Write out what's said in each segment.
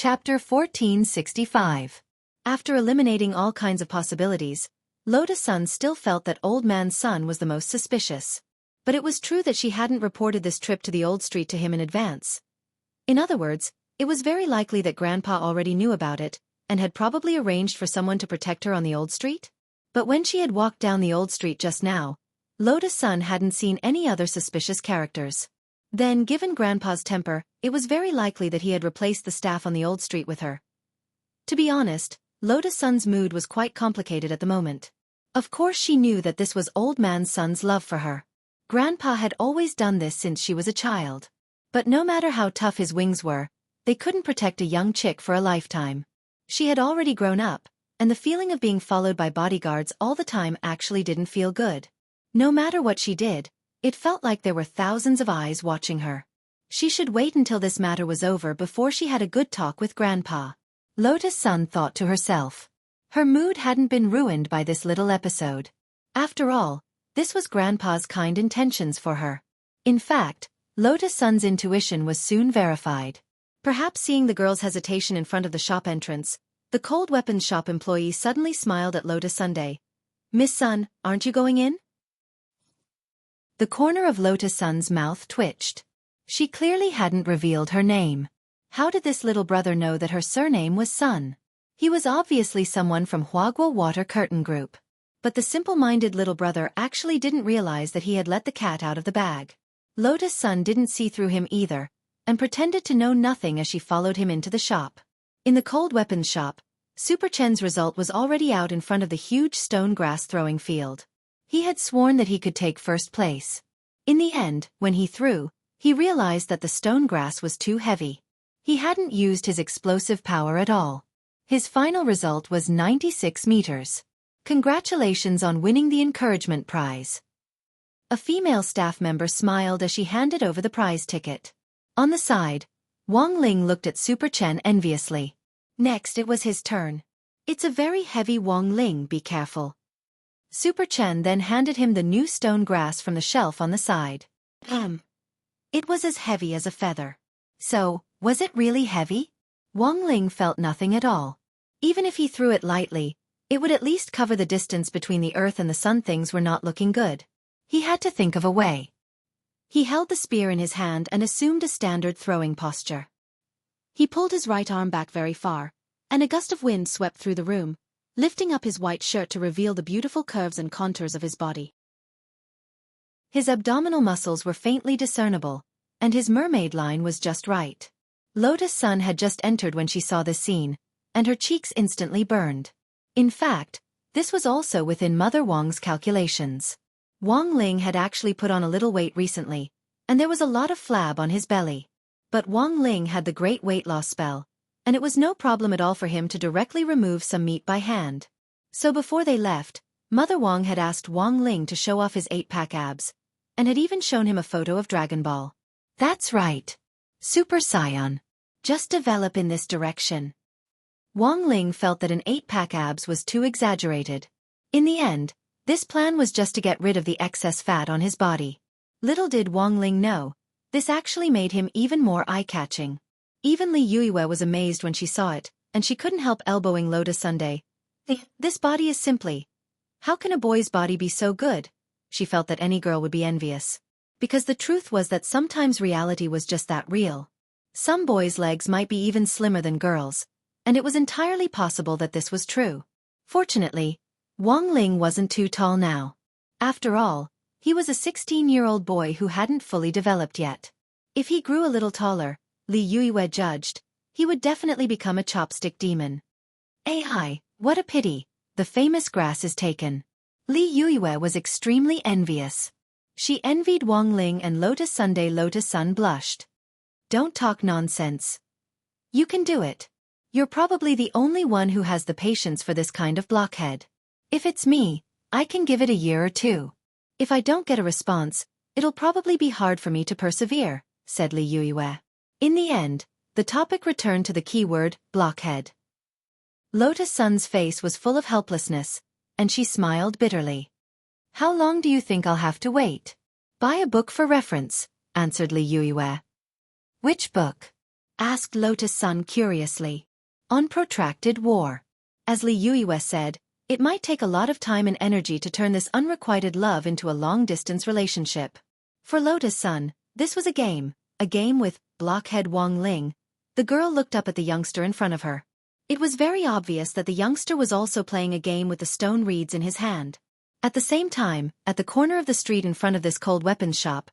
Chapter 1465. After eliminating all kinds of possibilities, Lotus Sun still felt that Old Man Sun was the most suspicious. But it was true that she hadn't reported this trip to the old street to him in advance. In other words, it was very likely that Grandpa already knew about it, and had probably arranged for someone to protect her on the old street. But when she had walked down the old street just now, Lotus Sun hadn't seen any other suspicious characters. Then, given Grandpa's temper, it was very likely that he had replaced the staff on the old street with her. To be honest, Lotus Sun's mood was quite complicated at the moment. Of course she knew that this was Old Man Sun's love for her. Grandpa had always done this since she was a child. But no matter how tough his wings were, they couldn't protect a young chick for a lifetime. She had already grown up, and the feeling of being followed by bodyguards all the time actually didn't feel good. No matter what she did, it felt like there were thousands of eyes watching her. She should wait until this matter was over before she had a good talk with Grandpa. Lotus Sun thought to herself. Her mood hadn't been ruined by this little episode. After all, this was Grandpa's kind intentions for her. In fact, Lotus Sun's intuition was soon verified. Perhaps seeing the girl's hesitation in front of the shop entrance, the cold weapons shop employee suddenly smiled at Lotus Sunday. "Miss Sun, aren't you going in?" The corner of Lotus Sun's mouth twitched. She clearly hadn't revealed her name. How did this little brother know that her surname was Sun? He was obviously someone from Huaguo Water Curtain Group. But the simple-minded little brother actually didn't realize that he had let the cat out of the bag. Lotus Sun didn't see through him either, and pretended to know nothing as she followed him into the shop. In the cold weapons shop, Super Chen's result was already out in front of the huge stone grass throwing field. He had sworn that he could take first place. In the end, when he threw, he realized that the stone grass was too heavy. He hadn't used his explosive power at all. His final result was 96 meters. Congratulations on winning the encouragement prize. A female staff member smiled as she handed over the prize ticket. On the side, Wang Ling looked at Super Chen enviously. Next it was his turn. "It's a very heavy, Wang Ling, be careful." Super Chen then handed him the new stone grass from the shelf on the side. It was as heavy as a feather. So, was it really heavy? Wang Ling felt nothing at all. Even if he threw it lightly, it would at least cover the distance between the earth and the sun. Things were not looking good. He had to think of a way. He held the spear in his hand and assumed a standard throwing posture. He pulled his right arm back very far, and a gust of wind swept through the room, lifting up his white shirt to reveal the beautiful curves and contours of his body. His abdominal muscles were faintly discernible, and his mermaid line was just right. Lotus Sun had just entered when she saw this scene, and her cheeks instantly burned. In fact, this was also within Mother Wang's calculations. Wang Ling had actually put on a little weight recently, and there was a lot of flab on his belly. But Wang Ling had the great weight loss spell, and it was no problem at all for him to directly remove some meat by hand. So before they left, Mother Wang had asked Wang Ling to show off his 8-pack abs, and had even shown him a photo of Dragon Ball. That's right. Super Saiyan. Just develop in this direction. Wang Ling felt that an 8-pack abs was too exaggerated. In the end, this plan was just to get rid of the excess fat on his body. Little did Wang Ling know, this actually made him even more eye-catching. Even Li Yuiwei was amazed when she saw it, and she couldn't help elbowing Lotus Sunday. "This body is simply... How can a boy's body be so good?" She felt that any girl would be envious. Because the truth was that sometimes reality was just that real. Some boys' legs might be even slimmer than girls, and it was entirely possible that this was true. Fortunately, Wang Ling wasn't too tall now. After all, he was a 16-year-old boy who hadn't fully developed yet. If he grew a little taller, Li Yuiwei judged, he would definitely become a chopstick demon. Hi, what a pity, the famous grass is taken. Li Yuiwei was extremely envious. She envied Wang Ling and Lotus Sunday. Lotus Sun blushed. "Don't talk nonsense. You can do it. You're probably the only one who has the patience for this kind of blockhead. If it's me, I can give it a year or two. If I don't get a response, it'll probably be hard for me to persevere," said Li Yuiwei. In the end, the topic returned to the keyword, blockhead. Lotus Sun's face was full of helplessness, and she smiled bitterly. "How long do you think I'll have to wait?" "Buy a book for reference," answered Li Yuiwei. "Which book?" asked Lotus-san curiously. On protracted war. As Li Yuiwe said, it might take a lot of time and energy to turn this unrequited love into a long-distance relationship. For Lotus-san, this was a game with blockhead Wang Ling. The girl looked up at the youngster in front of her. It was very obvious that the youngster was also playing a game with the stone reeds in his hand. At the same time, at the corner of the street in front of this cold weapons shop,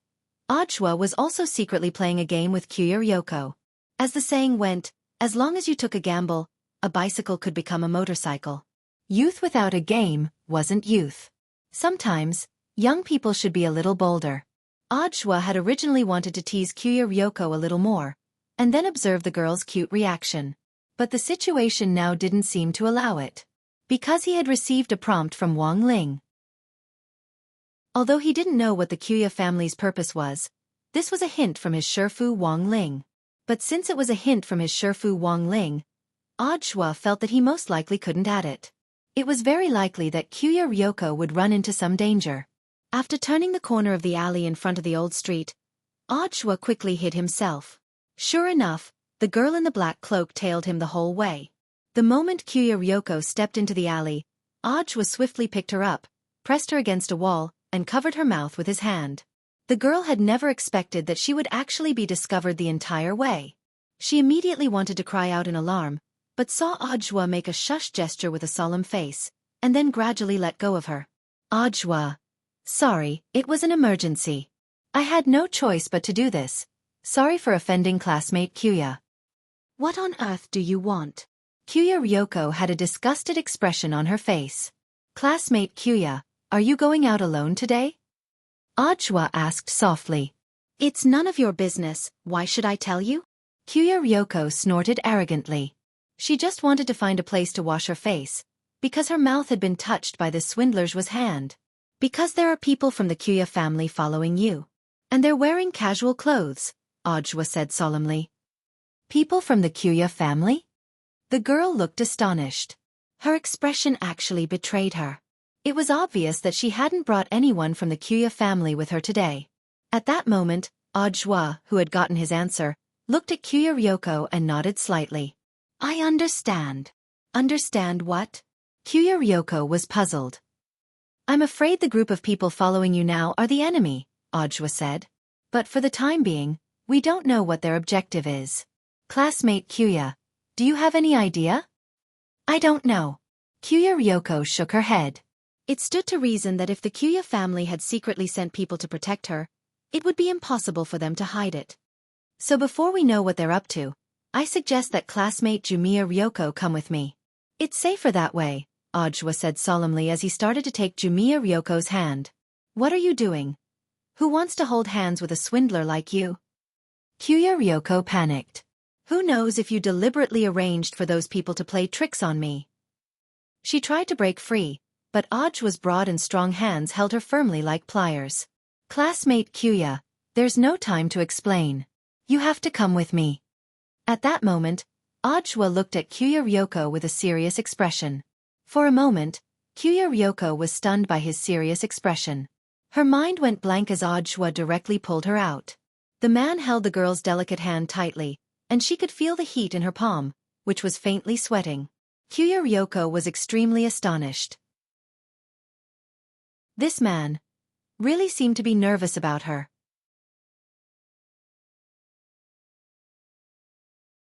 Ajwa was also secretly playing a game with Kyuya Ryoko. As the saying went, as long as you took a gamble, a bicycle could become a motorcycle. Youth without a game wasn't youth. Sometimes, young people should be a little bolder. Ajwa had originally wanted to tease Kyuya Ryoko a little more, and then observe the girl's cute reaction. But the situation now didn't seem to allow it. Because he had received a prompt from Wang Ling. Although he didn't know what the Kyuya family's purpose was, this was a hint from his Shifu Wang Ling. But since it was a hint from his Shifu Wang Ling, Ajwa felt that he most likely couldn't add it. It was very likely that Kyuya Ryoko would run into some danger. After turning the corner of the alley in front of the old street, Ajwa quickly hid himself. Sure enough, the girl in the black cloak tailed him the whole way. The moment Kyuya Ryoko stepped into the alley, Ajwa swiftly picked her up, pressed her against a wall, and covered her mouth with his hand. The girl had never expected that she would actually be discovered the entire way. She immediately wanted to cry out in alarm, but saw Ajwa make a shush gesture with a solemn face, and then gradually let go of her. Ajwa. Sorry, it was an emergency. I had no choice but to do this. Sorry for offending classmate Kyuya. What on earth do you want? Kyuya Ryoko had a disgusted expression on her face. Classmate Kyuya, are you going out alone today? Ajwa asked softly. It's none of your business, why should I tell you? Kyuya Ryoko snorted arrogantly. She just wanted to find a place to wash her face, because her mouth had been touched by this swindler's hand. Because there are people from the Kyuya family following you. And they're wearing casual clothes, Ajwa said solemnly. People from the Kyuya family? The girl looked astonished. Her expression actually betrayed her. It was obvious that she hadn't brought anyone from the Kyuya family with her today. At that moment, Ajwa, who had gotten his answer, looked at Kyuya Ryoko and nodded slightly. I understand. Understand what? Kyuya Ryoko was puzzled. I'm afraid the group of people following you now are the enemy, Ajwa said. But for the time being, we don't know what their objective is. Classmate Kyuya, do you have any idea? I don't know. Kyuya Ryoko shook her head. It stood to reason that if the Kyuya family had secretly sent people to protect her, it would be impossible for them to hide it. So before we know what they're up to, I suggest that classmate Jumiya Ryoko come with me. It's safer that way, Ajwa said solemnly as he started to take Jumiya Ryoko's hand. What are you doing? Who wants to hold hands with a swindler like you? Kyuya Ryoko panicked. Who knows if you deliberately arranged for those people to play tricks on me? She tried to break free, but Ajwa's broad and strong hands held her firmly like pliers. Classmate Kyuya, there's no time to explain. You have to come with me. At that moment, Ajwa looked at Kyuya Ryoko with a serious expression. For a moment, Kyuya Ryoko was stunned by his serious expression. Her mind went blank as Ajwa directly pulled her out. The man held the girl's delicate hand tightly, and she could feel the heat in her palm, which was faintly sweating. Kyuya Ryoko was extremely astonished. This man really seemed to be nervous about her.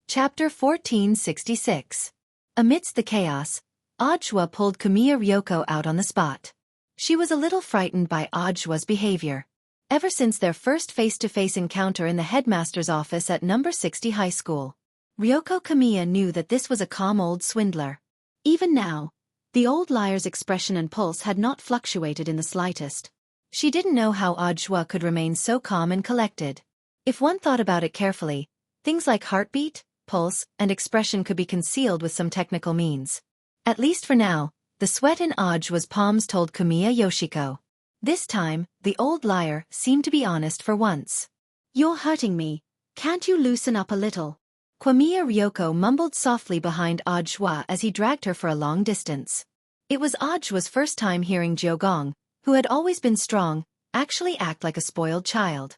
Chapter 1466. Amidst the chaos, Ajwa pulled Kamiya Ryoko out on the spot. She was a little frightened by Ajwa's behavior. Ever since their first face-to-face encounter in the headmaster's office at number 60 high school, Ryoko Kamiya knew that this was a calm old swindler. Even now, the old liar's expression and pulse had not fluctuated in the slightest. She didn't know how Ajwa could remain so calm and collected. If one thought about it carefully, things like heartbeat, pulse, and expression could be concealed with some technical means. At least for now, the sweat in Ajwa's palms told Kamiya Yoshiko. This time, the old liar seemed to be honest for once. You're hurting me. Can't you loosen up a little? Kamiya Ryoko mumbled softly behind Ajwa as he dragged her for a long distance. It was Ajwa's first time hearing Jiogong, who had always been strong, actually act like a spoiled child.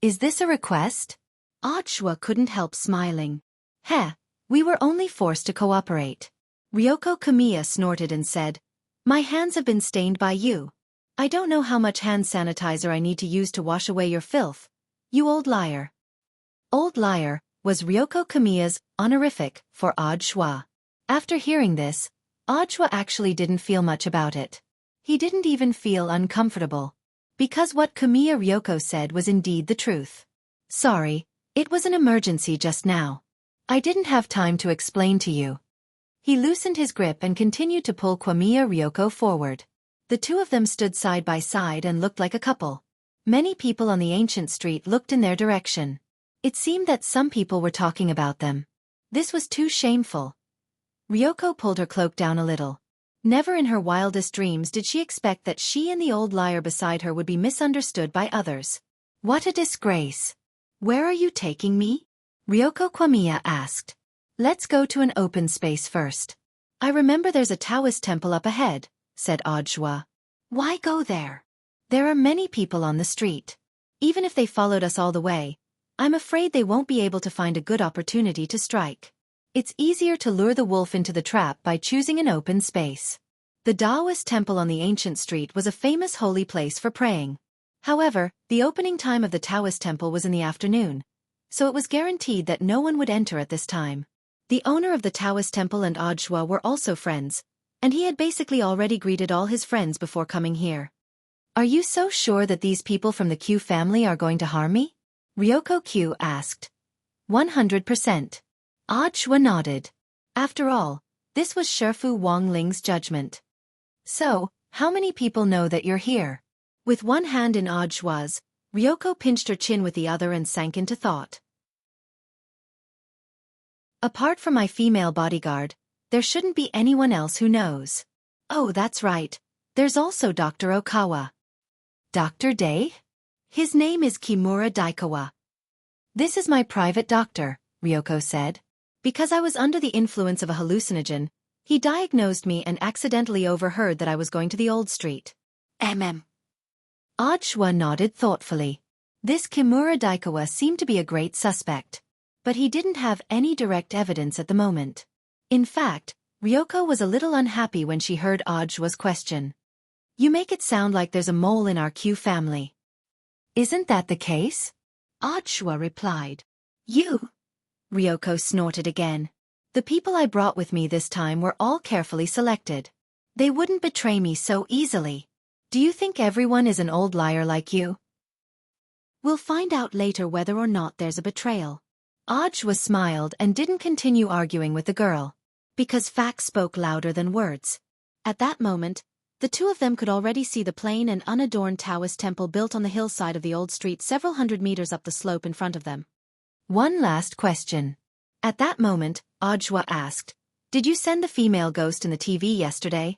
Is this a request? Ajwa couldn't help smiling. Heh, we were only forced to cooperate. Ryoko Kamiya snorted and said, my hands have been stained by you. I don't know how much hand sanitizer I need to use to wash away your filth. You old liar. Old liar was Ryoko Kamiya's honorific for Ajwa. After hearing this, Ajwa actually didn't feel much about it. He didn't even feel uncomfortable. Because what Kamiya Ryoko said was indeed the truth. Sorry, it was an emergency just now. I didn't have time to explain to you. He loosened his grip and continued to pull Kamiya Ryoko forward. The two of them stood side by side and looked like a couple. Many people on the ancient street looked in their direction. It seemed that some people were talking about them. This was too shameful. Ryoko pulled her cloak down a little. Never in her wildest dreams did she expect that she and the old liar beside her would be misunderstood by others. What a disgrace. Where are you taking me? Ryoko Kamiya asked. Let's go to an open space first. I remember there's a Taoist temple up ahead, said Ajwa. Why go there? There are many people on the street. Even if they followed us all the way, I'm afraid they won't be able to find a good opportunity to strike. It's easier to lure the wolf into the trap by choosing an open space. The Taoist temple on the ancient street was a famous holy place for praying. However, the opening time of the Taoist temple was in the afternoon, so it was guaranteed that no one would enter at this time. The owner of the Taoist temple and Ajwa were also friends, and he had basically already greeted all his friends before coming here. Are you so sure that these people from the Q family are going to harm me? Ryoko Q asked. 100%. Ajwa nodded. After all, this was Shifu Wang Ling's judgment. So, how many people know that you're here? With one hand in Ajwa's, Ryoko pinched her chin with the other and sank into thought. Apart from my female bodyguard, there shouldn't be anyone else who knows. Oh, that's right. There's also Dr. Okawa. Dr. Day? His name is Kimura Daikawa. This is my private doctor, Ryoko said. Because I was under the influence of a hallucinogen, he diagnosed me and accidentally overheard that I was going to the old street. Ajwa nodded thoughtfully. This Kimura Daikawa seemed to be a great suspect. But he didn't have any direct evidence at the moment. In fact, Ryoko was a little unhappy when she heard Ajwa's question. You make it sound like there's a mole in our Q family. Isn't that the case? Ajwa replied. You? Ryoko snorted again. The people I brought with me this time were all carefully selected. They wouldn't betray me so easily. Do you think everyone is an old liar like you? We'll find out later whether or not there's a betrayal. Ajwa smiled and didn't continue arguing with the girl. Because facts spoke louder than words. At that moment, the two of them could already see the plain and unadorned Taoist temple built on the hillside of the old street several hundred meters up the slope in front of them. One last question. At that moment, Ajwa asked, did you send the female ghost in the TV yesterday?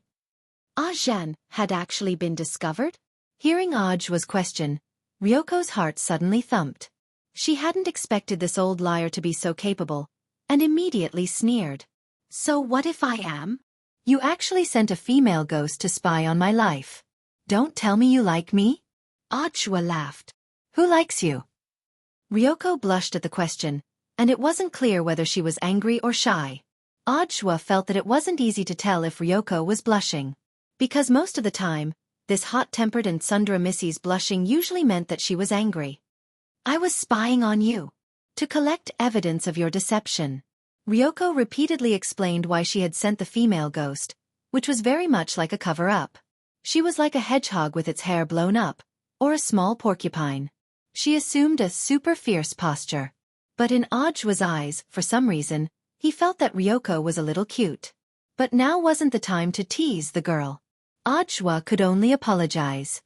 Ajan had actually been discovered? Hearing Ajwa's question, Ryoko's heart suddenly thumped. She hadn't expected this old liar to be so capable, and immediately sneered. So what if I am? You actually sent a female ghost to spy on my life. Don't tell me you like me? Ajwa laughed. Who likes you? Ryoko blushed at the question, and it wasn't clear whether she was angry or shy. Ajwa felt that it wasn't easy to tell if Ryoko was blushing. Because most of the time, this hot-tempered and tsundere Missy's blushing usually meant that she was angry. I was spying on you. To collect evidence of your deception. Ryoko repeatedly explained why she had sent the female ghost, which was very much like a cover-up. She was like a hedgehog with its hair blown up, or a small porcupine. She assumed a super fierce posture. But in Ajwa's eyes, for some reason, he felt that Ryoko was a little cute. But now wasn't the time to tease the girl. Ajwa could only apologize.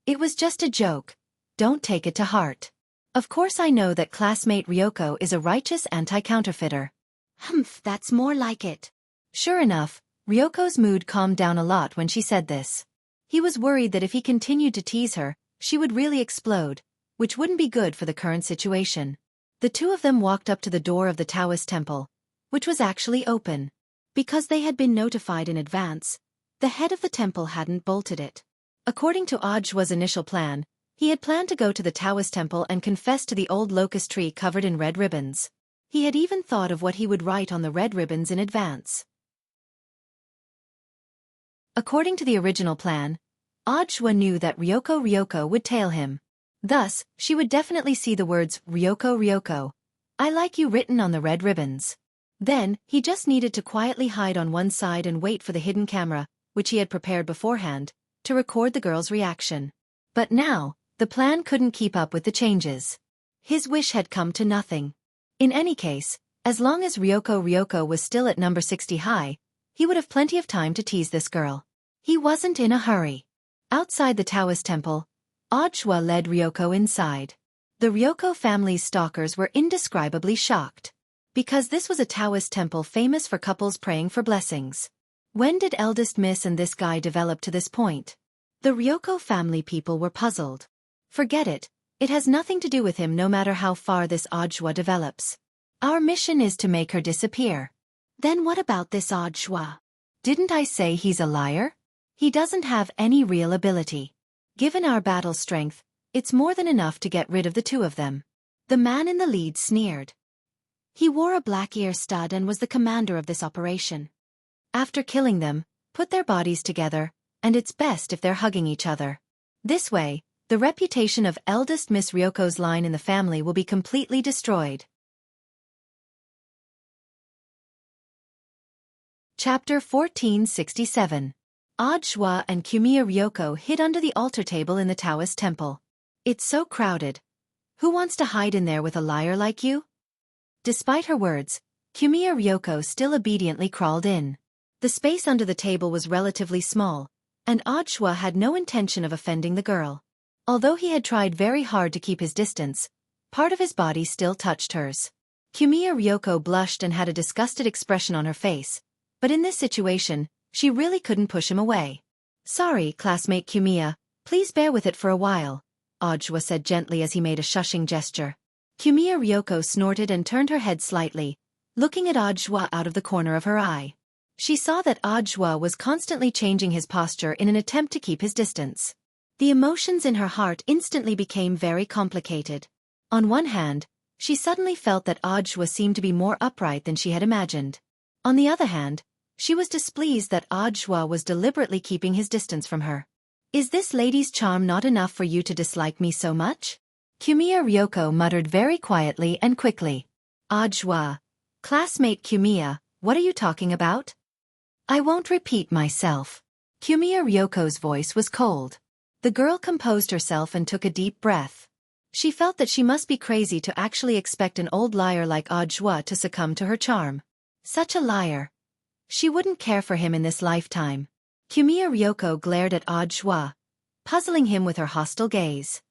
It was just a joke. Don't take it to heart. Of course I know that classmate Ryoko is a righteous anti-counterfeiter. Humph, that's more like it. Sure enough, Ryoko's mood calmed down a lot when she said this. He was worried that if he continued to tease her, she would really explode, which wouldn't be good for the current situation. The two of them walked up to the door of the Taoist temple, which was actually open. Because they had been notified in advance, the head of the temple hadn't bolted it. According to Ajwa's initial plan, He had planned to go to the Taoist temple and confess to the old locust tree covered in red ribbons. He had even thought of what he would write on the red ribbons in advance. According to the original plan, Ajwa knew that Ryoko would tail him. Thus, she would definitely see the words Ryoko, I like you written on the red ribbons. Then, he just needed to quietly hide on one side and wait for the hidden camera, which he had prepared beforehand, to record the girl's reaction. But now, the plan couldn't keep up with the changes. His wish had come to nothing. In any case, as long as Ryoko was still at number 60 high, he would have plenty of time to tease this girl. He wasn't in a hurry. Outside the Taoist temple, Ajwa led Ryoko inside. The Ryoko family's stalkers were indescribably shocked. Because this was a Taoist temple famous for couples praying for blessings. When did eldest miss and this guy develop to this point? The Ryoko family people were puzzled. Forget it. It has nothing to do with him no matter how far this Ajwa develops. Our mission is to make her disappear. Then what about this Ajwa? Didn't I say he's a liar? He doesn't have any real ability. Given our battle strength, it's more than enough to get rid of the two of them. The man in the lead sneered. He wore a black ear stud and was the commander of this operation. After killing them, put their bodies together, and it's best if they're hugging each other. This way, the reputation of eldest Miss Ryoko's line in the family will be completely destroyed. Chapter 1467. Ajwa and Kumiya Ryoko hid under the altar table in the Taoist temple. It's so crowded. Who wants to hide in there with a liar like you? Despite her words, Kumiya Ryoko still obediently crawled in. The space under the table was relatively small, and Ajwa had no intention of offending the girl. Although he had tried very hard to keep his distance, part of his body still touched hers. Kumiya Ryoko blushed and had a disgusted expression on her face, but in this situation, she really couldn't push him away. Sorry, classmate Kumiya, please bear with it for a while, Ajwa said gently as he made a shushing gesture. Kumiya Ryoko snorted and turned her head slightly, looking at Ajwa out of the corner of her eye. She saw that Ajwa was constantly changing his posture in an attempt to keep his distance. The emotions in her heart instantly became very complicated. On one hand, she suddenly felt that Ajwa seemed to be more upright than she had imagined. On the other hand, she was displeased that Ajwa was deliberately keeping his distance from her. Is this lady's charm not enough for you to dislike me so much? Kumiya Ryoko muttered very quietly and quickly. Ajwa. Classmate Kumiya, what are you talking about? I won't repeat myself. Kumiya Ryoko's voice was cold. The girl composed herself and took a deep breath. She felt that she must be crazy to actually expect an old liar like Ajwa to succumb to her charm. Such a liar. She wouldn't care for him in this lifetime. Kumiya Ryoko glared at Ajwa, puzzling him with her hostile gaze.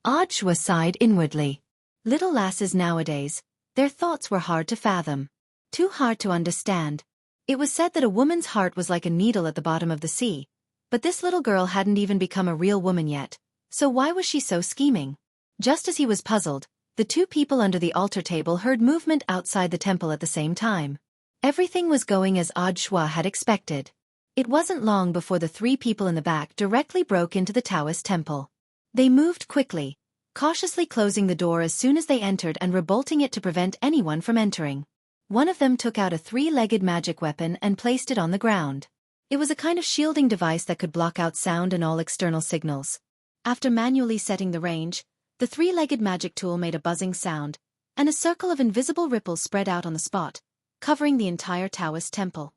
Ajwa sighed inwardly. Little lasses nowadays, their thoughts were hard to fathom. Too hard to understand. It was said that a woman's heart was like a needle at the bottom of the sea. But this little girl hadn't even become a real woman yet, so why was she so scheming? Just as he was puzzled, the two people under the altar table heard movement outside the temple at the same time. Everything was going as Ajwa had expected. It wasn't long before the three people in the back directly broke into the Taoist temple. They moved quickly, cautiously closing the door as soon as they entered and rebolting it to prevent anyone from entering. One of them took out a three-legged magic weapon and placed it on the ground. It was a kind of shielding device that could block out sound and all external signals. After manually setting the range, the three-legged magic tool made a buzzing sound, and a circle of invisible ripples spread out on the spot, covering the entire Taoist temple.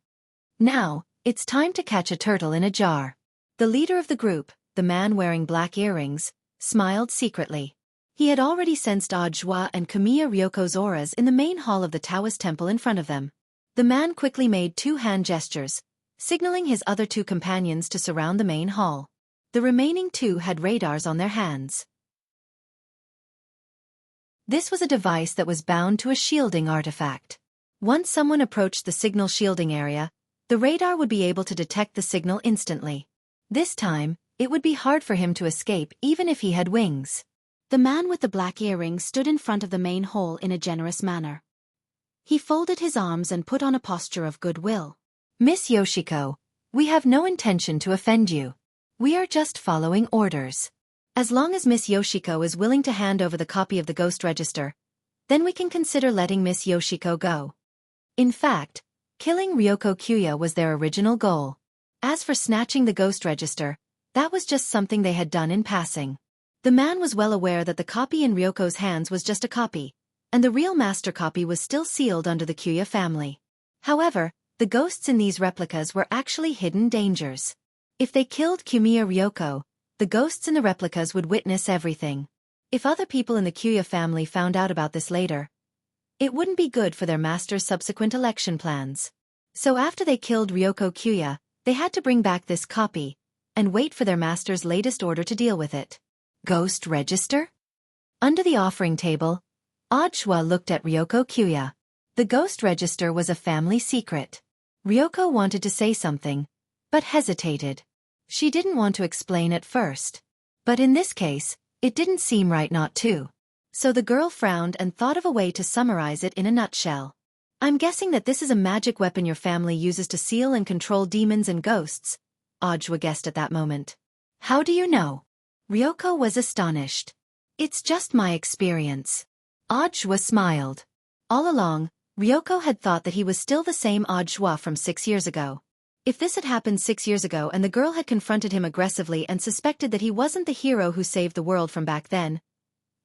Now, it's time to catch a turtle in a jar. The leader of the group, the man wearing black earrings, smiled secretly. He had already sensed Ajwa and Kumiya Ryoko's auras in the main hall of the Taoist temple in front of them. The man quickly made two hand gestures, signaling his other two companions to surround the main hall. The remaining two had radars on their hands. This was a device that was bound to a shielding artifact. Once someone approached the signal shielding area, the radar would be able to detect the signal instantly. This time, it would be hard for him to escape even if he had wings. The man with the black earrings stood in front of the main hall in a generous manner. He folded his arms and put on a posture of goodwill. Miss Yoshiko, we have no intention to offend you. We are just following orders. As long as Miss Yoshiko is willing to hand over the copy of the ghost register, then we can consider letting Miss Yoshiko go. In fact, killing Ryoko Kuya was their original goal. As for snatching the ghost register, that was just something they had done in passing. The man was well aware that the copy in Ryoko's hands was just a copy, and the real master copy was still sealed under the Kuya family. However, the ghosts in these replicas were actually hidden dangers. If they killed Kumiya Ryoko, the ghosts in the replicas would witness everything. If other people in the Kuya family found out about this later, it wouldn't be good for their master's subsequent election plans. So after they killed Ryoko Kuya, they had to bring back this copy, and wait for their master's latest order to deal with it. Ghost register? Under the offering table, Ajwa looked at Ryoko Kuya. The ghost register was a family secret. Ryoko wanted to say something, but hesitated. She didn't want to explain at first. But in this case, it didn't seem right not to. So the girl frowned and thought of a way to summarize it in a nutshell. I'm guessing that this is a magic weapon your family uses to seal and control demons and ghosts, Ajwa guessed at that moment. How do you know? Ryoko was astonished. It's just my experience. Ajwa smiled. All along, Ryoko had thought that he was still the same Ajwa from 6 years ago. If this had happened 6 years ago and the girl had confronted him aggressively and suspected that he wasn't the hero who saved the world from back then,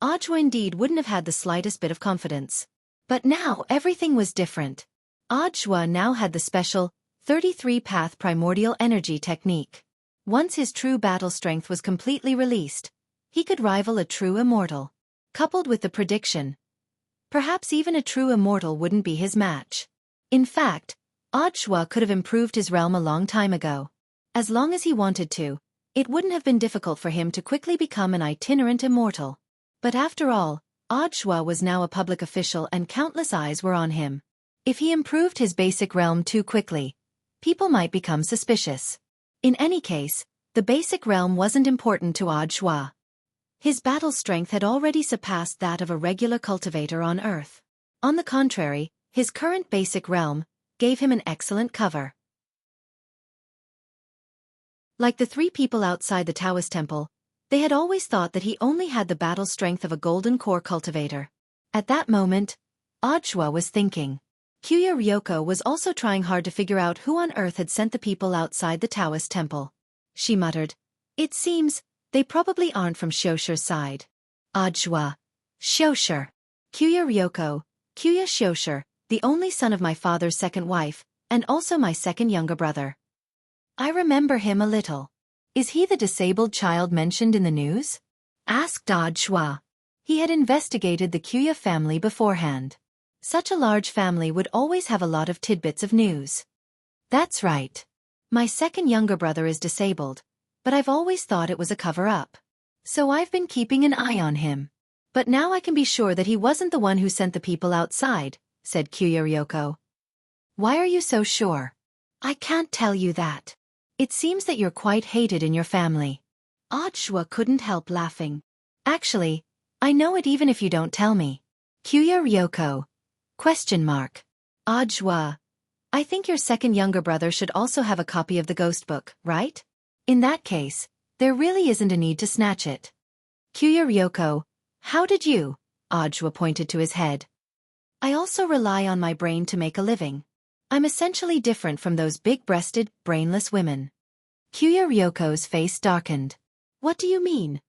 Ajwa indeed wouldn't have had the slightest bit of confidence. But now everything was different. Ajwa now had the special 33-path primordial energy technique. Once his true battle strength was completely released, he could rival a true immortal. Coupled with the prediction, perhaps even a true immortal wouldn't be his match. In fact, Ajwa could have improved his realm a long time ago. As long as he wanted to, it wouldn't have been difficult for him to quickly become an itinerant immortal. But after all, Ajwa was now a public official and countless eyes were on him. If he improved his basic realm too quickly, people might become suspicious. In any case, the basic realm wasn't important to Ajwa. His battle strength had already surpassed that of a regular cultivator on Earth. On the contrary, his current basic realm gave him an excellent cover. Like the 3 people outside the Taoist temple, they had always thought that he only had the battle strength of a golden core cultivator. At that moment, Ajwa was thinking. Kuya Ryoko was also trying hard to figure out who on earth had sent the people outside the Taoist temple. She muttered, "It seems they probably aren't from Shosher's side." Ajwa. Shosher. Kuya Ryoko, Kuya Shosher, the only son of my father's second wife, and also my second younger brother. I remember him a little. Is he the disabled child mentioned in the news? Asked Ajwa. He had investigated the Kuya family beforehand. Such a large family would always have a lot of tidbits of news. That's right. My second younger brother is disabled, but I've always thought it was a cover-up. So I've been keeping an eye on him. But now I can be sure that he wasn't the one who sent the people outside, said Kuya Ryoko. Why are you so sure? I can't tell you that. It seems that you're quite hated in your family. Ajwa couldn't help laughing. Actually, I know it even if you don't tell me. Kuya Ryoko. Question mark. Ajwa. I think your second younger brother should also have a copy of the ghost book, right? In that case, there really isn't a need to snatch it. Kuya Ryoko. How did you? Ajwa pointed to his head. I also rely on my brain to make a living. I'm essentially different from those big-breasted, brainless women. Kuya Ryoko's face darkened. What do you mean?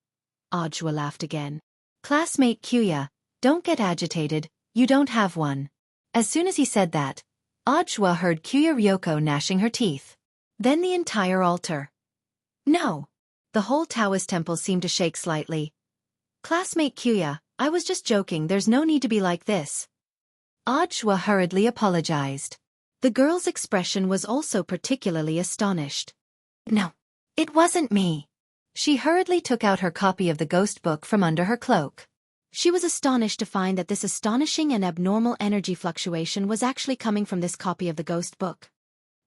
Ajwa laughed again. Classmate Kuya, don't get agitated, you don't have one. As soon as he said that, Ajwa heard Kuya Ryoko gnashing her teeth. Then the entire altar. No. The whole Taoist temple seemed to shake slightly. Classmate Kuya, I was just joking, there's no need to be like this. Ajwa hurriedly apologized. The girl's expression was also particularly astonished. No, it wasn't me. She hurriedly took out her copy of the ghost book from under her cloak. She was astonished to find that this astonishing and abnormal energy fluctuation was actually coming from this copy of the ghost book.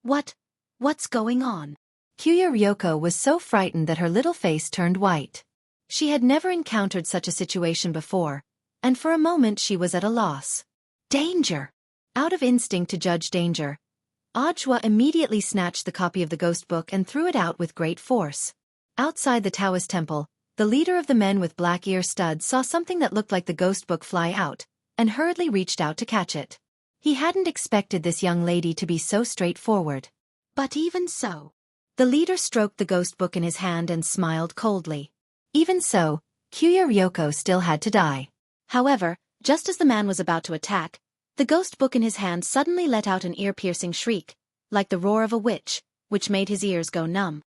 What's going on? Kuya Ryoko was so frightened that her little face turned white. She had never encountered such a situation before, and for a moment she was at a loss. Danger! Out of instinct to judge danger, Ajwa immediately snatched the copy of the ghost book and threw it out with great force. Outside the Taoist temple, the leader of the men with black ear studs saw something that looked like the ghost book fly out, and hurriedly reached out to catch it. He hadn't expected this young lady to be so straightforward. But even so, the leader stroked the ghost book in his hand and smiled coldly. Even so, Kyuya Ryoko still had to die. However, just as the man was about to attack, the ghost book in his hand suddenly let out an ear-piercing shriek, like the roar of a witch, which made his ears go numb.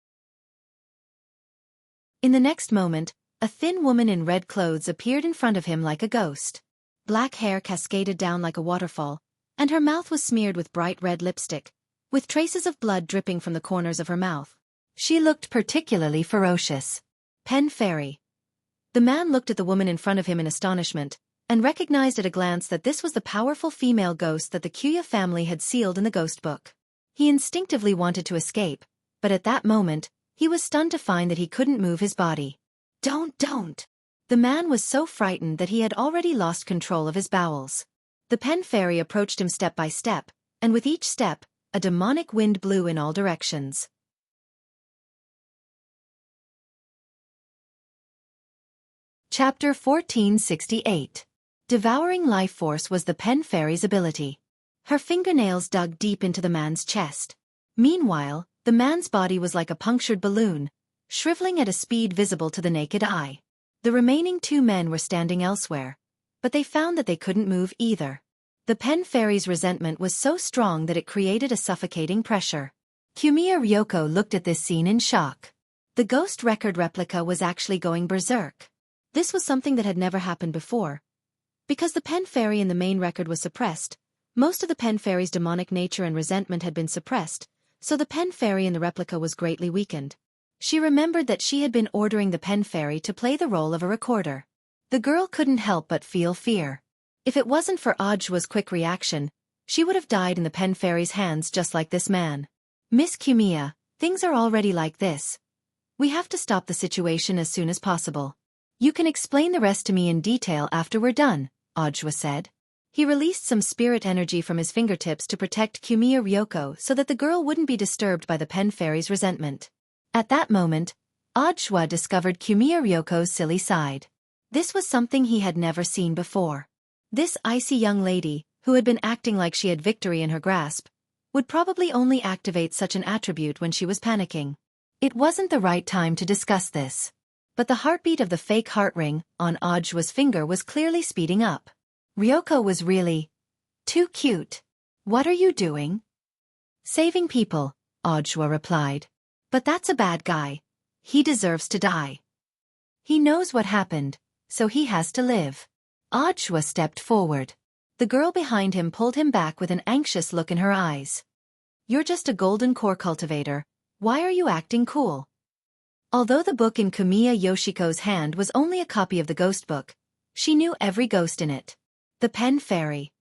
In the next moment, a thin woman in red clothes appeared in front of him like a ghost. Black hair cascaded down like a waterfall, and her mouth was smeared with bright red lipstick, with traces of blood dripping from the corners of her mouth. She looked particularly ferocious. Pen Fairy. The man looked at the woman in front of him in astonishment, and recognized at a glance that this was the powerful female ghost that the Kyuya family had sealed in the ghost book. He instinctively wanted to escape, but at that moment, he was stunned to find that he couldn't move his body. Don't! The man was so frightened that he had already lost control of his bowels. The Pen Fairy approached him step by step, and with each step, a demonic wind blew in all directions. Chapter 1468. Devouring life force was the Pen Fairy's ability. Her fingernails dug deep into the man's chest. Meanwhile, the man's body was like a punctured balloon, shriveling at a speed visible to the naked eye. The remaining two men were standing elsewhere, but they found that they couldn't move either. The Pen Fairy's resentment was so strong that it created a suffocating pressure. Kyuya Ryoko looked at this scene in shock. The ghost record replica was actually going berserk. This was something that had never happened before. Because the Pen Fairy in the main record was suppressed, most of the Pen Fairy's demonic nature and resentment had been suppressed, so the Pen Fairy in the replica was greatly weakened. She remembered that she had been ordering the Pen Fairy to play the role of a recorder. The girl couldn't help but feel fear. If it wasn't for Ajwa's quick reaction, she would have died in the Pen Fairy's hands just like this man. Miss Kyuya, things are already like this. We have to stop the situation as soon as possible. You can explain the rest to me in detail after we're done, Ajwa said. He released some spirit energy from his fingertips to protect Kyuya Ryoko so that the girl wouldn't be disturbed by the Pen Fairy's resentment. At that moment, Ajwa discovered Kyuya Ryoko's silly side. This was something he had never seen before. This icy young lady, who had been acting like she had victory in her grasp, would probably only activate such an attribute when she was panicking. It wasn't the right time to discuss this. But the heartbeat of the fake heart ring on Ajwa's finger was clearly speeding up. Ryoko was really too cute. What are you doing? Saving people, Ajwa replied. But that's a bad guy. He deserves to die. He knows what happened, so he has to live. Ajwa stepped forward. The girl behind him pulled him back with an anxious look in her eyes. You're just a golden core cultivator. Why are you acting cool? Although the book in Kamiya Yoshiko's hand was only a copy of the ghost book, she knew every ghost in it. The Pen Fairy.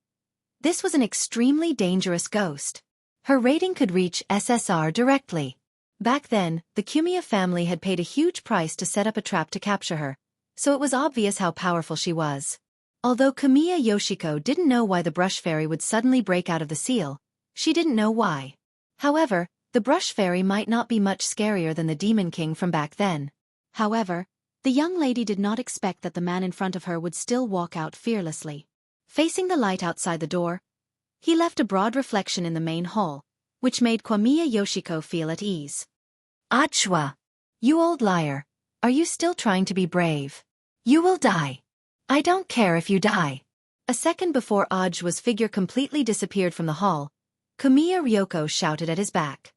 This was an extremely dangerous ghost. Her rating could reach SSR directly. Back then, the Kyuya family had paid a huge price to set up a trap to capture her, so it was obvious how powerful she was. Although Kamiya Yoshiko didn't know why the Brush Fairy would suddenly break out of the seal, she didn't know why. However, the Brush Fairy might not be much scarier than the Demon King from back then. However, the young lady did not expect that the man in front of her would still walk out fearlessly. Facing the light outside the door, he left a broad reflection in the main hall, which made Kamiya Yoshiko feel at ease. Ajwa! You old liar! Are you still trying to be brave? You will die. I don't care if you die. A second before Ajwa's figure completely disappeared from the hall, Kamiya Ryoko shouted at his back.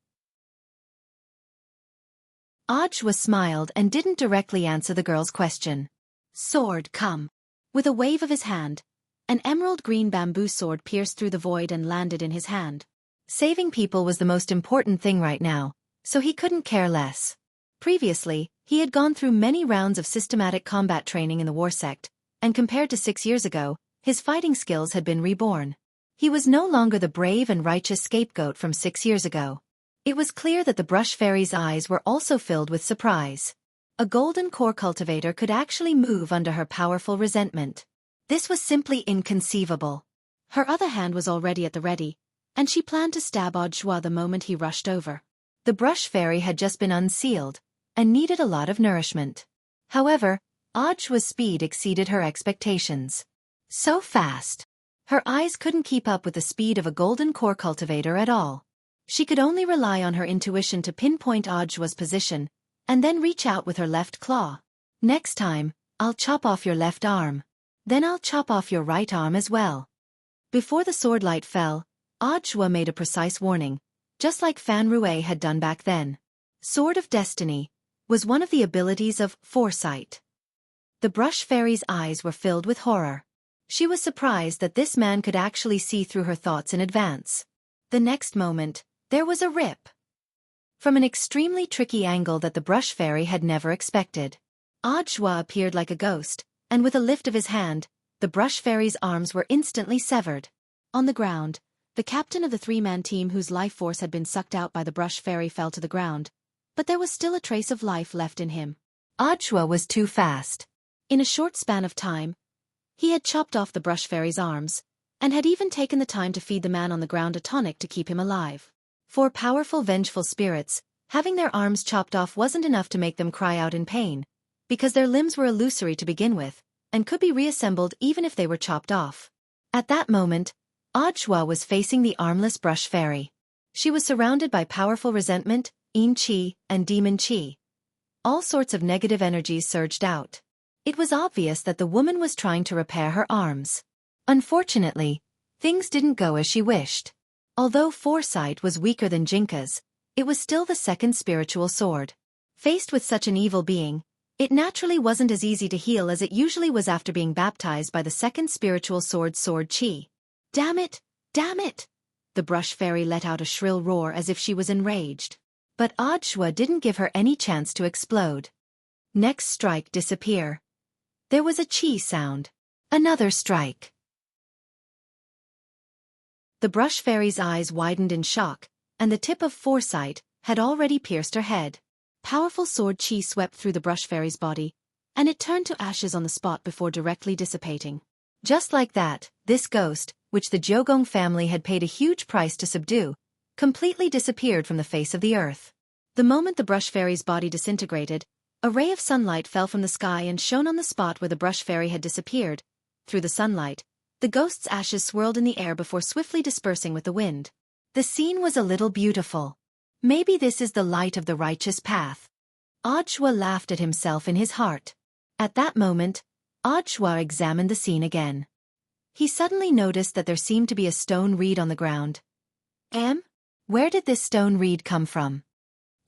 Ajwa smiled and didn't directly answer the girl's question. Sword, come. With a wave of his hand, an emerald green bamboo sword pierced through the void and landed in his hand. Saving people was the most important thing right now, so he couldn't care less. Previously, he had gone through many rounds of systematic combat training in the war sect, and compared to 6 years ago, his fighting skills had been reborn. He was no longer the brave and righteous scapegoat from 6 years ago. It was clear that the Brush Fairy's eyes were also filled with surprise. A golden core cultivator could actually move under her powerful resentment. This was simply inconceivable. Her other hand was already at the ready, and she planned to stab Ajwa the moment he rushed over. The Brush Fairy had just been unsealed, and needed a lot of nourishment. However, Audjua's speed exceeded her expectations. So fast. Her eyes couldn't keep up with the speed of a golden core cultivator at all. She could only rely on her intuition to pinpoint Audjua's position, and then reach out with her left claw. Next time, I'll chop off your left arm. Then I'll chop off your right arm as well. Before the sword light fell, Audjua made a precise warning, just like Fan Rue had done back then. Sword of Destiny was one of the abilities of foresight. The brush fairy's eyes were filled with horror. She was surprised that this man could actually see through her thoughts in advance. The next moment, there was a rip. From an extremely tricky angle that the brush fairy had never expected. Audjua appeared like a ghost, and with a lift of his hand, the brush fairy's arms were instantly severed. On the ground, the captain of the three-man team whose life force had been sucked out by the brush fairy fell to the ground, but there was still a trace of life left in him. Audjua was too fast. In a short span of time, he had chopped off the brush fairy's arms, and had even taken the time to feed the man on the ground a tonic to keep him alive. For powerful vengeful spirits, having their arms chopped off wasn't enough to make them cry out in pain, because their limbs were illusory to begin with, and could be reassembled even if they were chopped off. At that moment, Audjua was facing the armless brush fairy. She was surrounded by powerful resentment, Yin Qi, and Demon Qi. All sorts of negative energies surged out. It was obvious that the woman was trying to repair her arms. Unfortunately, things didn't go as she wished. Although foresight was weaker than Jinka's, it was still the second spiritual sword. Faced with such an evil being, it naturally wasn't as easy to heal as it usually was after being baptized by the second spiritual sword's sword Qi. Damn it! Damn it! The brush fairy let out a shrill roar as if she was enraged. But Audjua didn't give her any chance to explode. Next strike disappear. There was a Qi sound. Another strike. The brush fairy's eyes widened in shock, and the tip of foresight had already pierced her head. Powerful sword Qi swept through the brush fairy's body, and it turned to ashes on the spot before directly dissipating. Just like that, this ghost, which the Jiugong family had paid a huge price to subdue, completely disappeared from the face of the earth. The moment the brush fairy's body disintegrated, a ray of sunlight fell from the sky and shone on the spot where the brush fairy had disappeared. Through the sunlight, the ghost's ashes swirled in the air before swiftly dispersing with the wind. The scene was a little beautiful. Maybe this is the light of the righteous path. Audjua laughed at himself in his heart. At that moment, Audjua examined the scene again. He suddenly noticed that there seemed to be a stone reed on the ground. Where did this stone reed come from?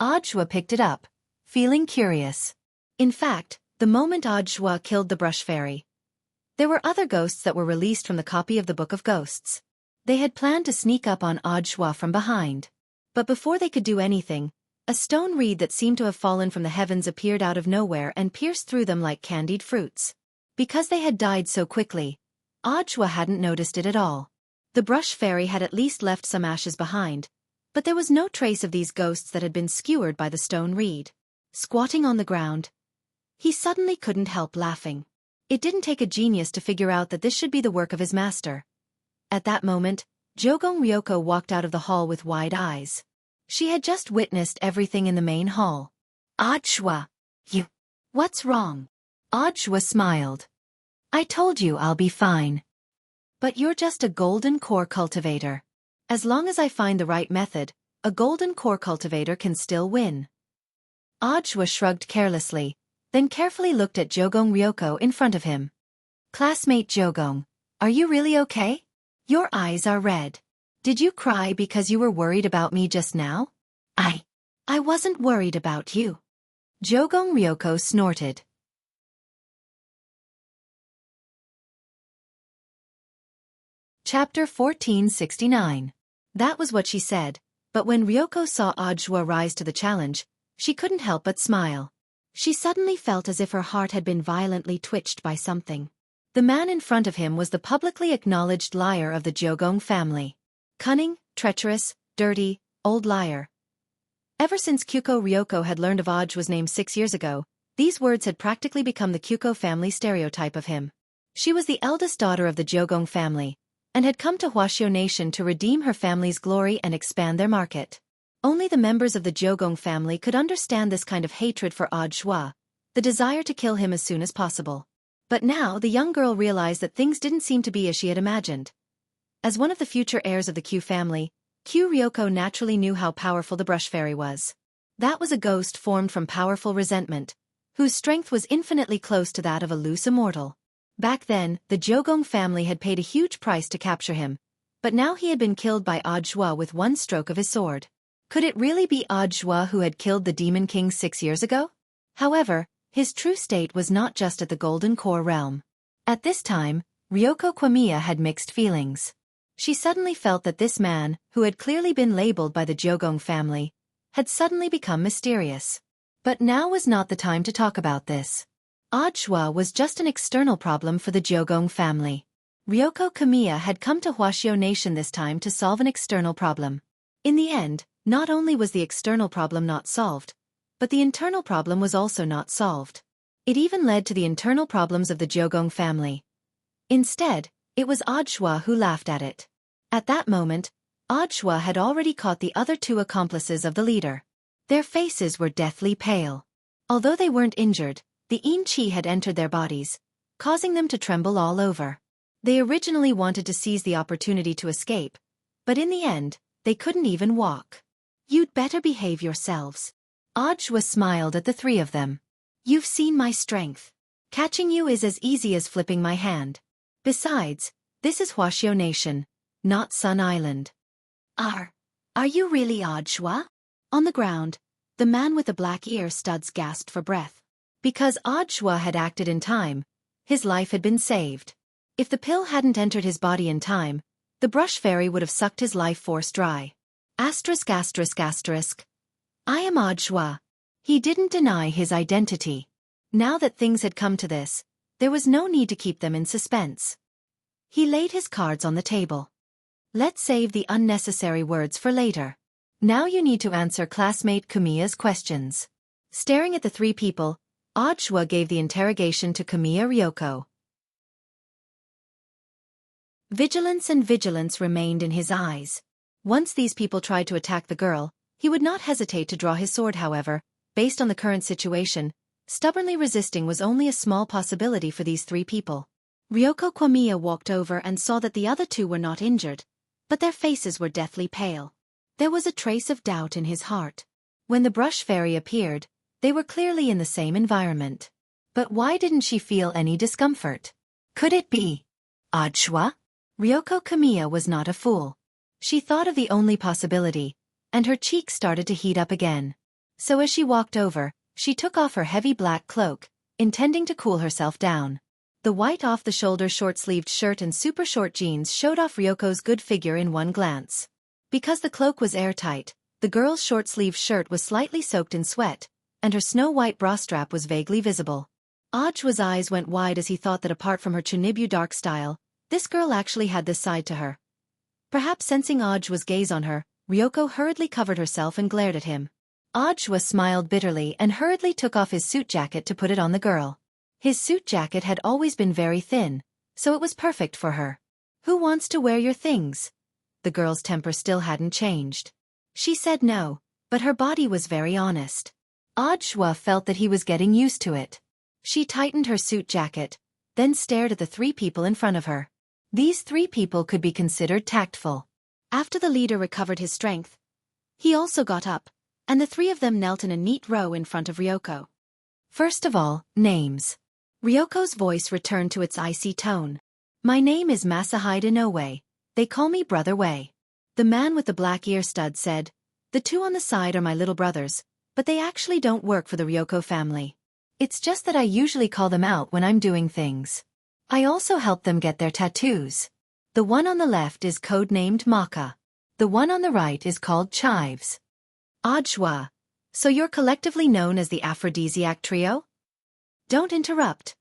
Audjua picked it up, feeling curious. In fact, the moment Audjua killed the brush fairy, there were other ghosts that were released from the copy of the Book of Ghosts. They had planned to sneak up on Audjua from behind. But before they could do anything, a stone reed that seemed to have fallen from the heavens appeared out of nowhere and pierced through them like candied fruits. Because they had died so quickly, Audjua hadn't noticed it at all. The brush fairy had at least left some ashes behind, but there was no trace of these ghosts that had been skewered by the stone reed. Squatting on the ground, he suddenly couldn't help laughing. It didn't take a genius to figure out that this should be the work of his master. At that moment, Jiugong Ryoko walked out of the hall with wide eyes. She had just witnessed everything in the main hall. Audjua, what's wrong? Audjua smiled. I told you I'll be fine. But you're just a golden core cultivator. As long as I find the right method, a golden core cultivator can still win. Audjua shrugged carelessly, then carefully looked at Jiugong Ryoko in front of him. Classmate Jiugong, are you really okay? Your eyes are red. Did you cry because you were worried about me just now? I wasn't worried about you. Jiugong Ryoko snorted. Chapter 1469. That was what she said, but when Ryoko saw Audjua rise to the challenge, she couldn't help but smile. She suddenly felt as if her heart had been violently twitched by something. The man in front of him was the publicly acknowledged liar of the Jiugong family. Cunning, treacherous, dirty, old liar. Ever since Kyuko Ryoko had learned of Audjua's name 6 years ago, these words had practically become the Kyuko family stereotype of him. She was the eldest daughter of the Jiugong family, and had come to Huashio Nation to redeem her family's glory and expand their market. Only the members of the Jiugong family could understand this kind of hatred for Audjua, the desire to kill him as soon as possible. But now the young girl realized that things didn't seem to be as she had imagined. As one of the future heirs of the Q family, Q Ryoko naturally knew how powerful the brush fairy was. That was a ghost formed from powerful resentment, whose strength was infinitely close to that of a loose immortal. Back then, the Jogong family had paid a huge price to capture him, but now he had been killed by Ajua with one stroke of his sword. Could it really be Ajua who had killed the Demon King 6 years ago? However, his true state was not just at the Golden Core realm. At this time, Ryoko Kwamiya had mixed feelings. She suddenly felt that this man, who had clearly been labeled by the Jogong family, had suddenly become mysterious. But now was not the time to talk about this. Ajua was just an external problem for the Jogong family. Ryoko Kamiya had come to Huashio Nation this time to solve an external problem. In the end, not only was the external problem not solved, but the internal problem was also not solved. It even led to the internal problems of the Jogong family. Instead, it was Ajua who laughed at it. At that moment, Ajua had already caught the other two accomplices of the leader. Their faces were deathly pale. Although they weren't injured, the Yin Qi had entered their bodies, causing them to tremble all over. They originally wanted to seize the opportunity to escape, but in the end, they couldn't even walk. "You'd better behave yourselves." Ajwa smiled at the three of them. "You've seen my strength. Catching you is as easy as flipping my hand. Besides, this is Huashio Nation, not Sun Island." Are you really Ajwa?" On the ground, the man with the black ear studs gasped for breath. Because Ajwa had acted in time, his life had been saved. If the pill hadn't entered his body in time, the brush fairy would have sucked his life force dry. Asterisk asterisk asterisk. "I am Ajwa." He didn't deny his identity. Now that things had come to this, there was no need to keep them in suspense. He laid his cards on the table. "Let's save the unnecessary words for later. Now you need to answer classmate Kamiya's questions." Staring at the three people, Ajwa gave the interrogation to Kamiya Ryoko. Vigilance remained in his eyes. Once these people tried to attack the girl, he would not hesitate to draw his sword. However, based on the current situation, stubbornly resisting was only a small possibility for these three people. Ryoko Kwamiya walked over and saw that the other two were not injured, but their faces were deathly pale. There was a trace of doubt in his heart. When the brush fairy appeared, they were clearly in the same environment. But why didn't she feel any discomfort? Could it be Ajwa? Ryoko Kamiya was not a fool. She thought of the only possibility, and her cheeks started to heat up again. So as she walked over, she took off her heavy black cloak, intending to cool herself down. The white off-the-shoulder short-sleeved shirt and super short jeans showed off Ryoko's good figure in one glance. Because the cloak was airtight, the girl's short-sleeved shirt was slightly soaked in sweat, and her snow-white bra strap was vaguely visible. Ajwa's eyes went wide as he thought that apart from her Chunibyu dark style, this girl actually had this side to her. Perhaps sensing Ajwa's gaze on her, Ryoko hurriedly covered herself and glared at him. Ajwa smiled bitterly and hurriedly took off his suit jacket to put it on the girl. His suit jacket had always been very thin, so it was perfect for her. "Who wants to wear your things?" The girl's temper still hadn't changed. She said no, but her body was very honest. Ajwa felt that he was getting used to it. She tightened her suit jacket, then stared at the three people in front of her. These three people could be considered tactful. After the leader recovered his strength, he also got up, and the three of them knelt in a neat row in front of Ryoko. First of all, names. Ryoko's voice returned to its icy tone. "My name is Masahide Inoue. They call me Brother Wei." The man with the black ear stud said, "The two on the side are my little brothers, but they actually don't work for the Ryoko family. It's just that I usually call them out when I'm doing things. I also help them get their tattoos. The one on the left is codenamed Maka. The one on the right is called Chives." Ajwa. "So you're collectively known as the Aphrodisiac Trio?" "Don't interrupt."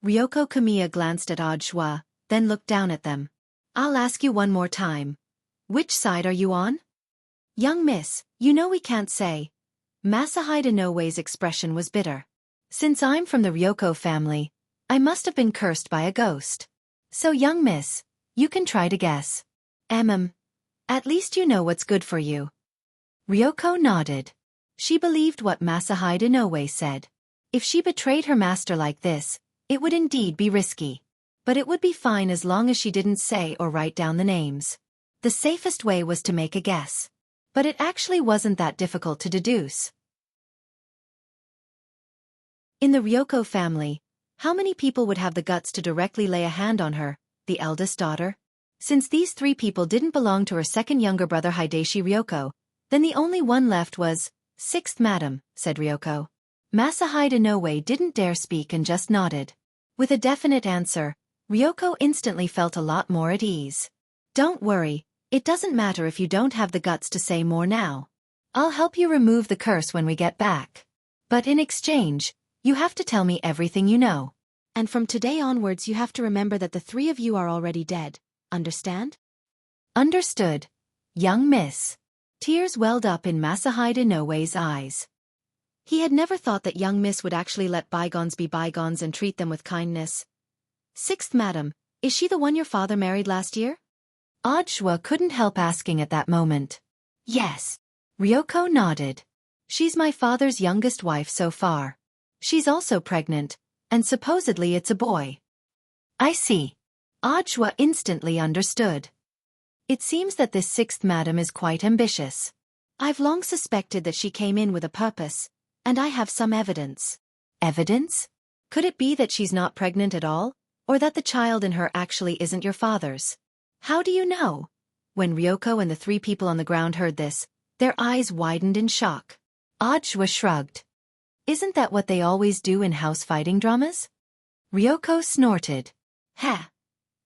Ryoko Kamiya glanced at Ajwa, then looked down at them. "I'll ask you one more time. Which side are you on?" "Young miss, you know we can't say." Masahide Inoue's expression was bitter. "Since I'm from the Ryoko family, I must have been cursed by a ghost. So young miss, you can try to guess." At least you know what's good for you." Ryoko nodded. She believed what Masahide Inoue said. If she betrayed her master like this, it would indeed be risky. But it would be fine as long as she didn't say or write down the names. The safest way was to make a guess. But it actually wasn't that difficult to deduce. In the Ryoko family, how many people would have the guts to directly lay a hand on her, the eldest daughter? Since these 3 people didn't belong to her second younger brother Hideshi Ryoko, then the only one left was, "Sixth madam," said Ryoko. Masahide Inoue didn't dare speak and just nodded. With a definite answer, Ryoko instantly felt a lot more at ease. "Don't worry, it doesn't matter if you don't have the guts to say more now. I'll help you remove the curse when we get back. But in exchange, you have to tell me everything you know. And from today onwards you have to remember that the 3 of you are already dead, understand?" "Understood, young miss." Tears welled up in Masahide Inoue's eyes. He had never thought that young miss would actually let bygones be bygones and treat them with kindness. "Sixth madam, is she the one your father married last year?" Ajwa couldn't help asking at that moment. "Yes." Ryoko nodded. "She's my father's youngest wife so far. She's also pregnant, and supposedly it's a boy." "I see." Ajwa instantly understood. "It seems that this 6th madam is quite ambitious. I've long suspected that she came in with a purpose, and I have some evidence." "Evidence? Could it be that she's not pregnant at all, or that the child in her actually isn't your father's?" "How do you know?" When Ryoko and the 3 people on the ground heard this, their eyes widened in shock. Ajwa shrugged. "Isn't that what they always do in house fighting dramas?" Ryoko snorted. "Heh.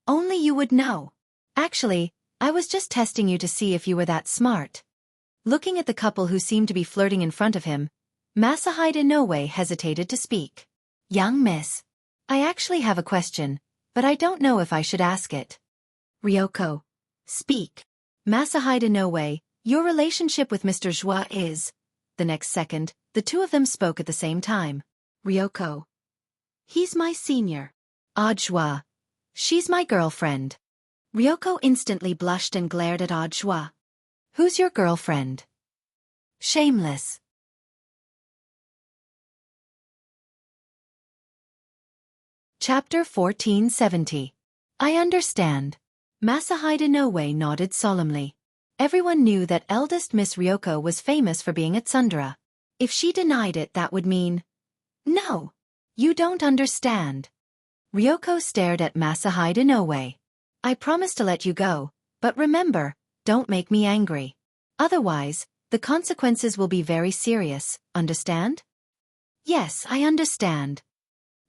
Only you would know. Actually, I was just testing you to see if you were that smart." Looking at the couple who seemed to be flirting in front of him, Masahide Inoue hesitated to speak. "Young miss, I actually have a question, but I don't know if I should ask it." "Ryoko, speak." "Masahide Inoue, your relationship with Mr. Joie is..." The next second, the 2 of them spoke at the same time. "Ryoko. He's my senior." "Ajwa. She's my girlfriend." Ryoko instantly blushed and glared at Ajwa. "Who's your girlfriend?" "Shameless." Chapter 1470. I understand. Masahide Inoue nodded solemnly. Everyone knew that eldest Miss Ryoko was famous for being a tsundere. If she denied it, that would mean... "No. You don't understand." Ryoko stared at Masahide Inoue. "I promise to let you go, but remember, don't make me angry. Otherwise, the consequences will be very serious, understand?" "Yes, I understand."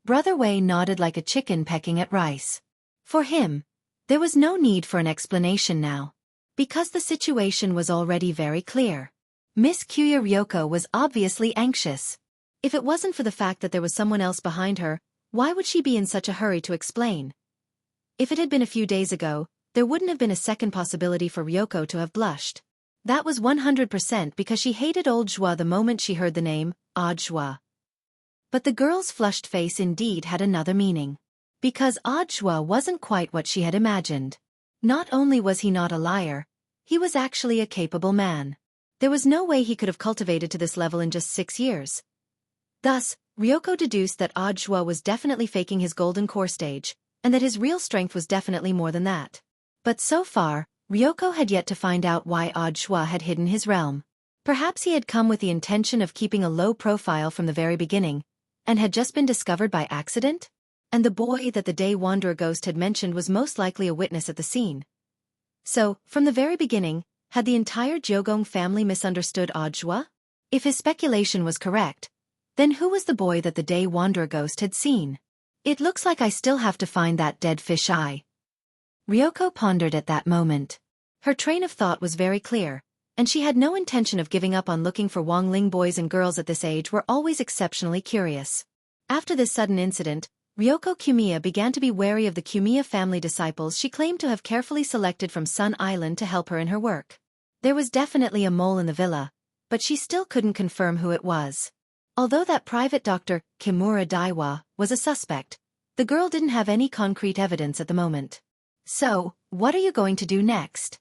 Brother Wei nodded like a chicken pecking at rice. For him, there was no need for an explanation now, because the situation was already very clear. Miss Kyuya Ryoko was obviously anxious. If it wasn't for the fact that there was someone else behind her, why would she be in such a hurry to explain? If it had been a few days ago, there wouldn't have been a second possibility for Ryoko to have blushed. That was 100% because she hated old Joie the moment she heard the name, Ajwa. But the girl's flushed face indeed had another meaning. Because Ajwa wasn't quite what she had imagined. Not only was he not a liar, he was actually a capable man. There was no way he could have cultivated to this level in just 6 years. Thus, Ryoko deduced that Ajwa was definitely faking his golden core stage, and that his real strength was definitely more than that. But so far, Ryoko had yet to find out why Ajwa had hidden his realm. Perhaps he had come with the intention of keeping a low profile from the very beginning, and had just been discovered by accident? And the boy that the Day Wanderer ghost had mentioned was most likely a witness at the scene. So, from the very beginning, had the entire Jogong family misunderstood Ajwa? If his speculation was correct, then who was the boy that the Day Wanderer ghost had seen? "It looks like I still have to find that dead fish eye." Ryoko pondered at that moment. Her train of thought was very clear, and she had no intention of giving up on looking for Wangling. Boys and girls at this age were always exceptionally curious. After this sudden incident, Ryoko Kumiya began to be wary of the Kumiya family disciples she claimed to have carefully selected from Sun Island to help her in her work. There was definitely a mole in the villa, but she still couldn't confirm who it was. Although that private doctor, Kimura Daiwa, was a suspect, the girl didn't have any concrete evidence at the moment. "So, what are you going to do next?"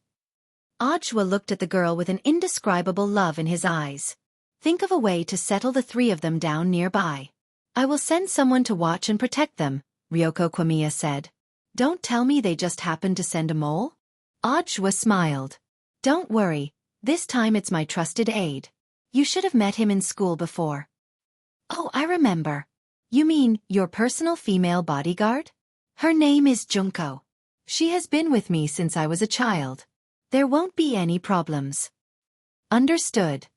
Ajwa looked at the girl with an indescribable love in his eyes. "Think of a way to settle the 3 of them down nearby. I will send someone to watch and protect them, Ryoko Kwamiya said. Don't tell me they just happened to send a mole? Ajwa smiled. Don't worry, this time it's my trusted aide. You should have met him in school before. Oh, I remember. You mean your personal female bodyguard? Her name is Junko. She has been with me since I was a child. There won't be any problems. Understood.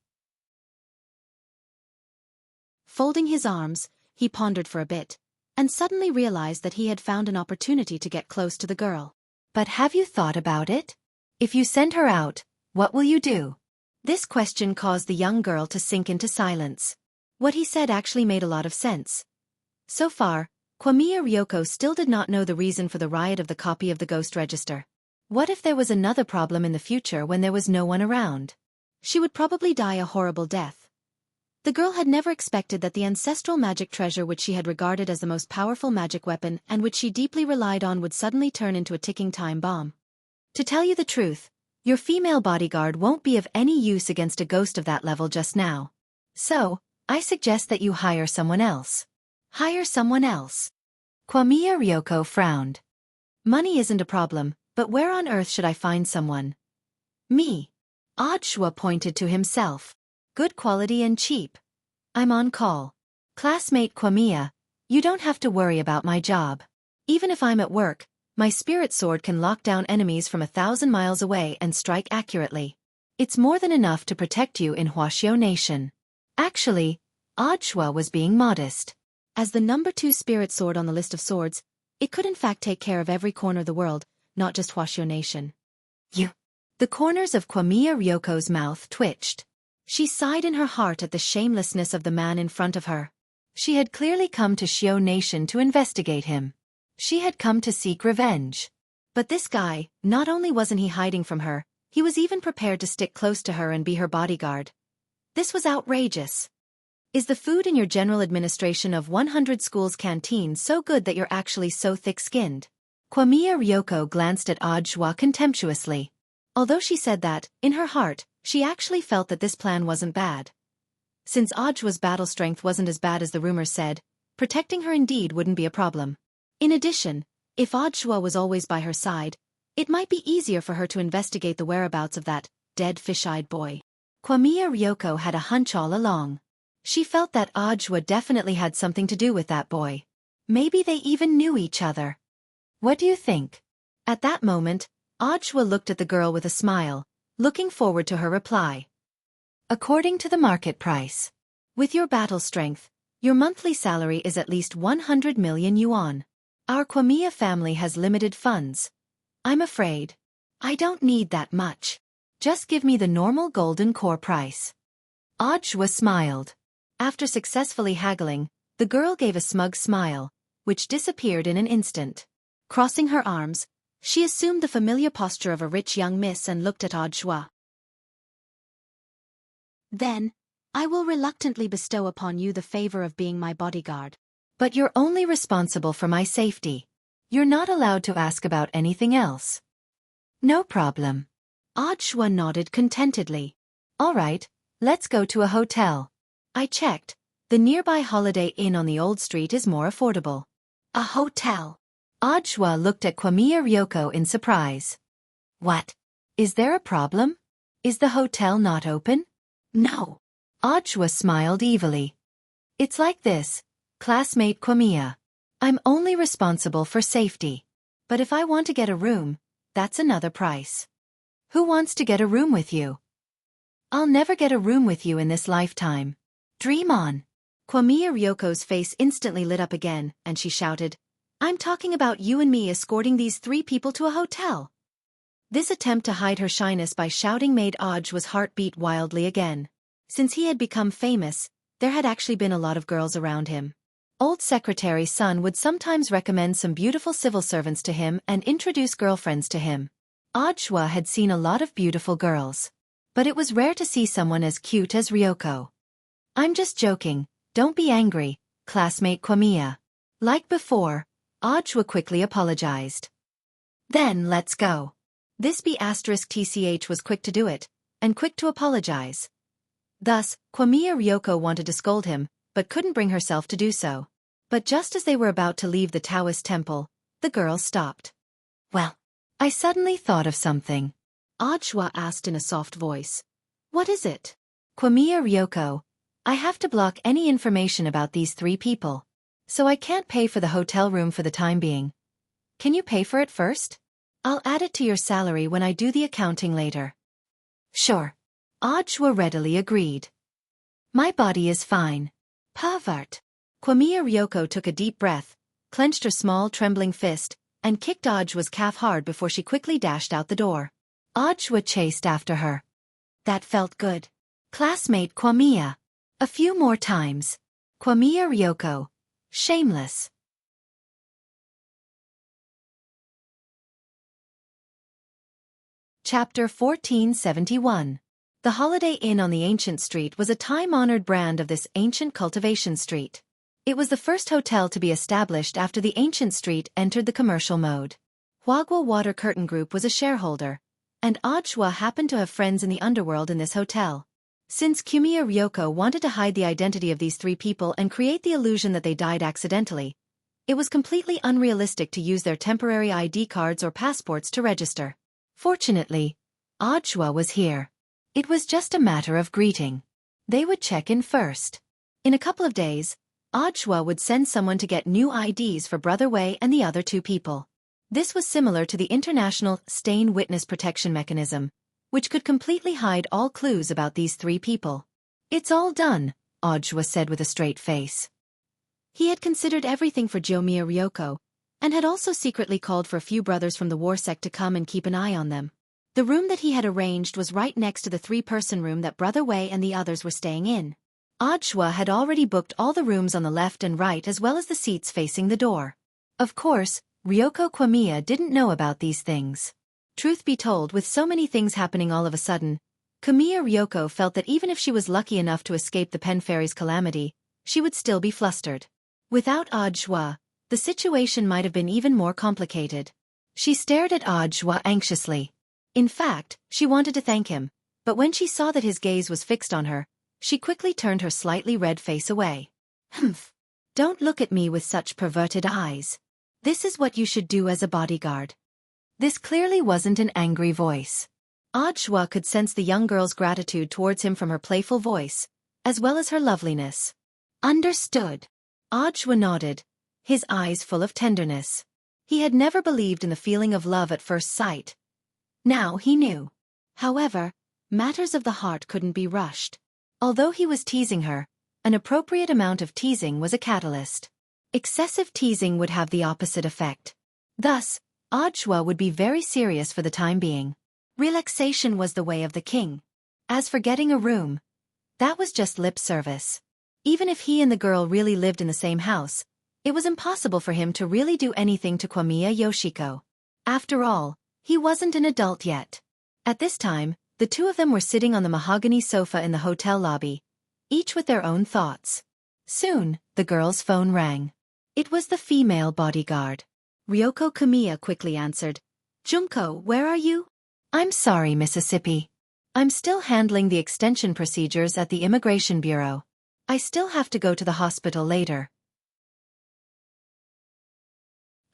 Folding his arms, he pondered for a bit, and suddenly realized that he had found an opportunity to get close to the girl. But have you thought about it? If you send her out, what will you do? This question caused the young girl to sink into silence. What he said actually made a lot of sense. So far, Kwamiya Ryoko still did not know the reason for the riot of the copy of the ghost register. What if there was another problem in the future when there was no one around? She would probably die a horrible death. The girl had never expected that the ancestral magic treasure which she had regarded as the most powerful magic weapon and which she deeply relied on would suddenly turn into a ticking time bomb. To tell you the truth, your female bodyguard won't be of any use against a ghost of that level just now. So, I suggest that you hire someone else. Hire someone else. Kwamiya Ryoko frowned. Money isn't a problem, but where on earth should I find someone? Me. Ajwa pointed to himself. Good quality and cheap. I'm on call. Classmate Kwamiya, you don't have to worry about my job. Even if I'm at work, my spirit sword can lock down enemies from 1,000 miles away and strike accurately. It's more than enough to protect you in Hwashyo Nation. Actually, Ajwa was being modest. As the number 2 spirit sword on the list of swords, it could in fact take care of every corner of the world, not just Hwashyo Nation. You. The corners of Kwamiya Ryoko's mouth twitched. She sighed in her heart at the shamelessness of the man in front of her. She had clearly come to Shio Nation to investigate him. She had come to seek revenge. But this guy, not only wasn't he hiding from her, he was even prepared to stick close to her and be her bodyguard. This was outrageous. Is the food in your general administration of 100 schools' canteen so good that you're actually so thick-skinned? Kwamiya Ryoko glanced at Ajwa contemptuously. Although she said that, in her heart, she actually felt that this plan wasn't bad. Since Ajwa's battle strength wasn't as bad as the rumors said, protecting her indeed wouldn't be a problem. In addition, if Ajwa was always by her side, it might be easier for her to investigate the whereabouts of that dead fish-eyed boy. Kwamiya Ryoko had a hunch all along. She felt that Ajwa definitely had something to do with that boy. Maybe they even knew each other. What do you think? At that moment, Ajwa looked at the girl with a smile, looking forward to her reply. According to the market price. With your battle strength, your monthly salary is at least 100 million yuan. Our Kwamiya family has limited funds. I'm afraid. I don't need that much. Just give me the normal golden core price. Ajwa smiled. After successfully haggling, the girl gave a smug smile, which disappeared in an instant. Crossing her arms, she assumed the familiar posture of a rich young miss and looked at Ajwa. Then, I will reluctantly bestow upon you the favor of being my bodyguard. But you're only responsible for my safety. You're not allowed to ask about anything else. No problem. Ajwa nodded contentedly. All right, let's go to a hotel. I checked. The nearby Holiday Inn on the old street is more affordable. A hotel. Ajwa looked at Kwamiya Ryoko in surprise. What? Is there a problem? Is the hotel not open? No. Ajwa smiled evilly. It's like this, classmate Kwamiya. I'm only responsible for safety. But if I want to get a room, that's another price. Who wants to get a room with you? I'll never get a room with you in this lifetime. Dream on. Kwamiya Ryoko's face instantly lit up again, and she shouted, I'm talking about you and me escorting these 3 people to a hotel. This attempt to hide her shyness by shouting made Ajwa's heart beat wildly again. Since he had become famous, there had actually been a lot of girls around him. Old secretary's son would sometimes recommend some beautiful civil servants to him and introduce girlfriends to him. Ajwa had seen a lot of beautiful girls. But it was rare to see someone as cute as Ryoko. I'm just joking, don't be angry, classmate Kwamiya. Like before, Ajwa quickly apologized. Then let's go. This B*TCH was quick to do it, and quick to apologize. Thus, Kwamiya Ryoko wanted to scold him, but couldn't bring herself to do so. But just as they were about to leave the Taoist temple, the girl stopped. "Well, I suddenly thought of something," Ajwa asked in a soft voice. "What is it?" "Kwamiya Ryoko, I have to block any information about these 3 people. So I can't pay for the hotel room for the time being. Can you pay for it first? I'll add it to your salary when I do the accounting later." "Sure." Ajwa readily agreed. "My body is fine." "Pervert." Kwamiya Ryoko took a deep breath, clenched her small trembling fist, and kicked Ajwa's calf hard before she quickly dashed out the door. Ajwa chased after her. "That felt good. Classmate Kwamiya. A few more times. Kwamiya Ryoko. Shameless." Chapter 1471. The Holiday Inn on the Ancient Street was a time-honored brand of this ancient cultivation street. It was the first hotel to be established after the Ancient Street entered the commercial mode. Huagwa Water Curtain Group was a shareholder, and Ajwa happened to have friends in the underworld in this hotel. Since Kwamiya Ryoko wanted to hide the identity of these 3 people and create the illusion that they died accidentally, it was completely unrealistic to use their temporary ID cards or passports to register. Fortunately, Ajwa was here. It was just a matter of greeting. They would check in first. In a couple of days, Ajwa would send someone to get new IDs for Brother Wei and the other 2 people. This was similar to the international stain witness protection mechanism, which could completely hide all clues about these 3 people. "It's all done," Ajwa said with a straight face. He had considered everything for Kwamiya Ryoko, and had also secretly called for a few brothers from the war sect to come and keep an eye on them. The room that he had arranged was right next to the 3-person room that Brother Wei and the others were staying in. Ajwa had already booked all the rooms on the left and right as well as the seats facing the door. Of course, Ryoko Kwamiya didn't know about these things. Truth be told, with so many things happening all of a sudden, Kwamiya Ryoko felt that even if she was lucky enough to escape the Pen Fairy's calamity, she would still be flustered. Without Ajwa, the situation might have been even more complicated. She stared at Ajwa anxiously. In fact, she wanted to thank him, but when she saw that his gaze was fixed on her, she quickly turned her slightly red face away. "Humph. Don't look at me with such perverted eyes. This is what you should do as a bodyguard." This clearly wasn't an angry voice. Ajwa could sense the young girl's gratitude towards him from her playful voice, as well as her loveliness. "Understood." Ajwa nodded, his eyes full of tenderness. He had never believed in the feeling of love at first sight. Now he knew. However, matters of the heart couldn't be rushed. Although he was teasing her, an appropriate amount of teasing was a catalyst. Excessive teasing would have the opposite effect. Thus, Ajwa would be very serious for the time being. Relaxation was the way of the king. As for getting a room, that was just lip service. Even if he and the girl really lived in the same house, it was impossible for him to really do anything to Kwamiya Yoshiko. After all, he wasn't an adult yet. At this time, the 2 of them were sitting on the mahogany sofa in the hotel lobby, each with their own thoughts. Soon, the girl's phone rang. It was the female bodyguard. Ryoko Kwamiya quickly answered. "Junko, where are you?" "I'm sorry, Mississippi. I'm still handling the extension procedures at the Immigration Bureau. I still have to go to the hospital later."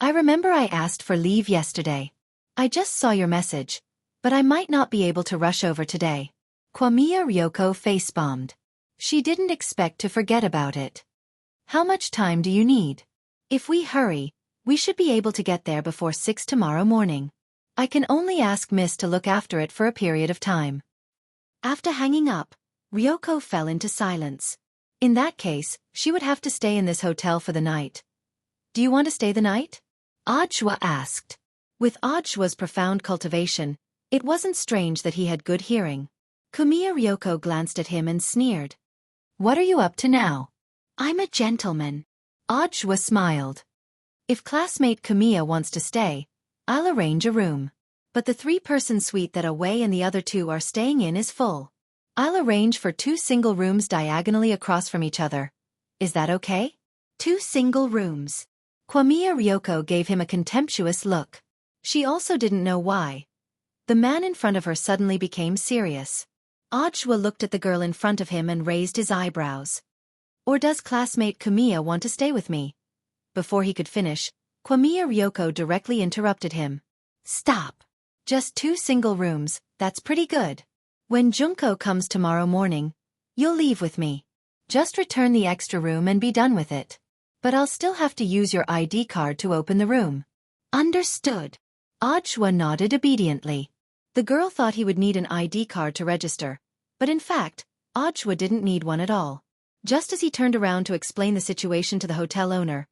"I remember I asked for leave yesterday. I just saw your message, but I might not be able to rush over today." Kwamiya Ryoko face-bombed. She didn't expect to forget about it. "How much time do you need? If we hurry, we should be able to get there before 6 tomorrow morning. I can only ask Miss to look after it for a period of time." After hanging up, Ryoko fell into silence. In that case, she would have to stay in this hotel for the night. "Do you want to stay the night?" Ajwa asked. With Ajwa's profound cultivation, it wasn't strange that he had good hearing. Kwamiya Ryoko glanced at him and sneered. "What are you up to now?" "I'm a gentleman." Ajwa smiled. "If classmate Kwamiya wants to stay, I'll arrange a room. But the 3-person suite that Away and the other 2 are staying in is full. I'll arrange for 2 single rooms diagonally across from each other. Is that okay?" 2 single rooms. Kwamiya Ryoko gave him a contemptuous look. She also didn't know why. The man in front of her suddenly became serious. Ajwa looked at the girl in front of him and raised his eyebrows. Or does classmate Kamiya want to stay with me? Before he could finish, Kwamiya Ryoko directly interrupted him. Stop. Just 2 single rooms, that's pretty good. When Junko comes tomorrow morning, you'll leave with me. Just return the extra room and be done with it. But I'll still have to use your ID card to open the room. Understood. Ajwa nodded obediently. The girl thought he would need an ID card to register, but in fact, Ajwa didn't need one at all. Just as he turned around to explain the situation to the hotel owner,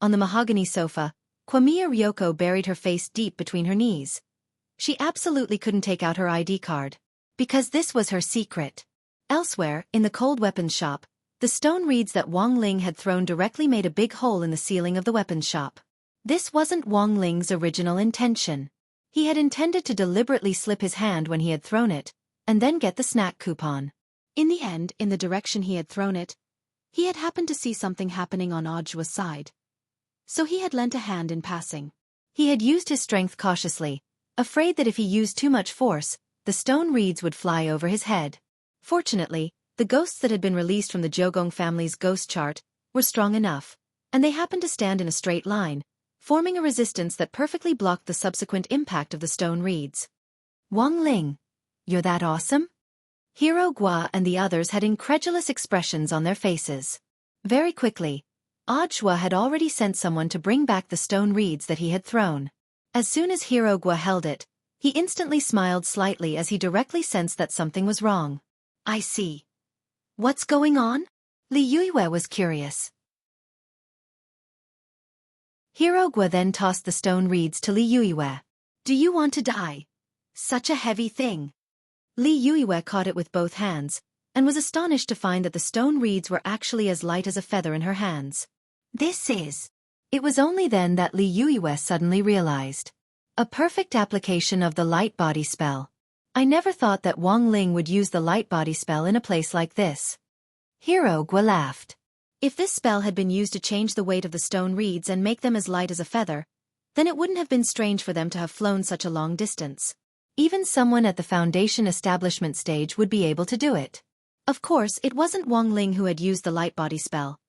on the mahogany sofa, Kwamiya Ryoko buried her face deep between her knees. She absolutely couldn't take out her ID card. Because this was her secret. Elsewhere, in the cold weapons shop, the stone reeds that Wang Ling had thrown directly made a big hole in the ceiling of the weapons shop. This wasn't Wang Ling's original intention. He had intended to deliberately slip his hand when he had thrown it, and then get the snack coupon. In the end, in the direction he had thrown it, he had happened to see something happening on Ajwa's side. So he had lent a hand in passing. He had used his strength cautiously, afraid that if he used too much force, the stone reeds would fly over his head. Fortunately, the ghosts that had been released from the Jogong family's ghost chart were strong enough, and they happened to stand in a straight line, forming a resistance that perfectly blocked the subsequent impact of the stone reeds. Wang Ling, you're that awesome? Hiro Gua and the others had incredulous expressions on their faces. Very quickly, Ajwa had already sent someone to bring back the stone reeds that he had thrown. As soon as Hiro Gua held it, he instantly smiled slightly as he directly sensed that something was wrong. I see. What's going on? Li Yuiwe was curious. Hiro Gua then tossed the stone reeds to Li Yuiwe. Do you want to die? Such a heavy thing. Li Yuiwe caught it with both hands, and was astonished to find that the stone reeds were actually as light as a feather in her hands. This is... It was only then that Li Yuiwe suddenly realized. A perfect application of the light body spell. I never thought that Wang Ling would use the light body spell in a place like this. Hiro Gua laughed. If this spell had been used to change the weight of the stone reeds and make them as light as a feather, then it wouldn't have been strange for them to have flown such a long distance. Even someone at the foundation establishment stage would be able to do it. Of course, it wasn't Wang Ling who had used the light body spell.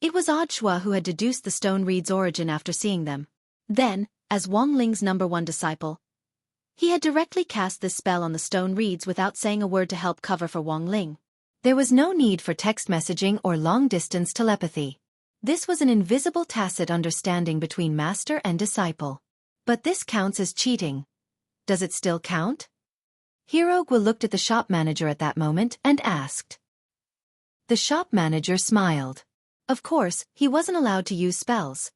It was Ajwa who had deduced the stone reeds' origin after seeing them. Then, as Wang Ling's #1 disciple, he had directly cast this spell on the stone reeds without saying a word to help cover for Wang Ling. There was no need for text messaging or long-distance telepathy. This was an invisible tacit understanding between master and disciple. But this counts as cheating. Does it still count? Hiro Gua looked at the shop manager at that moment and asked. The shop manager smiled. Of course, he wasn't allowed to use spells.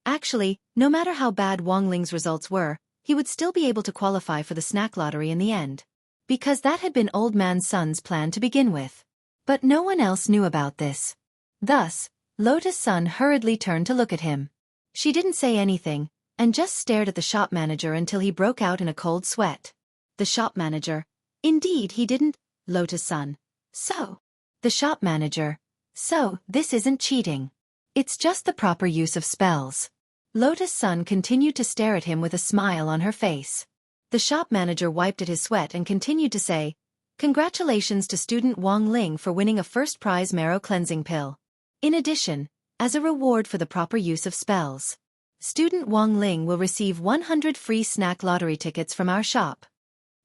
Actually, no matter how bad Wang Ling's results were, he would still be able to qualify for the snack lottery in the end. Because that had been Old Man Sun's plan to begin with. But no one else knew about this. Thus, Lotus Sun hurriedly turned to look at him. She didn't say anything, and just stared at the shop manager until he broke out in a cold sweat. The shop manager. Indeed he didn't, Lotus Sun. So. The shop manager. So, this isn't cheating. It's just the proper use of spells. Lotus Sun continued to stare at him with a smile on her face. The shop manager wiped at his sweat and continued to say, Congratulations to student Wang Ling for winning a first prize marrow cleansing pill. In addition, as a reward for the proper use of spells, student Wang Ling will receive 100 free snack lottery tickets from our shop.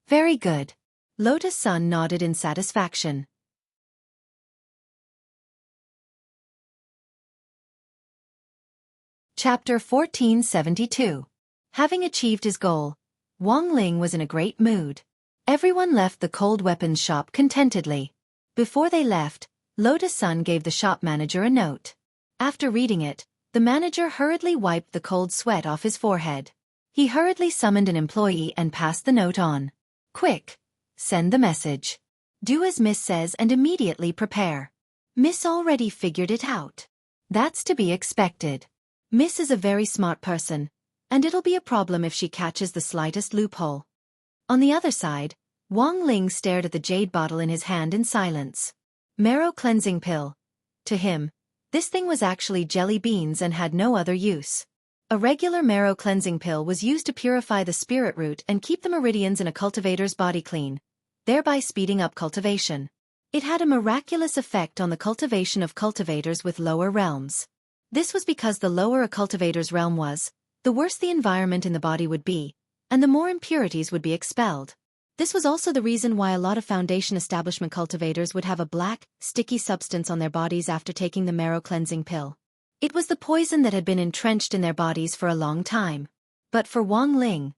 Very good. Lotus Sun nodded in satisfaction. Chapter 1472. Having achieved his goal, Wang Ling was in a great mood. Everyone left the cold weapons shop contentedly. Before they left, Lotus Sun gave the shop manager a note. After reading it, the manager hurriedly wiped the cold sweat off his forehead. He hurriedly summoned an employee and passed the note on. Quick! Send the message. Do as Miss says and immediately prepare. Miss already figured it out. That's to be expected. Miss is a very smart person, and it'll be a problem if she catches the slightest loophole. On the other side, Wang Ling stared at the jade bottle in his hand in silence. Marrow cleansing pill. To him, this thing was actually jelly beans and had no other use. A regular marrow cleansing pill was used to purify the spirit root and keep the meridians in a cultivator's body clean, thereby speeding up cultivation. It had a miraculous effect on the cultivation of cultivators with lower realms. This was because the lower a cultivator's realm was, the worse the environment in the body would be, and the more impurities would be expelled. This was also the reason why a lot of foundation establishment cultivators would have a black, sticky substance on their bodies after taking the marrow cleansing pill. It was the poison that had been entrenched in their bodies for a long time. But for Wang Ling,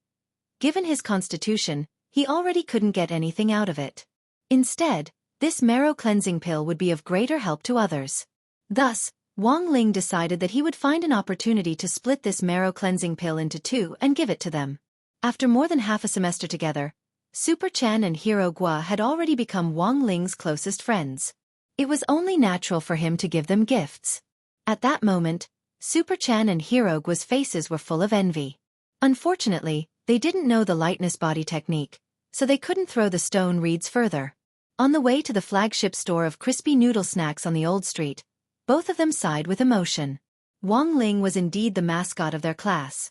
given his constitution, he already couldn't get anything out of it. Instead, this marrow cleansing pill would be of greater help to others. Thus, Wang Ling decided that he would find an opportunity to split this marrow cleansing pill into two and give it to them. After more than half a semester together, Super Chen and Hero Gua had already become Wang Ling's closest friends. It was only natural for him to give them gifts. At that moment, Super Chen and Hero Gua's faces were full of envy. Unfortunately, they didn't know the lightness body technique, so they couldn't throw the stone reeds further. On the way to the flagship store of crispy noodle snacks on the old street, both of them sighed with emotion. Wang Ling was indeed the mascot of their class.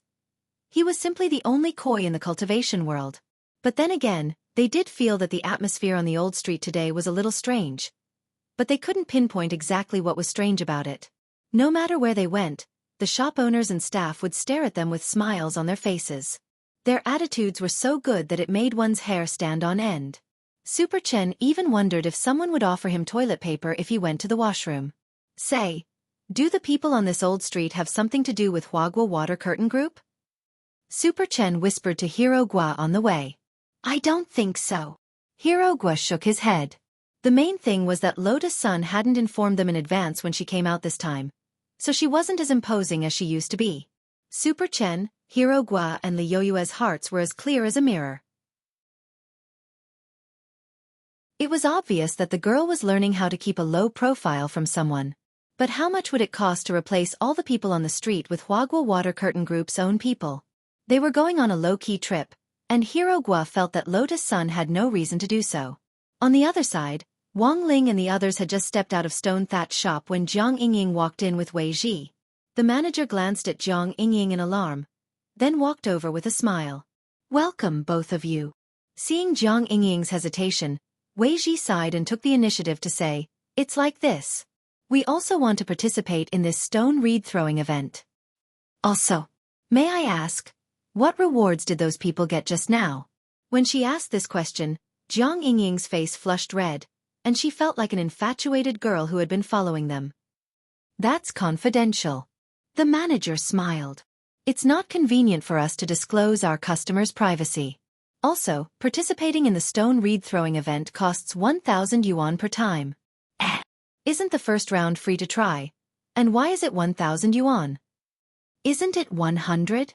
He was simply the only koi in the cultivation world. But then again, they did feel that the atmosphere on the old street today was a little strange. But they couldn't pinpoint exactly what was strange about it. No matter where they went, the shop owners and staff would stare at them with smiles on their faces. Their attitudes were so good that it made one's hair stand on end. Super Chen even wondered if someone would offer him toilet paper if he went to the washroom. Say, do the people on this old street have something to do with Huagua Water Curtain Group? Super Chen whispered to Hero Gua on the way. I don't think so. Hero Gua shook his head. The main thing was that Lotus Sun hadn't informed them in advance when she came out this time, so she wasn't as imposing as she used to be. Super Chen, Hero Gua and Li Yoyue's hearts were as clear as a mirror. It was obvious that the girl was learning how to keep a low profile from someone. But how much would it cost to replace all the people on the street with Huagua Water Curtain Group's own people? They were going on a low-key trip, and Hero Gua felt that Lotus Sun had no reason to do so. On the other side, Wang Ling and the others had just stepped out of Stone Thatch shop when Jiang Yingying walked in with Wei Ji. The manager glanced at Jiang Yingying in alarm, then walked over with a smile. Welcome, both of you. Seeing Jiang Yingying's hesitation, Wei Ji sighed and took the initiative to say, it's like this. We also want to participate in this stone reed throwing event. Also, may I ask, what rewards did those people get just now? When she asked this question, Jiang Yingying's face flushed red, and she felt like an infatuated girl who had been following them. That's confidential. The manager smiled. It's not convenient for us to disclose our customers' privacy. Also, participating in the stone reed throwing event costs 1,000 yuan per time. Isn't the first round free to try? And why is it 1,000 yuan? Isn't it 100?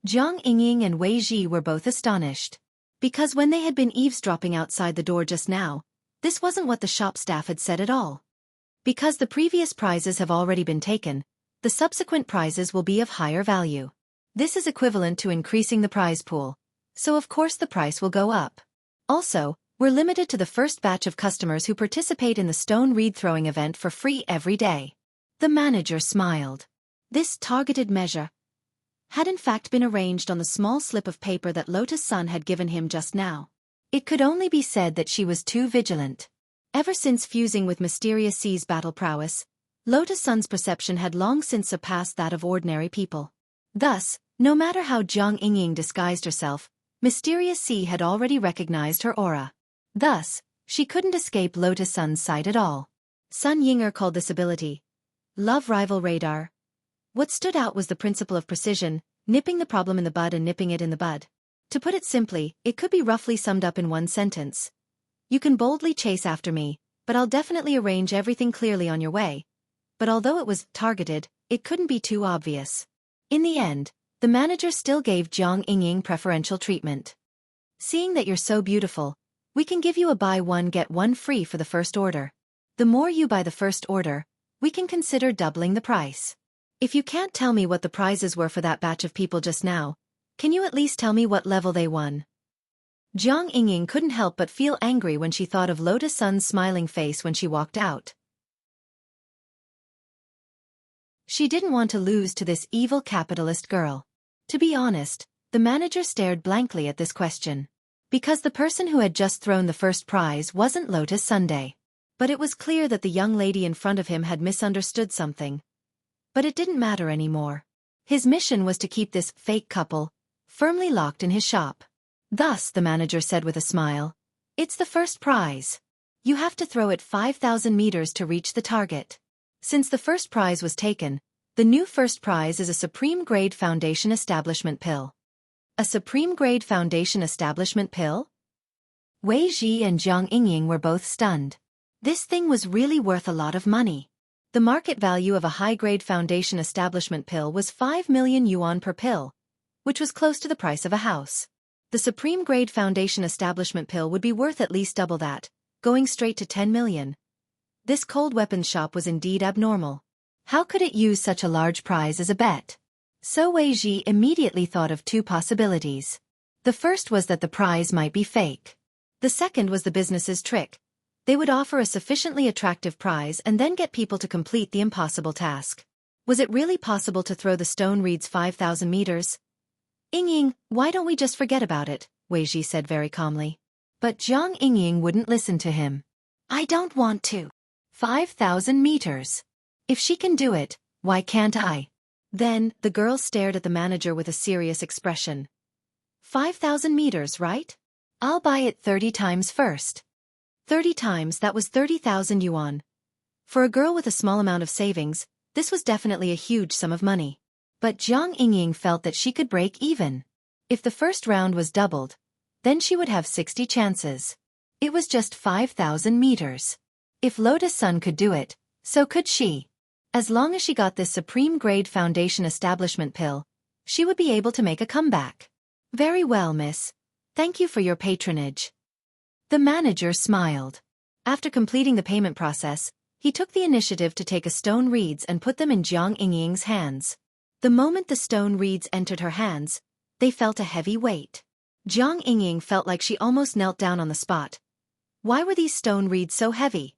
Jiang Yingying and Wei Ji were both astonished. Because when they had been eavesdropping outside the door just now, this wasn't what the shop staff had said at all. Because the previous prizes have already been taken, the subsequent prizes will be of higher value. This is equivalent to increasing the prize pool, so of course the price will go up. Also, we're limited to the first batch of customers who participate in the stone reed throwing event for free every day. The manager smiled. This targeted measure had in fact been arranged on the small slip of paper that Lotus Sun had given him just now. It could only be said that she was too vigilant. Ever since fusing with Mysterious C's battle prowess, Lotus Sun's perception had long since surpassed that of ordinary people. Thus, no matter how Jiang Yingying disguised herself, Mysterious C had already recognized her aura. Thus, she couldn't escape Lotus Sun's sight at all. Sun Yinger called this ability Love Rival Radar. What stood out was the principle of precision, nipping the problem in the bud and nipping it in the bud. To put it simply, it could be roughly summed up in one sentence. You can boldly chase after me, but I'll definitely arrange everything clearly on your way. But although it was targeted, it couldn't be too obvious. In the end, the manager still gave Jiang Yingying preferential treatment. Seeing that you're so beautiful, we can give you a buy one get one free for the first order. The more you buy the first order, we can consider doubling the price. If you can't tell me what the prizes were for that batch of people just now, can you at least tell me what level they won? Jiang Yingying couldn't help but feel angry when she thought of Lotus Sun's smiling face when she walked out. She didn't want to lose to this evil capitalist girl. To be honest, the manager stared blankly at this question. Because the person who had just thrown the first prize wasn't Lotus Sunday. But it was clear that the young lady in front of him had misunderstood something. But it didn't matter anymore. His mission was to keep this fake couple firmly locked in his shop. Thus, the manager said with a smile, "It's the first prize. You have to throw it 5,000 meters to reach the target." Since the first prize was taken, the new first prize is a Supreme Grade Foundation Establishment Pill. A Supreme Grade Foundation Establishment Pill? Wei Ji and Jiang Yingying were both stunned. This thing was really worth a lot of money. The market value of a high-grade foundation establishment pill was 5 million yuan per pill, which was close to the price of a house. The Supreme Grade Foundation Establishment Pill would be worth at least double that, going straight to 10 million. This cold weapons shop was indeed abnormal. How could it use such a large prize as a bet? So Wei Ji immediately thought of two possibilities. The first was that the prize might be fake. The second was the business's trick. They would offer a sufficiently attractive prize and then get people to complete the impossible task. Was it really possible to throw the stone reeds 5,000 meters? "Yingying, why don't we just forget about it?" Wei Ji said very calmly. But Jiang Yingying wouldn't listen to him. "I don't want to. 5,000 meters. If she can do it, why can't I?" Then, the girl stared at the manager with a serious expression. 5,000 meters, right? I'll buy it 30 times first. 30 times, that was 30,000 yuan. For a girl with a small amount of savings, this was definitely a huge sum of money. But Jiang Yingying felt that she could break even. If the first round was doubled, then she would have 60 chances. It was just 5,000 meters. If Lotus Sun could do it, so could she. As long as she got this Supreme Grade Foundation Establishment Pill, she would be able to make a comeback. "Very well, miss. Thank you for your patronage." The manager smiled. After completing the payment process, he took the initiative to take a stone reeds and put them in Jiang Yingying's hands. The moment the stone reeds entered her hands, they felt a heavy weight. Jiang Yingying felt like she almost knelt down on the spot. Why were these stone reeds so heavy?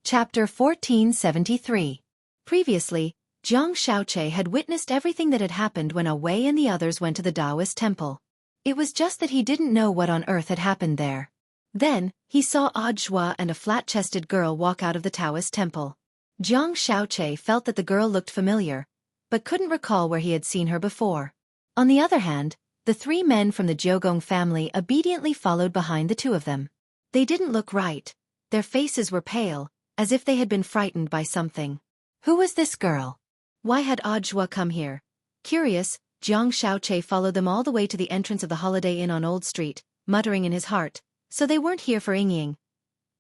Chapter 1473. Previously, Jiang Shaoqi had witnessed everything that had happened when Wei and the others went to the Taoist temple. It was just that he didn't know what on earth had happened there. Then, he saw Zhua and a flat-chested girl walk out of the Taoist temple. Jiang Shaoqi felt that the girl looked familiar, but couldn't recall where he had seen her before. On the other hand, the three men from the Jiogong family obediently followed behind the two of them. They didn't look right. Their faces were pale, as if they had been frightened by something. Who was this girl? Why had Zhua come here? Curious, Jiang Shaoqi followed them all the way to the entrance of the Holiday Inn on Old Street, muttering in his heart, so they weren't here for Yingying.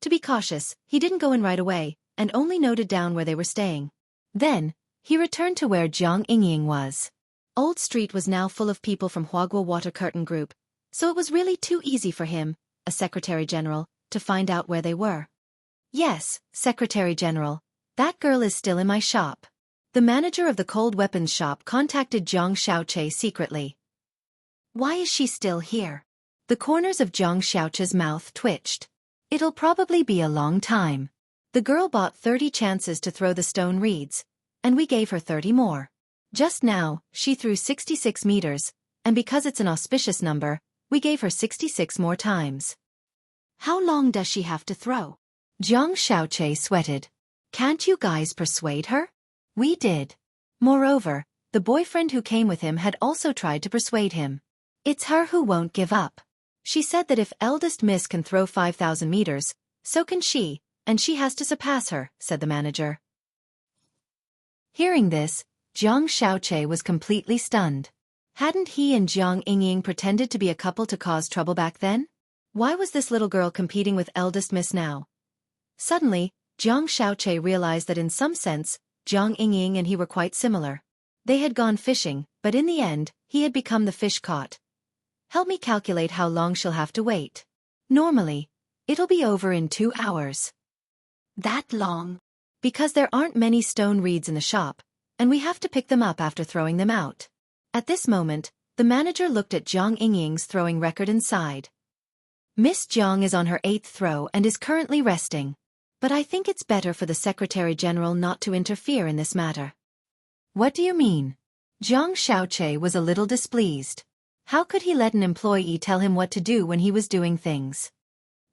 To be cautious, he didn't go in right away, and only noted down where they were staying. Then, he returned to where Jiang Yingying was. Old Street was now full of people from Huaguo Water Curtain Group, so it was really too easy for him, a Secretary General, to find out where they were. "Yes, Secretary General, that girl is still in my shop." The manager of the cold weapons shop contacted Jiang Shaoqi secretly. "Why is she still here?" The corners of Jiang Shaoqi's mouth twitched. "It'll probably be a long time. The girl bought 30 chances to throw the stone reeds, and we gave her 30 more. Just now, she threw 66 meters, and because it's an auspicious number, we gave her 66 more times." "How long does she have to throw?" Jiang Shaoqi sweated. "Can't you guys persuade her?" "We did. Moreover, the boyfriend who came with him had also tried to persuade him. It's her who won't give up. She said that if eldest miss can throw 5,000 meters, so can she, and she has to surpass her," said the manager. Hearing this, Jiang Shaoqi was completely stunned. Hadn't he and Jiang Yingying pretended to be a couple to cause trouble back then? Why was this little girl competing with eldest miss now? Suddenly, Jiang Shaoqi realized that in some sense, Jiang Yingying and he were quite similar. They had gone fishing, but in the end, he had become the fish caught. "Help me calculate how long she'll have to wait. Normally, it'll be over in 2 hours. "That long?" "Because there aren't many stone reeds in the shop, and we have to pick them up after throwing them out." At this moment, the manager looked at Jiang Yingying's throwing record and sighed. "Miss Jiang is on her 8th throw and is currently resting. But I think it's better for the Secretary General not to interfere in this matter." "What do you mean?" Jiang Shaoqi was a little displeased. How could he let an employee tell him what to do when he was doing things?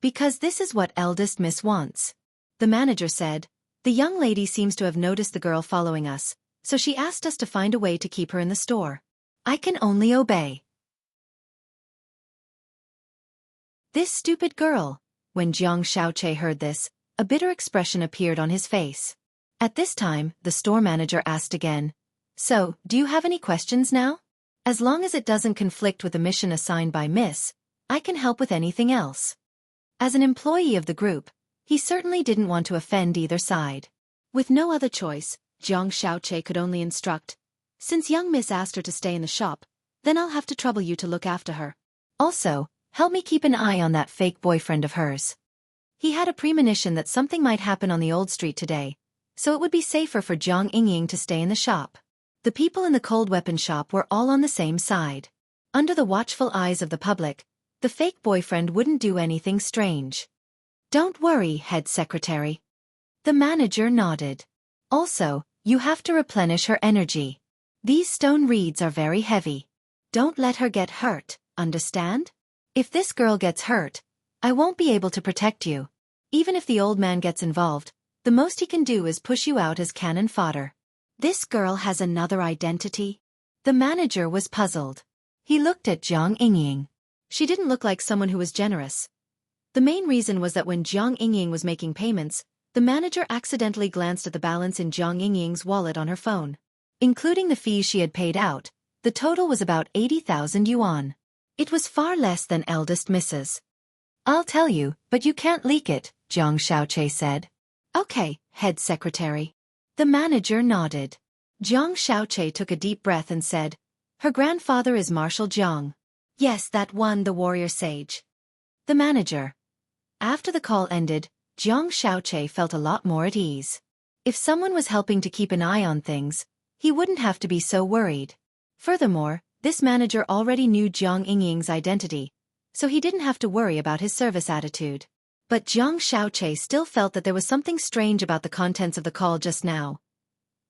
Because this is what eldest miss wants. The manager said, the young lady seems to have noticed the girl following us, so she asked us to find a way to keep her in the store. I can only obey. This stupid girl. When Jiang Xiaoche heard this, a bitter expression appeared on his face. At this time, the store manager asked again, so, do you have any questions now? As long as it doesn't conflict with the mission assigned by Miss, I can help with anything else. As an employee of the group, he certainly didn't want to offend either side. With no other choice, Jiang Xiaoche could only instruct, since young Miss asked her to stay in the shop, then I'll have to trouble you to look after her. Also, help me keep an eye on that fake boyfriend of hers. He had a premonition that something might happen on the old street today, so it would be safer for Jiang Yingying to stay in the shop. The people in the cold weapon shop were all on the same side. Under the watchful eyes of the public, the fake boyfriend wouldn't do anything strange. Don't worry, head secretary. The manager nodded. Also, you have to replenish her energy. These stone reeds are very heavy. Don't let her get hurt, understand? If this girl gets hurt, I won't be able to protect you. Even if the old man gets involved, the most he can do is push you out as cannon fodder. This girl has another identity? The manager was puzzled. He looked at Jiang Yingying. She didn't look like someone who was generous. The main reason was that when Jiang Yingying was making payments, the manager accidentally glanced at the balance in Jiang Yingying's wallet on her phone. Including the fees she had paid out, the total was about 80,000 yuan. It was far less than eldest Mrs. I'll tell you, but you can't leak it, Jiang Xiaoche said. Okay, head secretary. The manager nodded. Jiang Xiaoche took a deep breath and said, her grandfather is Marshal Jiang. Yes, that one, the warrior sage. The manager. After the call ended, Jiang Xiaoche felt a lot more at ease. If someone was helping to keep an eye on things, he wouldn't have to be so worried. Furthermore, this manager already knew Jiang Yingying's identity, so he didn't have to worry about his service attitude. But Jiang Xiaoche still felt that there was something strange about the contents of the call just now.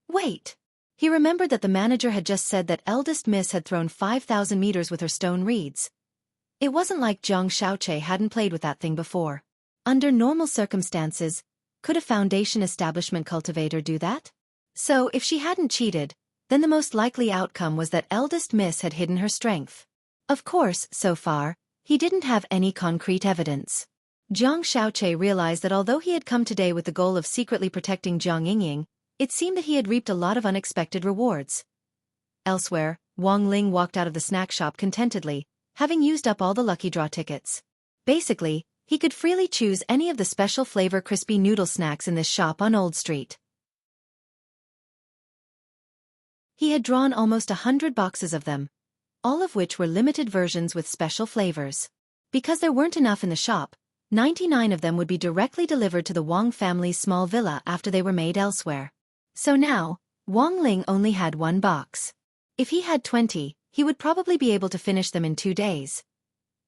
Wait. He remembered that the manager had just said that eldest Miss had thrown 5,000 meters with her stone reeds. It wasn't like Jiang Xiaoche hadn't played with that thing before. Under normal circumstances, could a foundation establishment cultivator do that? So if she hadn't cheated, then the most likely outcome was that eldest Miss had hidden her strength. Of course, so far, he didn't have any concrete evidence. Jiang Xiaoche realized that although he had come today with the goal of secretly protecting Jiang Yingying, it seemed that he had reaped a lot of unexpected rewards. Elsewhere, Wang Ling walked out of the snack shop contentedly, having used up all the lucky draw tickets. Basically, he could freely choose any of the special flavor crispy noodle snacks in this shop on Old Street. He had drawn almost 100 boxes of them, all of which were limited versions with special flavors. Because there weren't enough in the shop, 99 of them would be directly delivered to the Wang family's small villa after they were made elsewhere. So now, Wang Ling only had one box. If he had 20, he would probably be able to finish them in 2 days.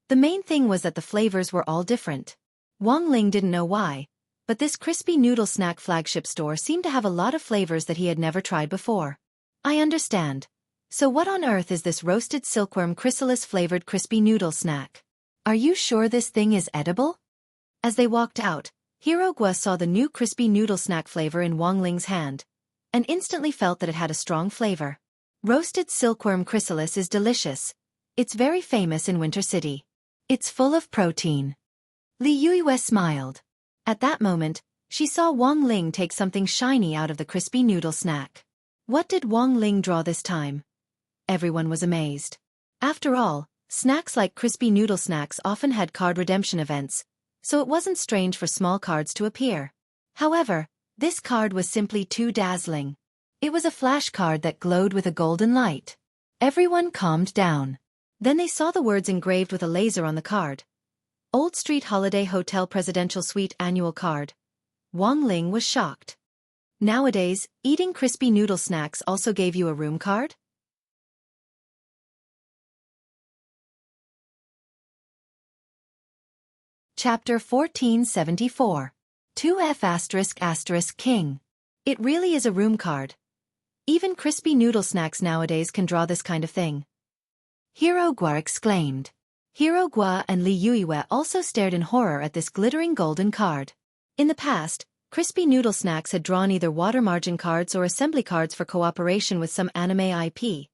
The main thing was that the flavors were all different. Wang Ling didn't know why, but this crispy noodle snack flagship store seemed to have a lot of flavors that he had never tried before. I understand. So what on earth is this roasted silkworm chrysalis flavored crispy noodle snack? Are you sure this thing is edible? As they walked out, Hero Gua saw the new crispy noodle snack flavor in Wang Ling's hand, and instantly felt that it had a strong flavor. Roasted silkworm chrysalis is delicious. It's very famous in Winter City. It's full of protein. Li Yuyue smiled. At that moment, she saw Wang Ling take something shiny out of the crispy noodle snack. What did Wang Ling draw this time? Everyone was amazed. After all, snacks like crispy noodle snacks often had card redemption events, so it wasn't strange for small cards to appear. However, this card was simply too dazzling. It was a flash card that glowed with a golden light. Everyone calmed down. Then they saw the words engraved with a laser on the card. Old Street Holiday Hotel Presidential Suite Annual Card. Wang Ling was shocked. Nowadays, eating crispy noodle snacks also gave you a room card? Chapter 1474. 2F*** King. It really is a room card. Even crispy noodle snacks nowadays can draw this kind of thing. Hero Gua exclaimed. Hero Gua and Li Yuiwe also stared in horror at this glittering golden card. In the past, Crispy Noodle Snacks had drawn either water margin cards or assembly cards for cooperation with some anime IP.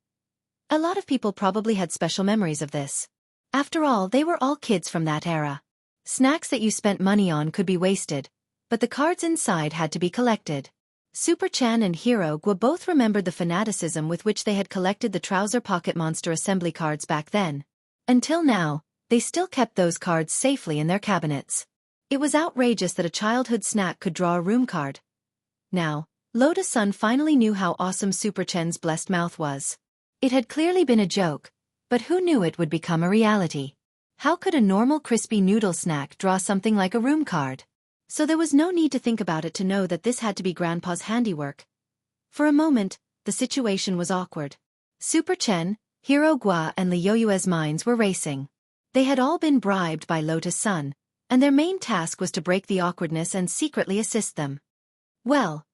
A lot of people probably had special memories of this. After all, they were all kids from that era. Snacks that you spent money on could be wasted, but the cards inside had to be collected. Super Chan and Hero Gua both remembered the fanaticism with which they had collected the Trouser Pocket Monster assembly cards back then. Until now, they still kept those cards safely in their cabinets. It was outrageous that a childhood snack could draw a room card. Now, Lotus Sun finally knew how awesome Super Chen's blessed mouth was. It had clearly been a joke, but who knew it would become a reality? How could a normal crispy noodle snack draw something like a room card? So there was no need to think about it to know that this had to be Grandpa's handiwork. For a moment, the situation was awkward. Super Chen, Hero Gua and Li Yoyue's minds were racing. They had all been bribed by Lotus Sun, and their main task was to break the awkwardness and secretly assist them. Well,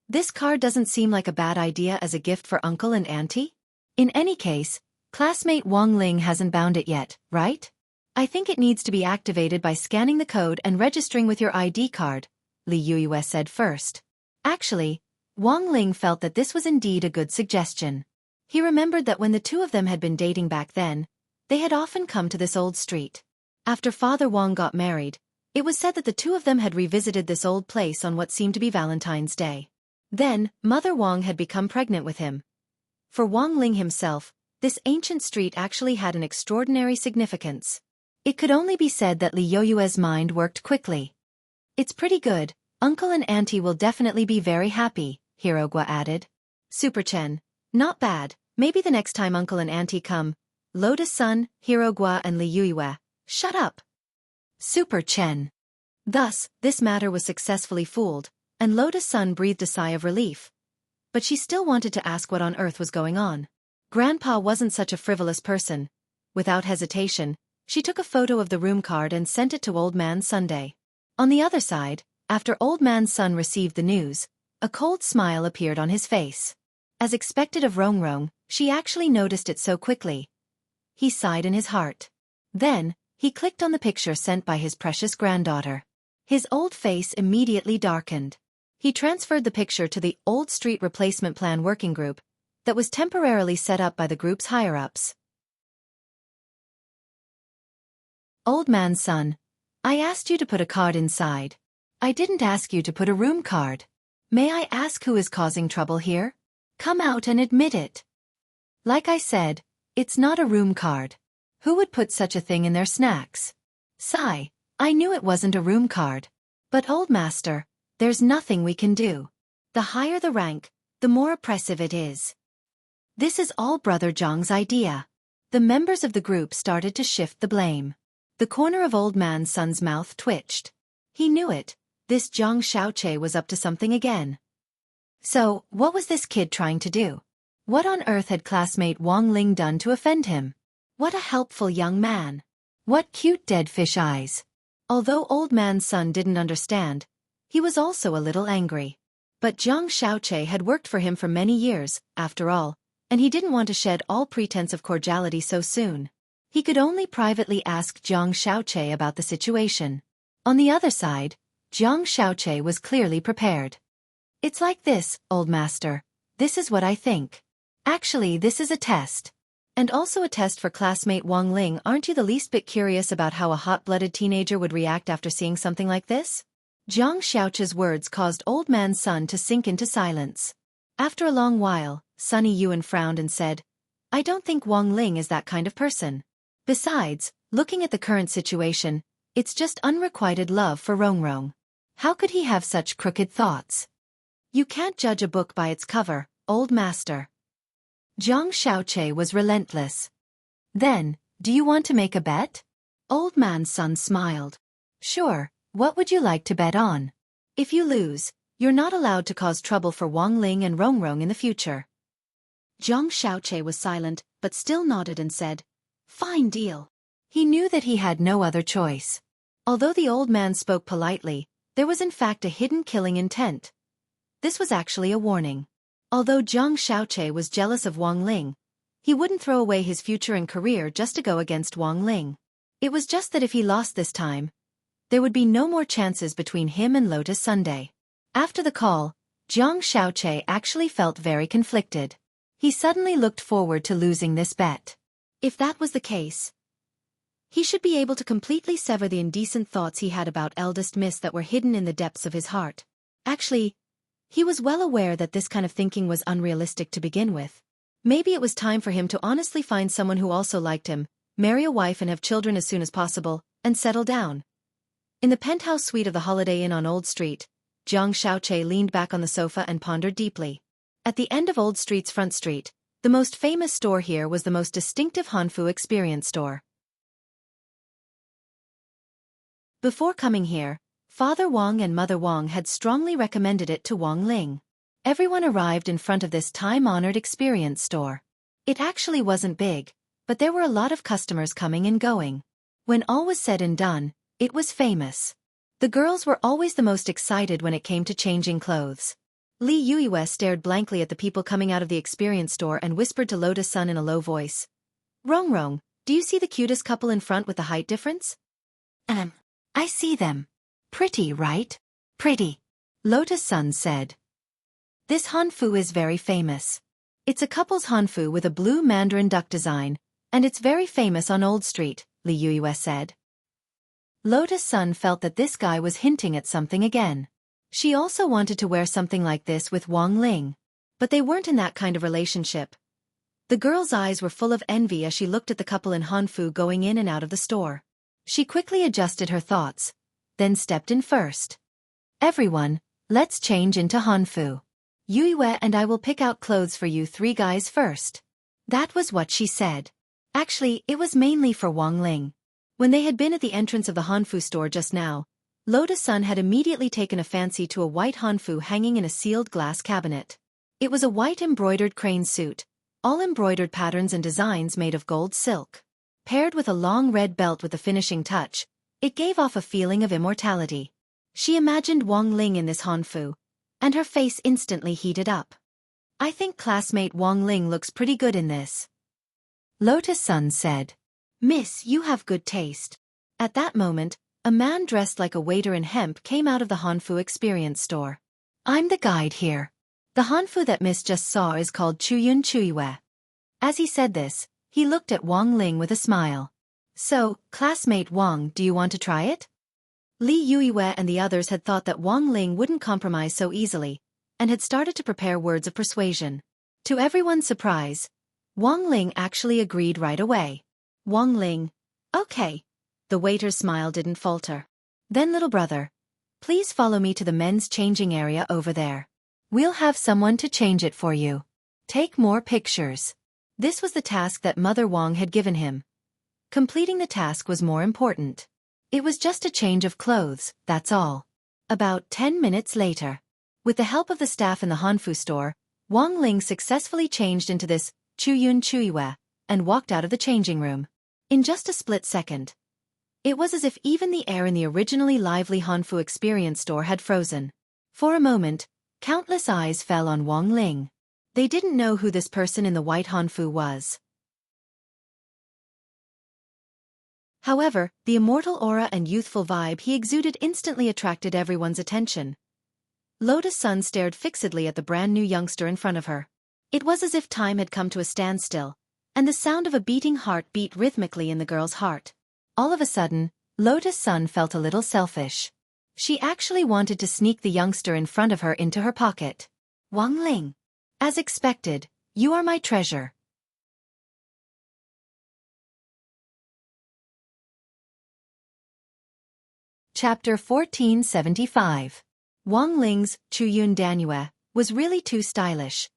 this card doesn't seem like a bad idea as a gift for Uncle and Auntie. In any case, classmate Wang Ling hasn't bound it yet, right? I think it needs to be activated by scanning the code and registering with your ID card, Li Yuiwe said first. Actually, Wang Ling felt that this was indeed a good suggestion. He remembered that when the two of them had been dating back then, they had often come to this old street. After Father Wang got married, it was said that the two of them had revisited this old place on what seemed to be Valentine's Day. Then, Mother Wang had become pregnant with him. For Wang Ling himself, this ancient street actually had an extraordinary significance. It could only be said that Li Yoyue's mind worked quickly. It's pretty good, Uncle and Auntie will definitely be very happy, Hero Gua added. Super Chen, not bad, maybe the next time Uncle and Auntie come. Lotus Sun, Hero Gua and Li Yuiwe, shut up. Super Chen. Thus, this matter was successfully fooled, and Lotus Sun breathed a sigh of relief. But she still wanted to ask what on earth was going on. Grandpa wasn't such a frivolous person. Without hesitation, she took a photo of the room card and sent it to Old Man Sunday. On the other side, after Old Man Sun received the news, a cold smile appeared on his face. As expected of Rongrong, she actually noticed it so quickly. He sighed in his heart. Then, he clicked on the picture sent by his precious granddaughter. His old face immediately darkened. He transferred the picture to the Old Street Replacement Plan Working Group that was temporarily set up by the group's higher-ups. Old Man Sun, I asked you to put a card inside. I didn't ask you to put a room card. May I ask who is causing trouble here? Come out and admit it. Like I said, it's not a room card. Who would put such a thing in their snacks? Sigh, I knew it wasn't a room card. But Old Master, there's nothing we can do. The higher the rank, the more oppressive it is. This is all Brother Zhang's idea. The members of the group started to shift the blame. The corner of Old Man Sun's mouth twitched. He knew it. This Zhang Xiaoche was up to something again. So, what was this kid trying to do? What on earth had classmate Wang Ling done to offend him? What a helpful young man. What cute dead fish eyes. Although Old Man Sun didn't understand, he was also a little angry. But Zhang Xiaoche had worked for him for many years, after all, and he didn't want to shed all pretense of cordiality so soon. He could only privately ask Zhang Xiaoche about the situation. On the other side, Zhang Xiaoche was clearly prepared. It's like this, Old Master. This is what I think. Actually, this is a test. And also a test for classmate Wang Ling. Aren't you the least bit curious about how a hot-blooded teenager would react after seeing something like this? Zhang Xiaoche's words caused Old Man Sun to sink into silence. After a long while, Sunny Yuan frowned and said, I don't think Wang Ling is that kind of person. Besides, looking at the current situation, it's just unrequited love for Rongrong. How could he have such crooked thoughts? You can't judge a book by its cover, Old Master. Zhang Xiaoche was relentless. Then, do you want to make a bet? Old Man Sun smiled. Sure, what would you like to bet on? If you lose, you're not allowed to cause trouble for Wang Ling and Rongrong in the future. Zhang Xiaoche was silent, but still nodded and said, Fine deal. He knew that he had no other choice. Although the old man spoke politely, there was in fact a hidden killing intent. This was actually a warning. Although Zhang Xiaoche was jealous of Wang Ling, He wouldn't throw away his future and career just to go against Wang Ling. It was just that if he lost this time, there would be no more chances between him and Lotus Sunday. After the call, Jiang Xiaoche actually felt very conflicted. He suddenly looked forward to losing this bet. If that was the case, he should be able to completely sever the indecent thoughts he had about eldest miss that were hidden in the depths of his heart. Actually, he was well aware that this kind of thinking was unrealistic to begin with. Maybe it was time for him to honestly find someone who also liked him, marry a wife and have children as soon as possible, and settle down. In the penthouse suite of the Holiday Inn on Old Street, Jiang Xiaoche leaned back on the sofa and pondered deeply. At the end of Old Street's front street, the most famous store here was the most distinctive Hanfu experience store. Before coming here, Father Wang and Mother Wang had strongly recommended it to Wang Ling. Everyone arrived in front of this time-honored experience store. It actually wasn't big, but there were a lot of customers coming and going. When all was said and done, it was famous. The girls were always the most excited when it came to changing clothes. Li Yuiwei stared blankly at the people coming out of the experience store and whispered to Lotus Sun in a low voice. Rong, do you see the cutest couple in front with the height difference? I see them. Pretty, right? Pretty. Lotus Sun said. This Hanfu is very famous. It's a couple's Hanfu with a blue mandarin duck design, and it's very famous on Old Street, Li Yuiwei said. Lotus Sun felt that this guy was hinting at something again. She also wanted to wear something like this with Wang Ling. But they weren't in that kind of relationship. The girl's eyes were full of envy as she looked at the couple in Hanfu going in and out of the store. She quickly adjusted her thoughts, then stepped in first. Everyone, let's change into Hanfu. Yuiwei and I will pick out clothes for you three guys first. That was what she said. Actually, it was mainly for Wang Ling. When they had been at the entrance of the Hanfu store just now, Lotus Sun had immediately taken a fancy to a white Hanfu hanging in a sealed glass cabinet. It was a white embroidered crane suit, all embroidered patterns and designs made of gold silk. Paired with a long red belt with a finishing touch, it gave off a feeling of immortality. She imagined Wang Ling in this Hanfu, and her face instantly heated up. I think classmate Wang Ling looks pretty good in this. Lotus Sun said. Miss, you have good taste. At that moment, a man dressed like a waiter in hemp came out of the Hanfu experience store. I'm the guide here. The Hanfu that Miss just saw is called Chuyun Chuiwei. As he said this, he looked at Wang Ling with a smile. So, classmate Wang, do you want to try it? Li Yuiwei and the others had thought that Wang Ling wouldn't compromise so easily, and had started to prepare words of persuasion. To everyone's surprise, Wang Ling actually agreed right away. Wang Ling, okay. The waiter's smile didn't falter. Then little brother, please follow me to the men's changing area over there. We'll have someone to change it for you. Take more pictures. This was the task that Mother Wang had given him. Completing the task was more important. It was just a change of clothes, that's all. About 10 minutes later, with the help of the staff in the Hanfu store, Wang Ling successfully changed into this Chuyun Chuiwei and walked out of the changing room. In just a split second, it was as if even the air in the originally lively Hanfu experience store had frozen. For a moment, countless eyes fell on Wang Ling. They didn't know who this person in the white Hanfu was. However, the immortal aura and youthful vibe he exuded instantly attracted everyone's attention. Lotus Sun stared fixedly at the brand-new youngster in front of her. It was as if time had come to a standstill, and the sound of a beating heart beat rhythmically in the girl's heart. All of a sudden, Lotus Sun felt a little selfish. She actually wanted to sneak the youngster in front of her into her pocket. Wang Ling. As expected, you are my treasure. Chapter 1475. Wang Ling's Chuyun Danyue was really too stylish.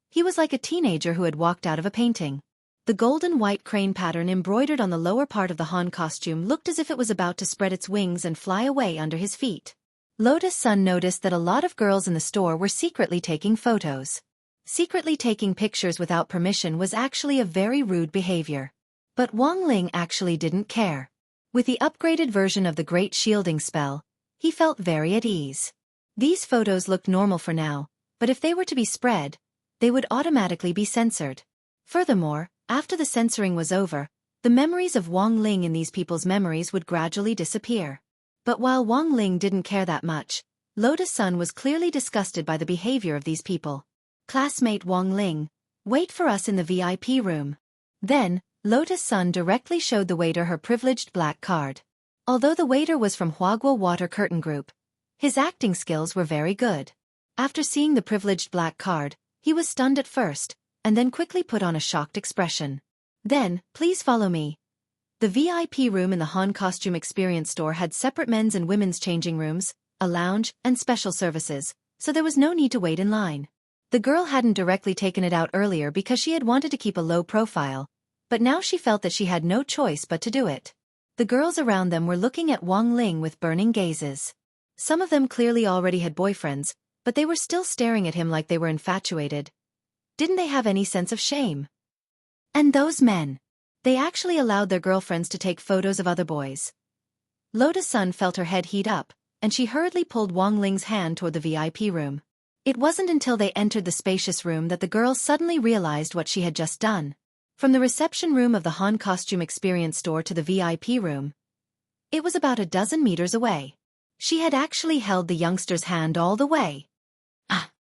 He was like a teenager who had walked out of a painting. The golden white crane pattern embroidered on the lower part of the Han costume looked as if it was about to spread its wings and fly away under his feet. Lotus Sun noticed that a lot of girls in the store were secretly taking photos. Secretly taking pictures without permission was actually a very rude behavior. But Wang Ling actually didn't care. With the upgraded version of the Great Shielding spell, he felt very at ease. These photos looked normal for now, but if they were to be spread, they would automatically be censored. Furthermore, after the censoring was over, the memories of Wang Ling in these people's memories would gradually disappear. But while Wang Ling didn't care that much, Lotus Sun was clearly disgusted by the behavior of these people. Classmate Wang Ling, wait for us in the VIP room. Then, Lotus Sun directly showed the waiter her privileged black card. Although the waiter was from Huaguo Water Curtain Group, his acting skills were very good. After seeing the privileged black card, he was stunned at first, and then quickly put on a shocked expression. Then, please follow me. The VIP room in the Han Costume Experience store had separate men's and women's changing rooms, a lounge, and special services, so there was no need to wait in line. The girl hadn't directly taken it out earlier because she had wanted to keep a low profile, but now she felt that she had no choice but to do it. The girls around them were looking at Wang Ling with burning gazes. Some of them clearly already had boyfriends, but they were still staring at him like they were infatuated. Didn't they have any sense of shame? And those men. They actually allowed their girlfriends to take photos of other boys. Lotus Sun felt her head heat up, and she hurriedly pulled Wang Ling's hand toward the VIP room. It wasn't until they entered the spacious room that the girl suddenly realized what she had just done. From the reception room of the Han Costume Experience store to the VIP room, it was about a dozen meters away. She had actually held the youngster's hand all the way.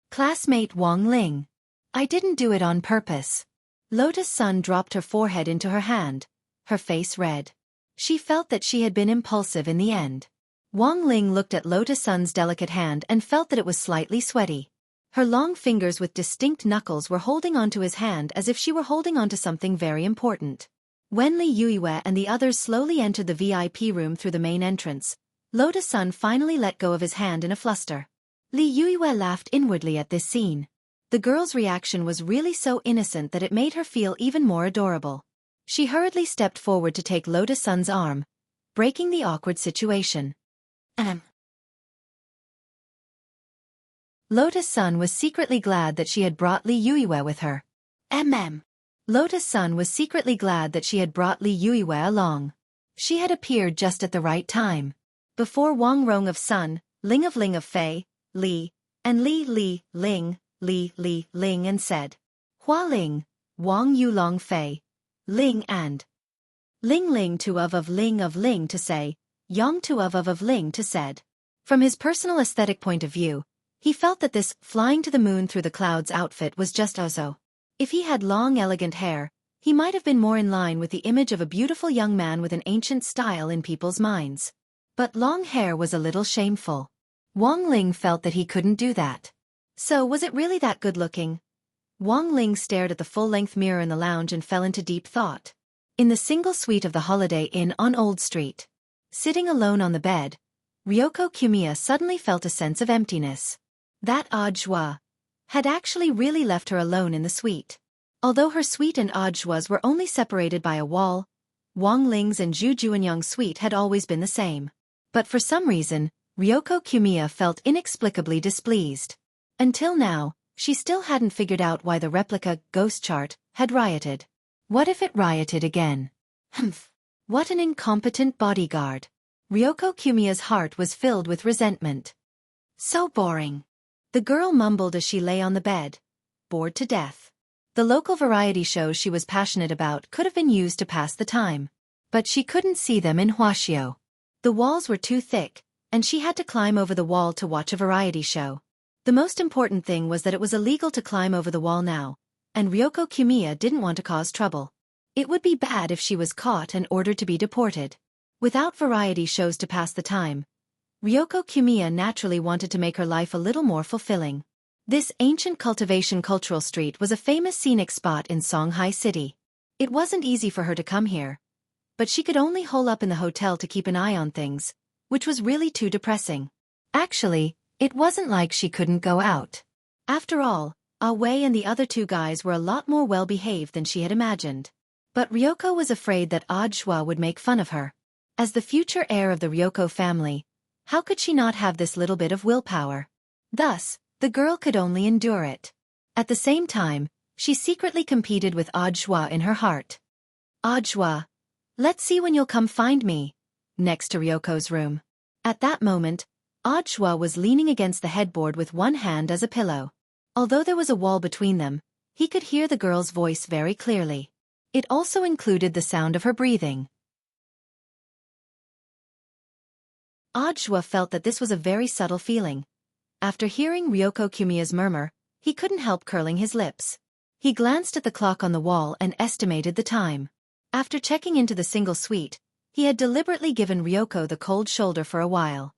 Classmate Wang Ling. I didn't do it on purpose. Lotus Sun dropped her forehead into her hand, her face red. She felt that she had been impulsive in the end. Wang Ling looked at Lotus Sun's delicate hand and felt that it was slightly sweaty. Her long fingers with distinct knuckles were holding onto his hand as if she were holding onto something very important. When Li Yuiwei and the others slowly entered the VIP room through the main entrance, Lotus Sun finally let go of his hand in a fluster. Li Yuiwei laughed inwardly at this scene. The girl's reaction was really so innocent that it made her feel even more adorable. She hurriedly stepped forward to take Lotus Sun's arm, breaking the awkward situation. Lotus Sun was secretly glad that she had brought Li Yuiwei with her. Lotus Sun was secretly glad that she had brought Li Yuiwei along. She had appeared just at the right time. Before Wang Rong of Sun, Ling of Fei, Li, and Li Ling, Li Ling and said, Hua Ling, Wang Yu Long Fei, Ling and Ling to of Ling to say, Yang to of Ling to said. From his personal aesthetic point of view, he felt that this flying to the moon through the clouds outfit was just Ozo. If he had long elegant hair, he might have been more in line with the image of a beautiful young man with an ancient style in people's minds. But long hair was a little shameful. Wang Ling felt that he couldn't do that. So was it really that good-looking? Wang Ling stared at the full-length mirror in the lounge and fell into deep thought. In the single suite of the Holiday Inn on Old Street, sitting alone on the bed, Ryoko Kumiya suddenly felt a sense of emptiness. That odd joie had actually really left her alone in the suite. Although her suite and odd joies were only separated by a wall, Wang Ling's and Zhu Juanyang's suite had always been the same. But for some reason, Ryoko Kumiya felt inexplicably displeased. Until now, she still hadn't figured out why the replica ghost chart had rioted. What if it rioted again? What an incompetent bodyguard. Ryoko Kumiya's heart was filled with resentment. So boring. The girl mumbled as she lay on the bed, bored to death. The local variety shows she was passionate about could have been used to pass the time. But she couldn't see them in Huaxiao. The walls were too thick, and she had to climb over the wall to watch a variety show. The most important thing was that it was illegal to climb over the wall now, and Ryoko Kumiya didn't want to cause trouble. It would be bad if she was caught and ordered to be deported. Without variety shows to pass the time, Ryoko Kumiya naturally wanted to make her life a little more fulfilling. This ancient cultivation cultural street was a famous scenic spot in Songhai City. It wasn't easy for her to come here, but she could only hole up in the hotel to keep an eye on things, which was really too depressing. Actually, it wasn't like she couldn't go out. After all, Wei and the other two guys were a lot more well-behaved than she had imagined. But Ryoko was afraid that Ajwa would make fun of her. As the future heir of the Ryoko family, how could she not have this little bit of willpower? Thus, the girl could only endure it. At the same time, she secretly competed with Ajwa in her heart. Ajwa, let's see when you'll come find me. Next to Ryoko's room. At that moment, Ajwa was leaning against the headboard with one hand as a pillow. Although there was a wall between them, He could hear the girl's voice very clearly. It also included the sound of her breathing. Ajwa felt that this was a very subtle feeling. After hearing Ryoko Kumiya's murmur, he couldn't help curling his lips. He glanced at the clock on the wall and estimated the time. After checking into the single suite, he had deliberately given Ryoko the cold shoulder for a while.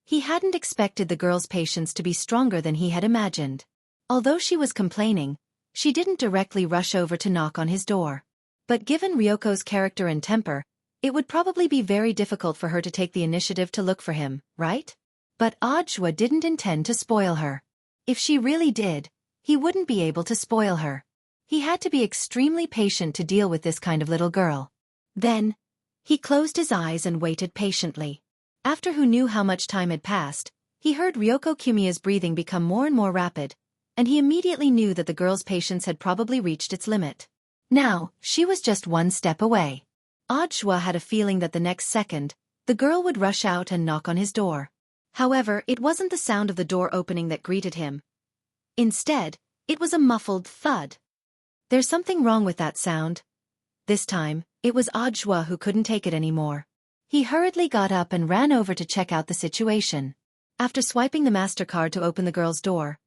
He hadn't expected the girl's patience to be stronger than he had imagined. Although she was complaining, she didn't directly rush over to knock on his door. But given Ryoko's character and temper, it would probably be very difficult for her to take the initiative to look for him, right? But Ajwa didn't intend to spoil her. If she really did, he wouldn't be able to spoil her. He had to be extremely patient to deal with this kind of little girl. Then, he closed his eyes and waited patiently. After who knew how much time had passed, he heard Ryoko Kumiya's breathing become more and more rapid, and he immediately knew that the girl's patience had probably reached its limit. Now, she was just one step away. Ajwa had a feeling that the next second, the girl would rush out and knock on his door. However, it wasn't the sound of the door opening that greeted him. Instead, it was a muffled thud. There's something wrong with that sound. This time, it was Ajwa who couldn't take it anymore. He hurriedly got up and ran over to check out the situation. After swiping the MasterCard to open the girl's door,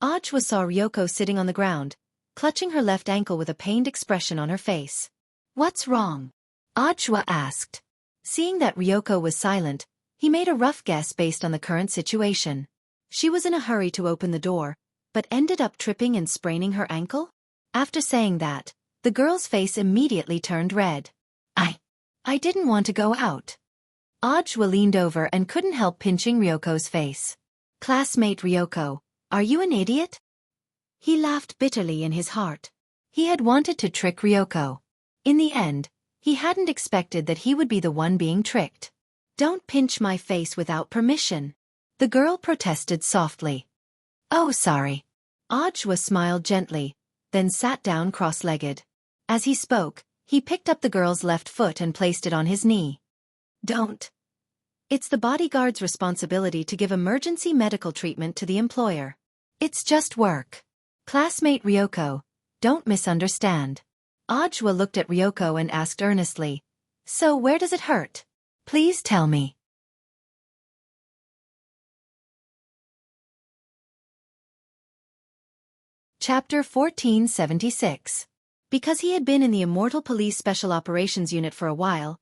Ajwa saw Ryoko sitting on the ground, clutching her left ankle with a pained expression on her face. "What's wrong?" Ajwa asked. Seeing that Ryoko was silent, he made a rough guess based on the current situation. She was in a hurry to open the door, but ended up tripping and spraining her ankle? After saying that, the girl's face immediately turned red. I didn't want to go out." Ajwa leaned over and couldn't help pinching Ryoko's face. "Classmate Ryoko, are you an idiot?" He laughed bitterly in his heart. He had wanted to trick Ryoko. In the end, he hadn't expected that he would be the one being tricked. "Don't pinch my face without permission," the girl protested softly. "Oh, sorry." Ajwa smiled gently, then sat down cross-legged. As he spoke, he picked up the girl's left foot and placed it on his knee. "Don't. It's the bodyguard's responsibility to give emergency medical treatment to the employer. It's just work. Classmate Ryoko, don't misunderstand." Ajwa looked at Ryoko and asked earnestly, "So where does it hurt? Please tell me." Chapter 1476. Because he had been in the Immortal Police Special Operations Unit for a while,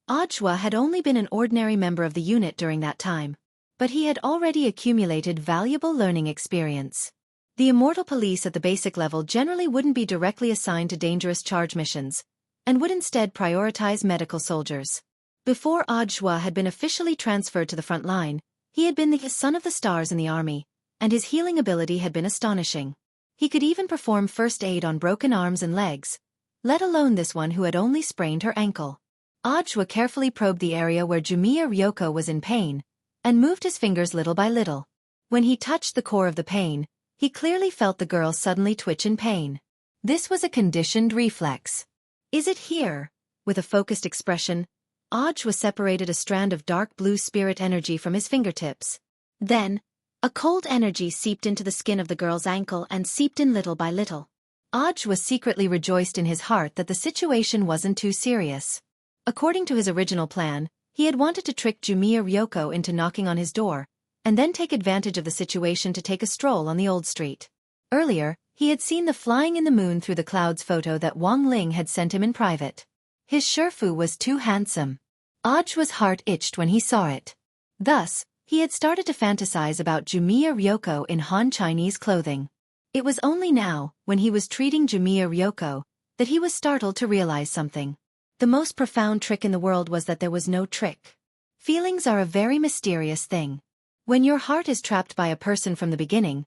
Ajwa had only been an ordinary member of the unit during that time, but he had already accumulated valuable learning experience. The Immortal Police at the basic level generally wouldn't be directly assigned to dangerous charge missions, and would instead prioritize medical soldiers. Before Ajwa had been officially transferred to the front line, he had been the son of the stars in the army, and his healing ability had been astonishing. He could even perform first aid on broken arms and legs, let alone this one who had only sprained her ankle. Ajwa carefully probed the area where Jumiya Ryoko was in pain, and moved his fingers little by little. When he touched the core of the pain, he clearly felt the girl suddenly twitch in pain. This was a conditioned reflex. "Is it here?" With a focused expression, Ajwa separated a strand of dark blue spirit energy from his fingertips. Then, a cold energy seeped into the skin of the girl's ankle and seeped in little by little. Ajwa secretly rejoiced in his heart that the situation wasn't too serious. According to his original plan, he had wanted to trick Jumiya Ryoko into knocking on his door, and then take advantage of the situation to take a stroll on the old street. Earlier, he had seen the flying in the moon through the clouds photo that Wang Ling had sent him in private. His Shifu was too handsome. Ajwa's heart itched when he saw it. Thus, he had started to fantasize about Jumiya Ryoko in Han Chinese clothing. It was only now, when he was treating Jumiya Ryoko, that he was startled to realize something. The most profound trick in the world was that there was no trick. Feelings are a very mysterious thing. When your heart is trapped by a person from the beginning,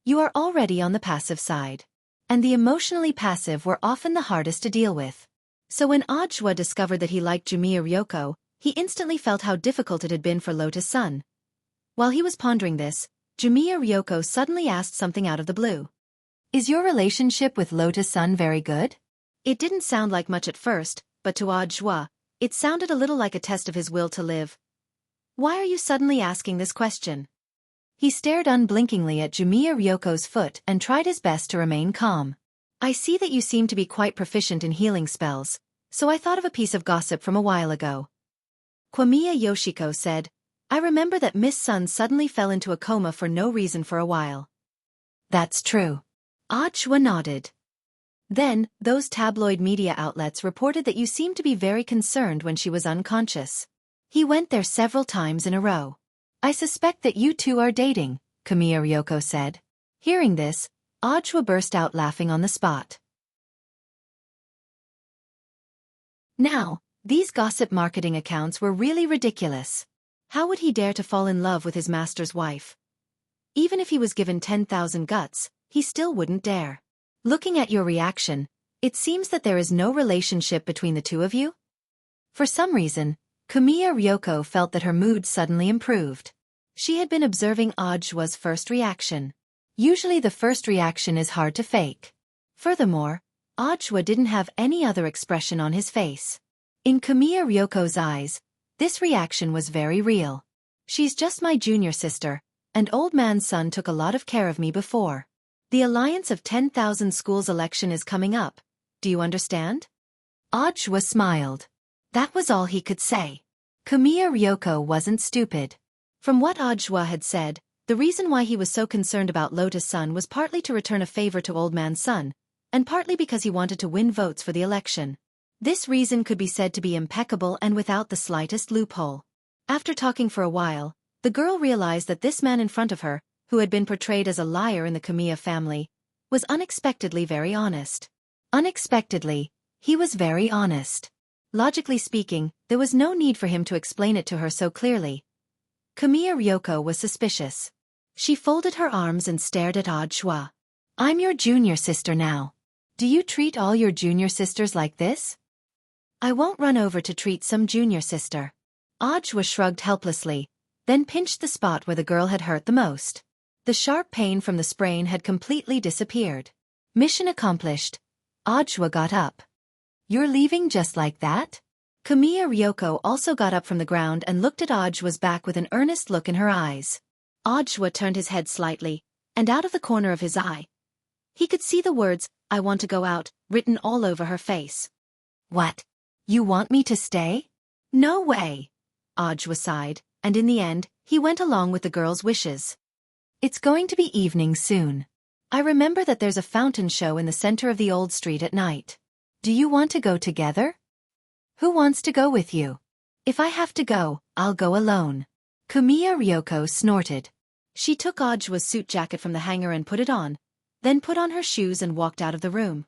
you are already on the passive side. And the emotionally passive were often the hardest to deal with. So when Ajwa discovered that he liked Jumiya Ryoko, he instantly felt how difficult it had been for Lotus Sun. While he was pondering this, Jumiya Ryoko suddenly asked something out of the blue. "Is your relationship with Lotus Sun very good?" It didn't sound like much at first, but to Ajwa, it sounded a little like a test of his will to live. "Why are you suddenly asking this question?" He stared unblinkingly at Jumiya Ryoko's foot and tried his best to remain calm. I see that you seem to be quite proficient in healing spells, so I thought of a piece of gossip from a while ago. Kwamiya Yoshiko said, I remember that Miss Sun suddenly fell into a coma for no reason for a while. That's true. Ajwa nodded. Then, those tabloid media outlets reported that you seemed to be very concerned when she was unconscious. He went there several times in a row. I suspect that you two are dating, Kamiya Ryoko said. Hearing this, Ajwa burst out laughing on the spot. Now, these gossip marketing accounts were really ridiculous. How would he dare to fall in love with his master's wife? Even if he was given 10,000 guts, he still wouldn't dare. Looking at your reaction, it seems that there is no relationship between the two of you? For some reason, Kamiya Ryoko felt that her mood suddenly improved. She had been observing Ajwa's first reaction. Usually the first reaction is hard to fake. Furthermore, Ajwa didn't have any other expression on his face. In Kamiya Ryoko's eyes, this reaction was very real. She's just my junior sister, and old man's son took a lot of care of me before. The Alliance of 10,000 Schools election is coming up, do you understand? Ajwa smiled. That was all he could say. Kamiya Ryoko wasn't stupid. From what Ajwa had said, the reason why he was so concerned about Lotus Sun was partly to return a favor to old man's son, and partly because he wanted to win votes for the election. This reason could be said to be impeccable and without the slightest loophole. After talking for a while, the girl realized that this man in front of her, who had been portrayed as a liar in the Kamiya family, was unexpectedly very honest. Unexpectedly, he was very honest. Logically speaking, there was no need for him to explain it to her so clearly. Kamiya Ryoko was suspicious. She folded her arms and stared at Ajwa. I'm your junior sister now. Do you treat all your junior sisters like this? I won't run over to treat some junior sister. Ajwa shrugged helplessly, then pinched the spot where the girl had hurt the most. The sharp pain from the sprain had completely disappeared. Mission accomplished. Ajwa got up. You're leaving just like that? Kamiya Ryoko also got up from the ground and looked at Ajwa's back with an earnest look in her eyes. Ajwa turned his head slightly, and out of the corner of his eye, he could see the words, I want to go out, written all over her face. What? You want me to stay? No way. Ajwa sighed, and in the end, he went along with the girl's wishes. It's going to be evening soon. I remember that there's a fountain show in the center of the old street at night. Do you want to go together? Who wants to go with you? If I have to go, I'll go alone. Kamiya Ryoko snorted. She took Ajwa's suit jacket from the hanger and put it on, then put on her shoes and walked out of the room.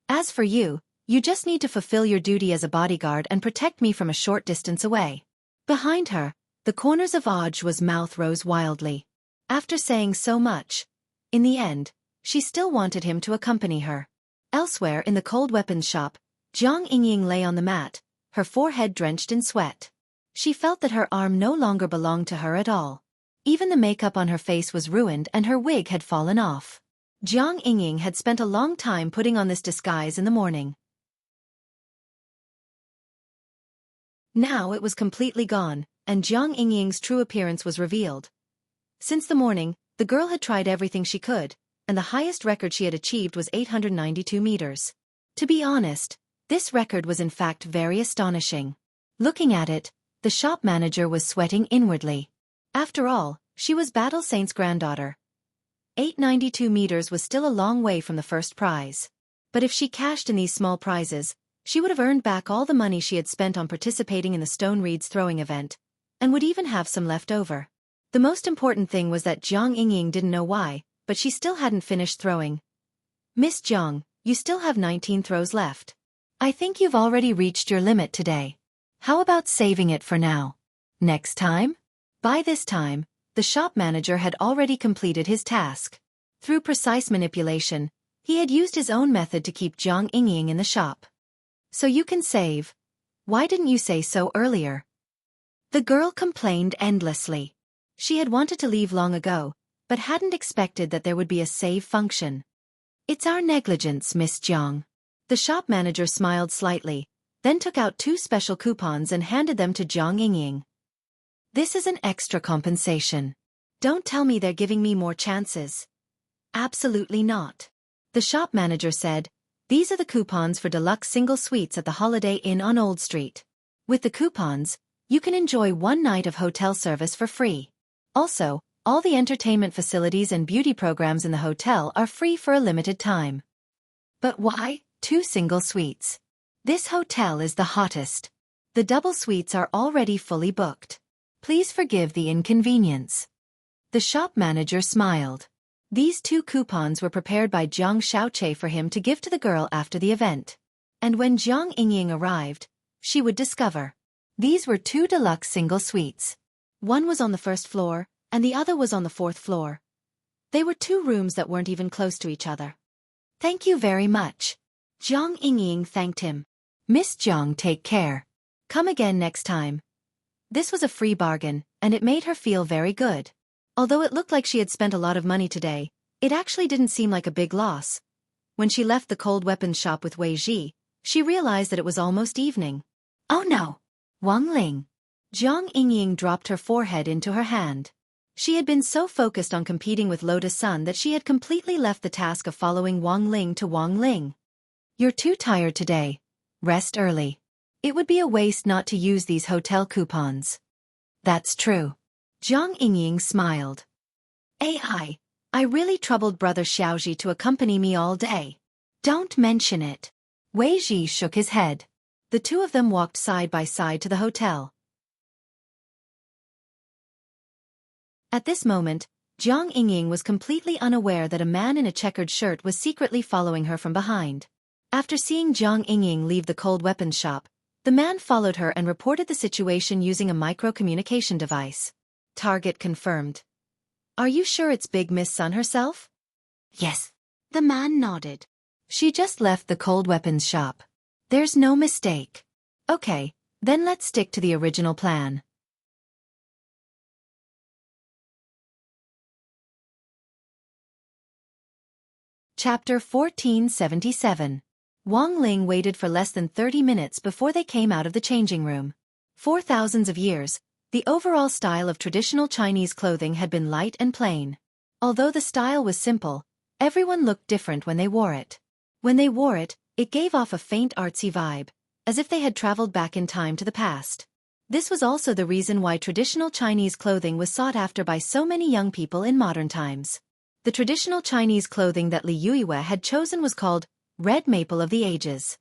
As for you, you just need to fulfill your duty as a bodyguard and protect me from a short distance away. Behind her, the corners of Ajwa's mouth rose wildly. After saying so much, in the end, she still wanted him to accompany her. Elsewhere in the cold weapons shop, Jiang Yingying lay on the mat, her forehead drenched in sweat. She felt that her arm no longer belonged to her at all. Even the makeup on her face was ruined and her wig had fallen off. Jiang Yingying had spent a long time putting on this disguise in the morning. Now it was completely gone, and Jiang Yingying's true appearance was revealed. Since the morning, the girl had tried everything she could, and the highest record she had achieved was 892 meters. To be honest, this record was in fact very astonishing. Looking at it, the shop manager was sweating inwardly. After all, she was Battle Saint's granddaughter. 892 meters was still a long way from the first prize. But if she cashed in these small prizes, she would have earned back all the money she had spent on participating in the Stone Reeds throwing event, and would even have some left over. The most important thing was that Jiang Yingying didn't know why, but she still hadn't finished throwing. Miss Jiang, you still have 19 throws left. I think you've already reached your limit today. How about saving it for now? Next time? By this time, the shop manager had already completed his task. Through precise manipulation, he had used his own method to keep Jiang Yingying in the shop. So you can save. Why didn't you say so earlier? The girl complained endlessly. She had wanted to leave long ago, but hadn't expected that there would be a save function. It's our negligence, Miss Jiang. The shop manager smiled slightly, then took out 2 special coupons and handed them to Jiang Yingying. This is an extra compensation. Don't tell me they're giving me more chances. Absolutely not. The shop manager said, these are the coupons for deluxe single suites at the Holiday Inn on Old Street. With the coupons, you can enjoy 1 night of hotel service for free. Also, all the entertainment facilities and beauty programs in the hotel are free for a limited time. But why 2 single suites? This hotel is the hottest. The double suites are already fully booked. Please forgive the inconvenience. The shop manager smiled. These 2 coupons were prepared by Jiang Xiaoche for him to give to the girl after the event. And when Jiang Yingying arrived, she would discover. These were 2 deluxe single suites. One was on the 1st floor, and the other was on the 4th floor. They were 2 rooms that weren't even close to each other. Thank you very much. Jiang Yingying thanked him. Miss Jiang, take care. Come again next time. This was a free bargain, and it made her feel very good. Although it looked like she had spent a lot of money today, it actually didn't seem like a big loss. When she left the cold weapons shop with Wei Ji, she realized that it was almost evening. Oh no! Wang Ling. Jiang Yingying dropped her forehead into her hand. She had been so focused on competing with Lotus Sun that she had completely left the task of following Wang Ling to Wang Ling. You're too tired today. Rest early. It would be a waste not to use these hotel coupons. That's true. Jiang Yingying smiled. I really troubled Brother Xiaoji to accompany me all day. Don't mention it. Wei Ji shook his head. The 2 of them walked side by side to the hotel. At this moment, Jiang Yingying was completely unaware that a man in a checkered shirt was secretly following her from behind. After seeing Jiang Yingying leave the cold weapons shop, the man followed her and reported the situation using a micro-communication device. Target confirmed. Are you sure it's Big Miss Sun herself? Yes. The man nodded. She just left the cold weapons shop. There's no mistake. Okay, then let's stick to the original plan. Chapter 1477. Wang Ling waited for less than 30 minutes before they came out of the changing room. For thousands of years, the overall style of traditional Chinese clothing had been light and plain. Although the style was simple, everyone looked different when they wore it. When they wore it, it gave off a faint artsy vibe, as if they had traveled back in time to the past. This was also the reason why traditional Chinese clothing was sought after by so many young people in modern times. The traditional Chinese clothing that Li Yuiwei had chosen was called Red Maple of the Ages.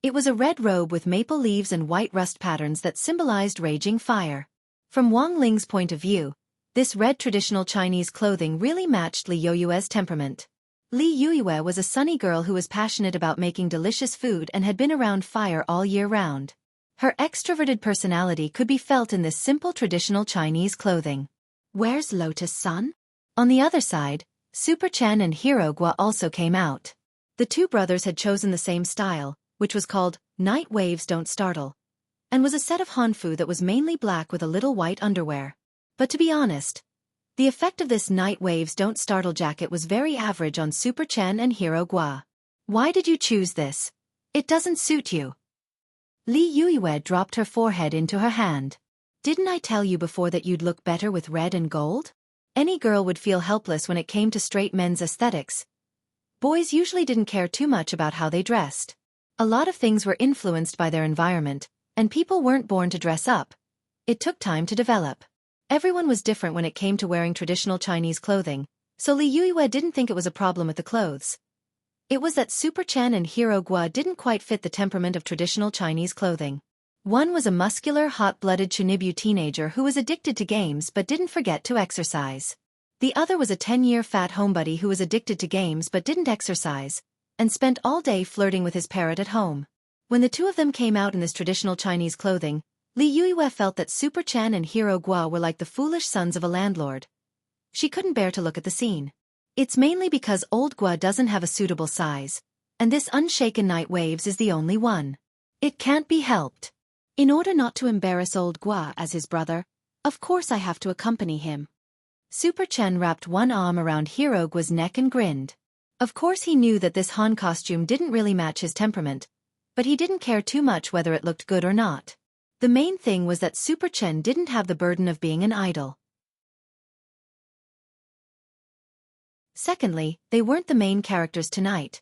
It was a red robe with maple leaves and white rust patterns that symbolized raging fire. From Wang Ling's point of view, this red traditional Chinese clothing really matched Li Yuiwei's temperament. Li Yuiwei was a sunny girl who was passionate about making delicious food and had been around fire all year round. Her extroverted personality could be felt in this simple traditional Chinese clothing. Where's Lotus Sun? On the other side, Super Chen and Hero Gua also came out. The 2 brothers had chosen the same style, which was called Night Waves Don't Startle, and was a set of hanfu that was mainly black with a little white underwear. But to be honest, the effect of this Night Waves Don't Startle jacket was very average on Super Chen and Hero Gua. Why did you choose this? It doesn't suit you. Li Yuiwei dropped her forehead into her hand. Didn't I tell you before that you'd look better with red and gold? Any girl would feel helpless when it came to straight men's aesthetics. Boys usually didn't care too much about how they dressed. A lot of things were influenced by their environment, and people weren't born to dress up. It took time to develop. Everyone was different when it came to wearing traditional Chinese clothing, so Li Yuiwei didn't think it was a problem with the clothes. It was that Super Chen and Hero Gua didn't quite fit the temperament of traditional Chinese clothing. One was a muscular, hot-blooded Chunibu teenager who was addicted to games but didn't forget to exercise. The other was a 10-year fat homebody who was addicted to games but didn't exercise, and spent all day flirting with his parrot at home. When the 2 of them came out in this traditional Chinese clothing, Li Yuiwei felt that Super Chen and Hero Gua were like the foolish sons of a landlord. She couldn't bear to look at the scene. It's mainly because old Gua doesn't have a suitable size, and this unshaken Night Waves is the only one. It can't be helped. In order not to embarrass old Gua as his brother, of course I have to accompany him. Super Chen wrapped one arm around Hero Gua's neck and grinned. Of course he knew that this Han costume didn't really match his temperament, but he didn't care too much whether it looked good or not. The main thing was that Super Chen didn't have the burden of being an idol. Secondly, they weren't the main characters tonight.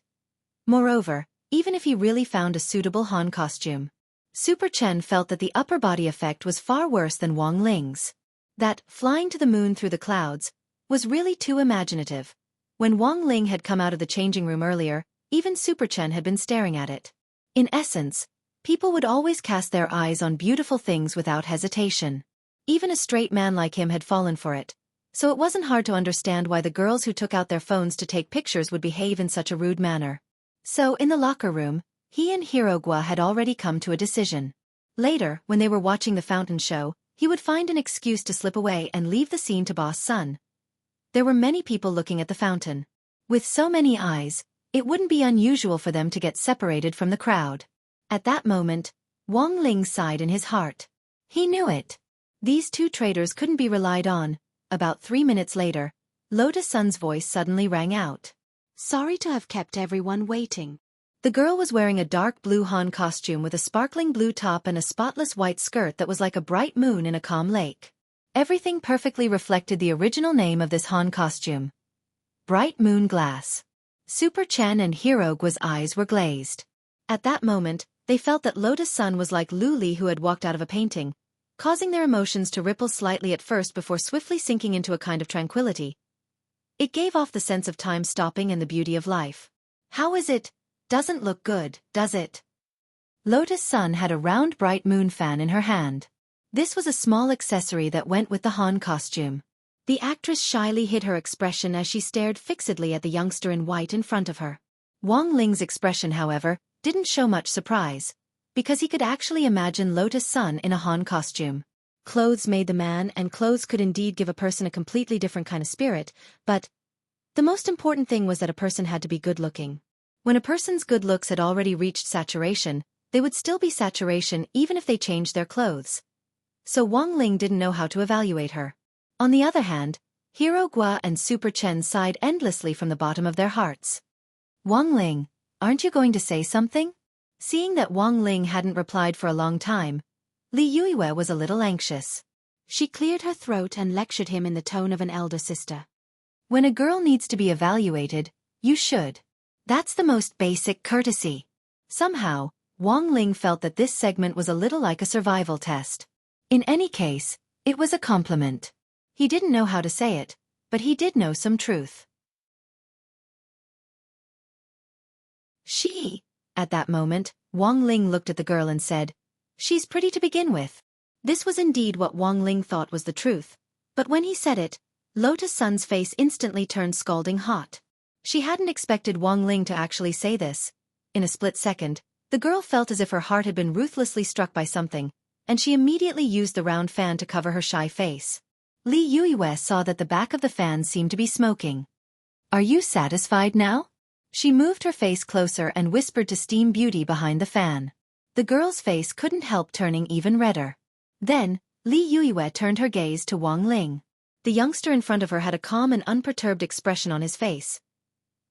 Moreover, even if he really found a suitable Han costume, Super Chen felt that the upper body effect was far worse than Wang Ling's. That, flying to the moon through the clouds, was really too imaginative. When Wang Ling had come out of the changing room earlier, even Super Chen had been staring at it. In essence, people would always cast their eyes on beautiful things without hesitation. Even a straight man like him had fallen for it, so it wasn't hard to understand why the girls who took out their phones to take pictures would behave in such a rude manner. So, in the locker room, he and Hirogwa had already come to a decision. Later, when they were watching the fountain show, he would find an excuse to slip away and leave the scene to Boss Sun. There were many people looking at the fountain. With so many eyes, it wouldn't be unusual for them to get separated from the crowd. At that moment, Wang Ling sighed in his heart. He knew it. These two traitors couldn't be relied on. About 3 minutes later, Lotus Sun's voice suddenly rang out. Sorry to have kept everyone waiting. The girl was wearing a dark blue Han costume with a sparkling blue top and a spotless white skirt that was like a bright moon in a calm lake. Everything perfectly reflected the original name of this Han costume. Bright Moon Glass. Super Chen and Hirogwa's eyes were glazed. At that moment, they felt that Lotus Sun was like Lu Li who had walked out of a painting, causing their emotions to ripple slightly at first before swiftly sinking into a kind of tranquility. It gave off the sense of time stopping and the beauty of life. How is it? Doesn't look good, does it? Lotus Sun had a round bright moon fan in her hand. This was a small accessory that went with the Han costume. The actress shyly hid her expression as she stared fixedly at the youngster in white in front of her. Wang Ling's expression, however, didn't show much surprise, because he could actually imagine Lotus Sun in a Han costume. Clothes made the man, and clothes could indeed give a person a completely different kind of spirit, but the most important thing was that a person had to be good-looking. When a person's good looks had already reached saturation, they would still be saturation even if they changed their clothes. So Wang Ling didn't know how to evaluate her. On the other hand, Hirogwa and Super Chen sighed endlessly from the bottom of their hearts. Wang Ling, aren't you going to say something? Seeing that Wang Ling hadn't replied for a long time, Li Yuiwei was a little anxious. She cleared her throat and lectured him in the tone of an elder sister. When a girl needs to be evaluated, you should. That's the most basic courtesy. Somehow, Wang Ling felt that this segment was a little like a survival test. In any case, it was a compliment. He didn't know how to say it, but he did know some truth. At that moment, Wang Ling looked at the girl and said, "She's pretty to begin with." This was indeed what Wang Ling thought was the truth, but when he said it, Lotus Sun's face instantly turned scalding hot. She hadn't expected Wang Ling to actually say this. In a split second, the girl felt as if her heart had been ruthlessly struck by something, and she immediately used the round fan to cover her shy face. Li Yuiwei saw that the back of the fan seemed to be smoking. "Are you satisfied now?" She moved her face closer and whispered to Steam Beauty behind the fan. The girl's face couldn't help turning even redder. Then, Li Yuiwei turned her gaze to Wang Ling. The youngster in front of her had a calm and unperturbed expression on his face.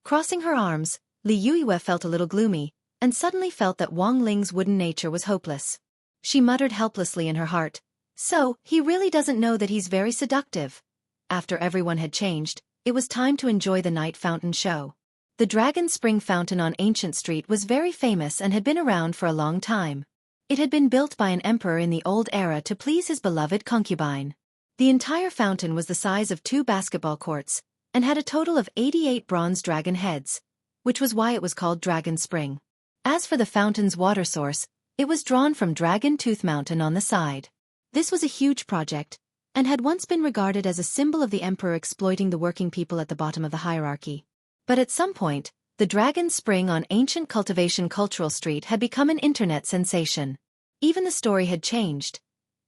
Crossing her arms, Li Yuiwei felt a little gloomy, and suddenly felt that Wang Ling's wooden nature was hopeless. She muttered helplessly in her heart, "So, he really doesn't know that he's very seductive." After everyone had changed, it was time to enjoy the night fountain show. The Dragon Spring Fountain on Ancient Street was very famous and had been around for a long time. It had been built by an emperor in the old era to please his beloved concubine. The entire fountain was the size of 2 basketball courts, and had a total of 88 bronze dragon heads, which was why it was called Dragon Spring. As for the fountain's water source, it was drawn from Dragon Tooth Mountain on the side. This was a huge project, and had once been regarded as a symbol of the emperor exploiting the working people at the bottom of the hierarchy. But at some point, the Dragon Spring on Ancient Cultivation Cultural Street had become an internet sensation. Even the story had changed.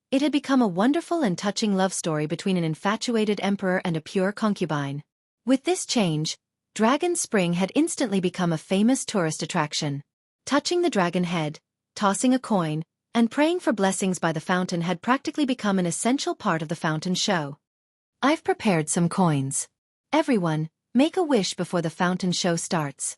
It had become a wonderful and touching love story between an infatuated emperor and a pure concubine. With this change, Dragon Spring had instantly become a famous tourist attraction. Touching the dragon head, tossing a coin, and praying for blessings by the fountain had practically become an essential part of the fountain show. "I've prepared some coins. Everyone, make a wish before the fountain show starts,"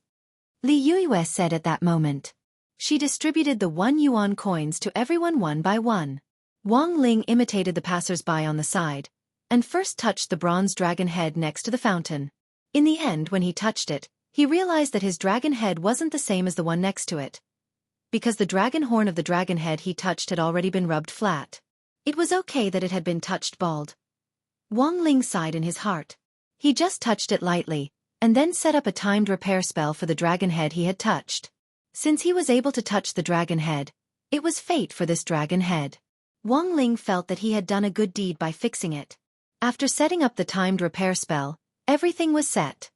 Li Yuiwei said at that moment. She distributed the 1 yuan coins to everyone one by one. Wang Ling imitated the passers-by on the side, and first touched the bronze dragon head next to the fountain. In the end, when he touched it, he realized that his dragon head wasn't the same as the one next to it, because the dragon horn of the dragon head he touched had already been rubbed flat. It was okay that it had been touched bald. Wang Ling sighed in his heart. He just touched it lightly, and then set up a timed repair spell for the dragon head he had touched. Since he was able to touch the dragon head, it was fate for this dragon head. Wang Ling felt that he had done a good deed by fixing it. After setting up the timed repair spell, everything was set.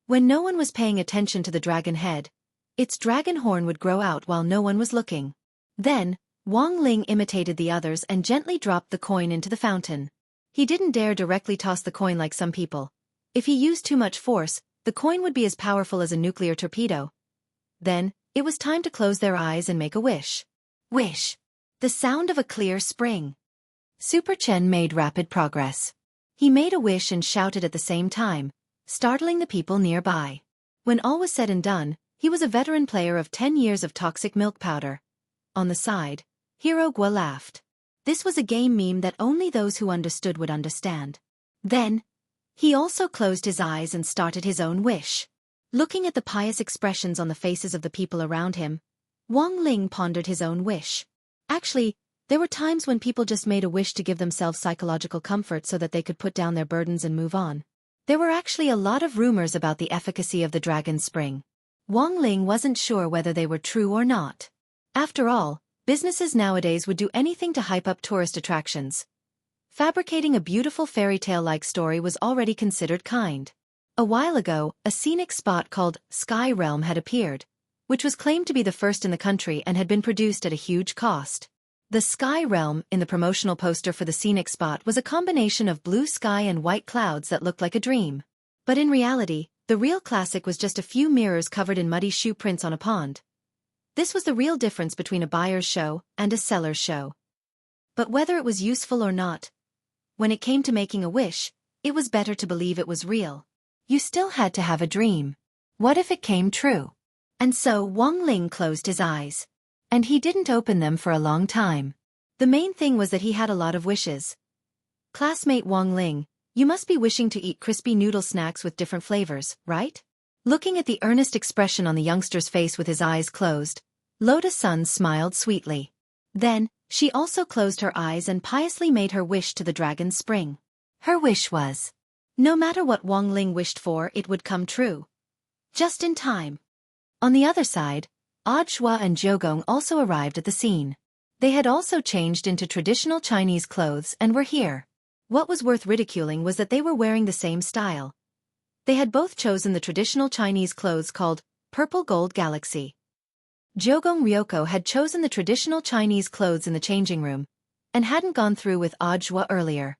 When no one was paying attention to the dragon head, its dragon horn would grow out while no one was looking. Then, Wang Ling imitated the others and gently dropped the coin into the fountain. He didn't dare directly toss the coin like some people. If he used too much force, the coin would be as powerful as a nuclear torpedo. Then, it was time to close their eyes and make a wish. Wish! The sound of a clear spring. Super Chen made rapid progress. He made a wish and shouted at the same time, startling the people nearby. When all was said and done, he was a veteran player of 10 years of toxic milk powder. On the side, Hero Gua laughed. This was a game meme that only those who understood would understand. Then, he also closed his eyes and started his own wish. Looking at the pious expressions on the faces of the people around him, Wang Ling pondered his own wish. Actually, there were times when people just made a wish to give themselves psychological comfort so that they could put down their burdens and move on. There were actually a lot of rumors about the efficacy of the dragon spring. Wang Ling wasn't sure whether they were true or not. After all, businesses nowadays would do anything to hype up tourist attractions. Fabricating a beautiful fairy tale-like story was already considered kind. A while ago, a scenic spot called Sky Realm had appeared, which was claimed to be the first in the country and had been produced at a huge cost. The Sky Realm in the promotional poster for the scenic spot was a combination of blue sky and white clouds that looked like a dream. But in reality, the real classic was just a few mirrors covered in muddy shoe prints on a pond. This was the real difference between a buyer's show and a seller's show. But whether it was useful or not, when it came to making a wish, it was better to believe it was real. You still had to have a dream. What if it came true? And so Wang Ling closed his eyes. And he didn't open them for a long time. The main thing was that he had a lot of wishes. Classmate Wang Ling, you must be wishing to eat crispy noodle snacks with different flavors, right? Looking at the earnest expression on the youngster's face with his eyes closed, Lotus Sun smiled sweetly. Then, she also closed her eyes and piously made her wish to the dragon's spring. Her wish was, no matter what Wang Ling wished for, it would come true. Just in time. On the other side, Shua and Jiogong also arrived at the scene. They had also changed into traditional Chinese clothes and were here. What was worth ridiculing was that they were wearing the same style. They had both chosen the traditional Chinese clothes called Purple Gold Galaxy. Jiogong Ryoko had chosen the traditional Chinese clothes in the changing room, and hadn't gone through with Shua earlier.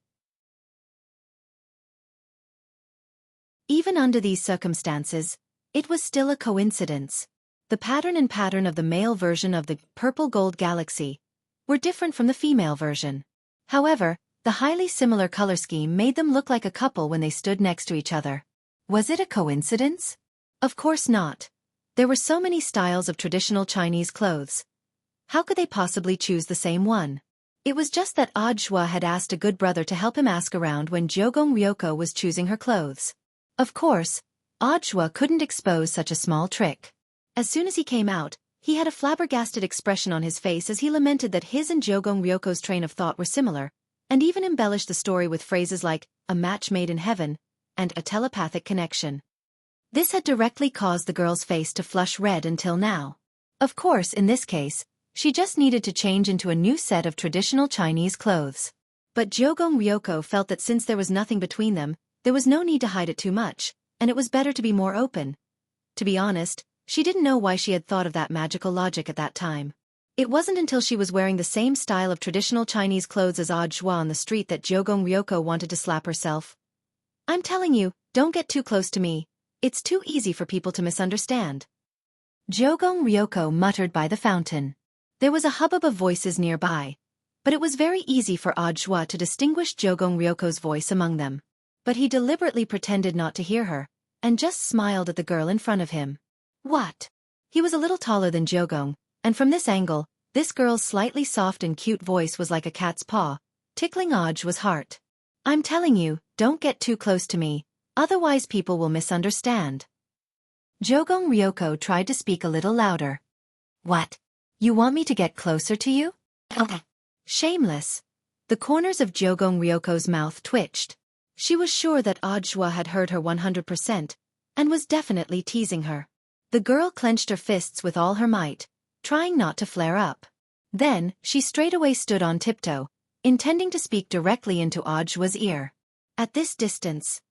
Even under these circumstances, it was still a coincidence. The pattern and pattern of the male version of the Purple Gold Galaxy were different from the female version. However, the highly similar color scheme made them look like a couple when they stood next to each other. Was it a coincidence? Of course not. There were so many styles of traditional Chinese clothes. How could they possibly choose the same one? It was just that Shua had asked a good brother to help him ask around when Jiogong Ryoko was choosing her clothes. Of course, Shua couldn't expose such a small trick. As soon as he came out, he had a flabbergasted expression on his face as he lamented that his and Jiogong Ryoko's train of thought were similar, and even embellished the story with phrases like, a match made in heaven, and a telepathic connection. This had directly caused the girl's face to flush red until now. Of course, in this case, she just needed to change into a new set of traditional Chinese clothes. But Jiogong Ryoko felt that since there was nothing between them, there was no need to hide it too much, and it was better to be more open. To be honest, she didn't know why she had thought of that magical logic at that time. It wasn't until she was wearing the same style of traditional Chinese clothes as Shua on the street that Jiogong Ryoko wanted to slap herself. I'm telling you, don't get too close to me. It's too easy for people to misunderstand. Jiogong Ryoko muttered by the fountain. There was a hubbub of voices nearby, but it was very easy for Shua to distinguish Jiogong Ryoko's voice among them. But he deliberately pretended not to hear her, and just smiled at the girl in front of him. What? He was a little taller than Jiogong, and from this angle, this girl's slightly soft and cute voice was like a cat's paw, tickling Shua's heart. I'm telling you, don't get too close to me, otherwise people will misunderstand. Jogong Ryoko tried to speak a little louder. What? You want me to get closer to you? Shameless. The corners of Jogong Ryoko's mouth twitched. She was sure that Ajwa had heard her 100%, and was definitely teasing her. The girl clenched her fists with all her might, trying not to flare up. Then, she straightaway stood on tiptoe, intending to speak directly into Ajwa's ear. At this distance,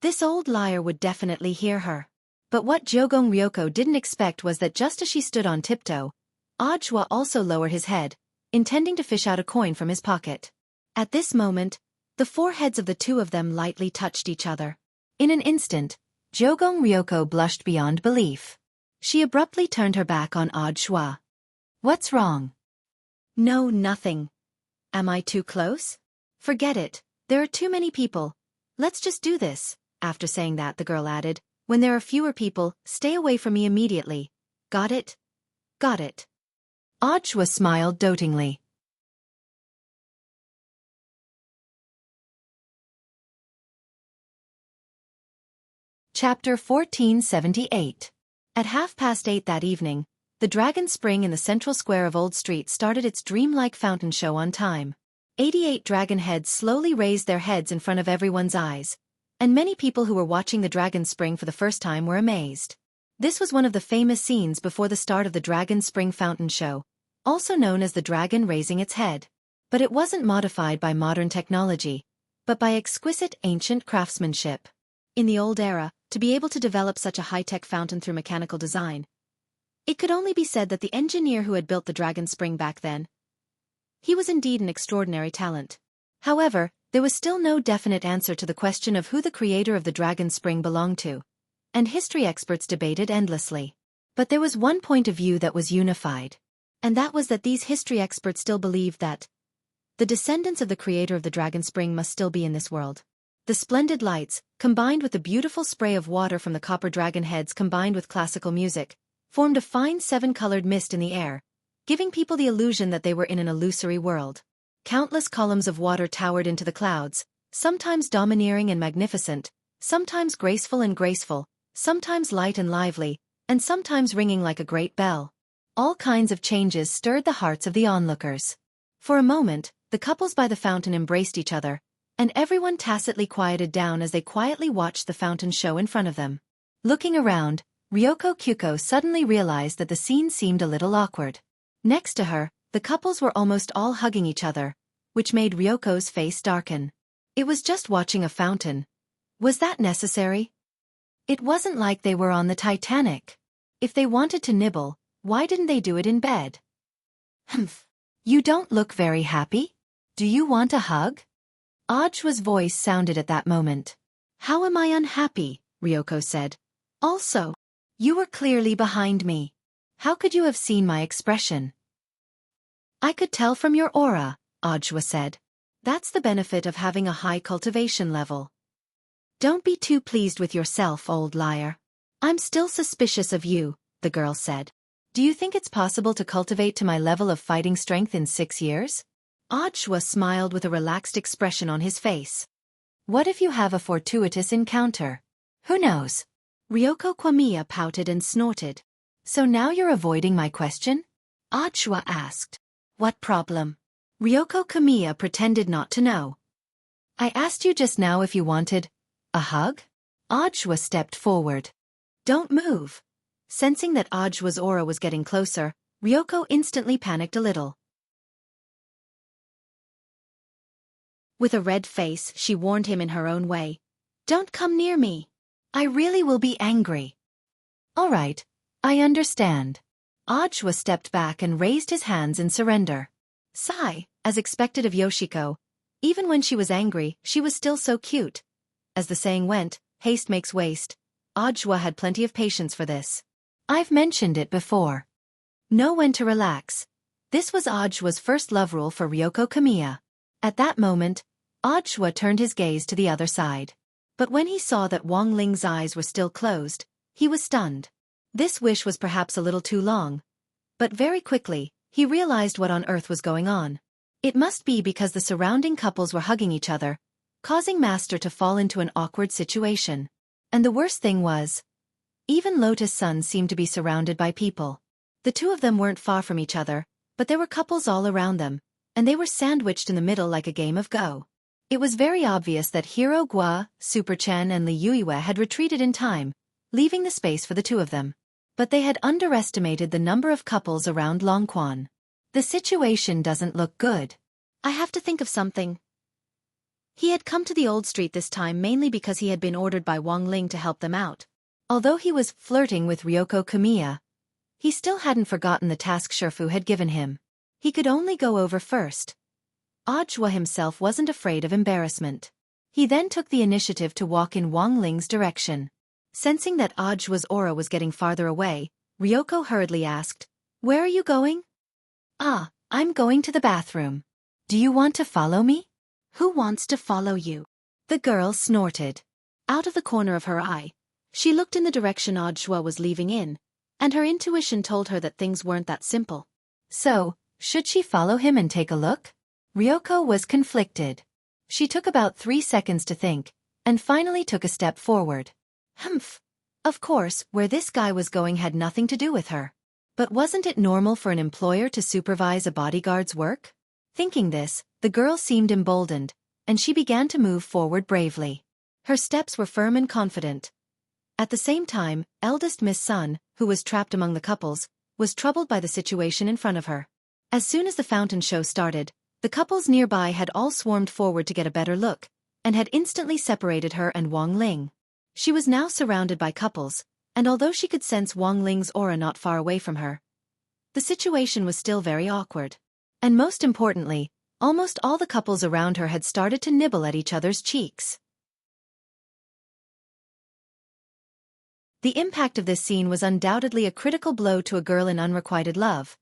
this old liar would definitely hear her. But what Jogong Ryoko didn't expect was that just as she stood on tiptoe, Ajwa also lowered his head, intending to fish out a coin from his pocket. At this moment, the foreheads of the two of them lightly touched each other. In an instant, Jogong Ryoko blushed beyond belief. She abruptly turned her back on Ajwa. What's wrong? No, nothing. Am I too close? Forget it, there are too many people. Let's just do this. After saying that, the girl added, when there are fewer people, stay away from me immediately. Got it? Got it. Ajwa smiled dotingly. Chapter 1478. At 8:30 that evening, the Dragon Spring in the central square of Old Street started its dreamlike fountain show on time. 88 dragon heads slowly raised their heads in front of everyone's eyes, and many people who were watching the Dragon Spring for the first time were amazed. This was one of the famous scenes before the start of the Dragon Spring fountain show, also known as the dragon raising its head. But it wasn't modified by modern technology, but by exquisite ancient craftsmanship. In the old era, to be able to develop such a high-tech fountain through mechanical design, it could only be said that the engineer who had built the Dragon Spring back then, he was indeed an extraordinary talent. However, there was still no definite answer to the question of who the creator of the Dragon Spring belonged to, and history experts debated endlessly. But there was one point of view that was unified, and that was that these history experts still believed that the descendants of the creator of the Dragon Spring must still be in this world. The splendid lights, combined with the beautiful spray of water from the copper dragon heads combined with classical music, formed a fine 7-colored mist in the air, giving people the illusion that they were in an illusory world. Countless columns of water towered into the clouds, sometimes domineering and magnificent, sometimes graceful and graceful, sometimes light and lively, and sometimes ringing like a great bell. All kinds of changes stirred the hearts of the onlookers. For a moment, the couples by the fountain embraced each other, and everyone tacitly quieted down as they quietly watched the fountain show in front of them. Looking around, Ryoko Kyuko suddenly realized that the scene seemed a little awkward. Next to her, the couples were almost all hugging each other, which made Ryoko's face darken. It was just watching a fountain. Was that necessary? It wasn't like they were on the Titanic. If they wanted to nibble, why didn't they do it in bed? Humph. You don't look very happy? Do you want a hug? Ajwa's voice sounded at that moment. How am I unhappy? Ryoko said. Also, you were clearly behind me. How could you have seen my expression? I could tell from your aura, Ajwa said. That's the benefit of having a high cultivation level. Don't be too pleased with yourself, old liar. I'm still suspicious of you, the girl said. Do you think it's possible to cultivate to my level of fighting strength in 6 years? Ajwa smiled with a relaxed expression on his face. What if you have a fortuitous encounter? Who knows? Ryoko Kwamiya pouted and snorted. So now you're avoiding my question? Ajwa asked. What problem? Ryoko Kwamiya pretended not to know. I asked you just now if you wanted a hug? Ajwa stepped forward. Don't move. Sensing that Ajwa's aura was getting closer, Ryoko instantly panicked a little. With a red face, she warned him in her own way. Don't come near me. I really will be angry. All right, I understand. Ajwa stepped back and raised his hands in surrender. Sigh, as expected of Yoshiko. Even when she was angry, she was still so cute. As the saying went, haste makes waste. Ajwa had plenty of patience for this. I've mentioned it before. Know when to relax. This was Ajwa's first love rule for Ryoko Kwamiya. At that moment, Ajwa turned his gaze to the other side. But when he saw that Wang Ling's eyes were still closed, he was stunned. This wish was perhaps a little too long. But very quickly, he realized what on earth was going on. It must be because the surrounding couples were hugging each other, causing Master to fall into an awkward situation. And the worst thing was, even Lotus Sun seemed to be surrounded by people. The two of them weren't far from each other, but there were couples all around them, and they were sandwiched in the middle like a game of Go. It was very obvious that Hero Gua, Super Chen and Li Yuiwe had retreated in time, leaving the space for the two of them. But they had underestimated the number of couples around Longquan. The situation doesn't look good. I have to think of something. He had come to the old street this time mainly because he had been ordered by Wang Ling to help them out. Although he was flirting with Ryoko Kamiya, he still hadn't forgotten the task Shifu had given him. He could only go over first. Ajwa himself wasn't afraid of embarrassment. He then took the initiative to walk in Wang Ling's direction. Sensing that Ajwa's aura was getting farther away, Ryoko hurriedly asked, "Where are you going?" "Ah, I'm going to the bathroom. Do you want to follow me?" Who wants to follow you? The girl snorted. Out of the corner of her eye, she looked in the direction Ajwa was leaving in, and her intuition told her that things weren't that simple. So, should she follow him and take a look? Ryoko was conflicted. She took about 3 seconds to think, and finally took a step forward. Humph. Of course, where this guy was going had nothing to do with her. But wasn't it normal for an employer to supervise a bodyguard's work? Thinking this, the girl seemed emboldened, and she began to move forward bravely. Her steps were firm and confident. At the same time, eldest Miss Sun, who was trapped among the couples, was troubled by the situation in front of her. As soon as the fountain show started, the couples nearby had all swarmed forward to get a better look, and had instantly separated her and Wang Ling. She was now surrounded by couples, and although she could sense Wang Ling's aura not far away from her, the situation was still very awkward. And most importantly, almost all the couples around her had started to nibble at each other's cheeks. The impact of this scene was undoubtedly a critical blow to a girl in unrequited love.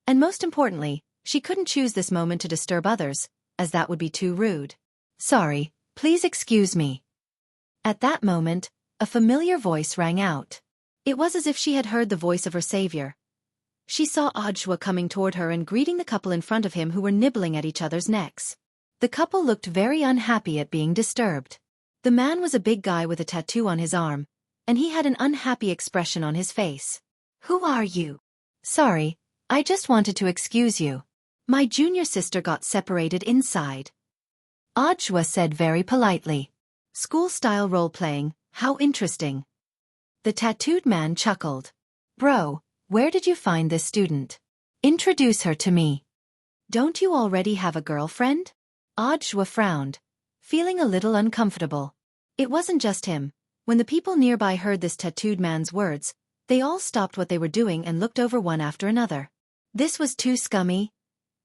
And most importantly, she couldn't choose this moment to disturb others, as that would be too rude. "Sorry, please excuse me." At that moment, a familiar voice rang out. It was as if she had heard the voice of her savior. She saw Ajwa coming toward her and greeting the couple in front of him who were nibbling at each other's necks. The couple looked very unhappy at being disturbed. The man was a big guy with a tattoo on his arm, and he had an unhappy expression on his face. "Who are you?" "Sorry, I just wanted to excuse you. My junior sister got separated inside," Ajwa said very politely. "School-style role-playing, how interesting." The tattooed man chuckled. "Bro, where did you find this student? Introduce her to me." "Don't you already have a girlfriend?" Ajwa frowned, feeling a little uncomfortable. It wasn't just him. When the people nearby heard this tattooed man's words, they all stopped what they were doing and looked over one after another. This was too scummy.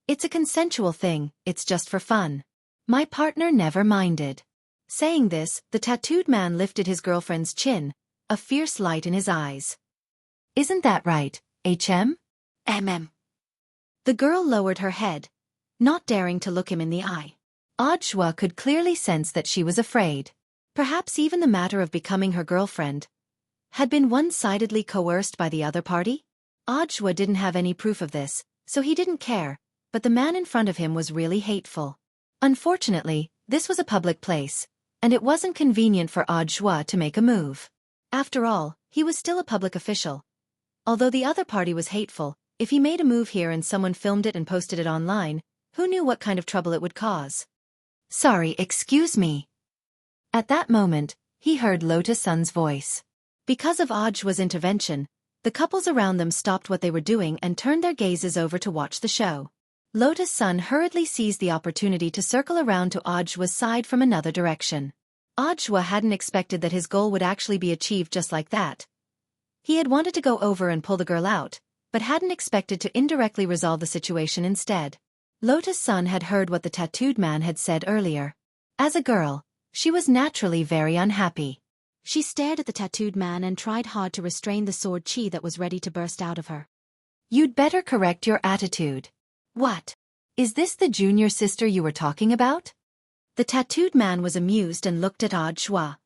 "It's a consensual thing, it's just for fun. My partner never minded." Saying this, the tattooed man lifted his girlfriend's chin, a fierce light in his eyes. "Isn't that right, HM?" MM. The girl lowered her head, not daring to look him in the eye. Ajwa could clearly sense that she was afraid. Perhaps even the matter of becoming her girlfriend had been one-sidedly coerced by the other party? Ajwa didn't have any proof of this, so he didn't care, but the man in front of him was really hateful. Unfortunately, this was a public place, and it wasn't convenient for Ajwa to make a move. After all, he was still a public official. Although the other party was hateful, if he made a move here and someone filmed it and posted it online, who knew what kind of trouble it would cause? "Sorry, excuse me." At that moment, he heard Lotus Sun's voice. Because of Ajwa's intervention, the couples around them stopped what they were doing and turned their gazes over to watch the show. Lotus Sun hurriedly seized the opportunity to circle around to Ajwa's side from another direction. Ajwa hadn't expected that his goal would actually be achieved just like that. He had wanted to go over and pull the girl out, but hadn't expected to indirectly resolve the situation instead. Lotus Sun had heard what the tattooed man had said earlier. As a girl, she was naturally very unhappy. She stared at the tattooed man and tried hard to restrain the sword chi that was ready to burst out of her. "You'd better correct your attitude." "What? Is this the junior sister you were talking about?" The tattooed man was amused and looked at Ajwa.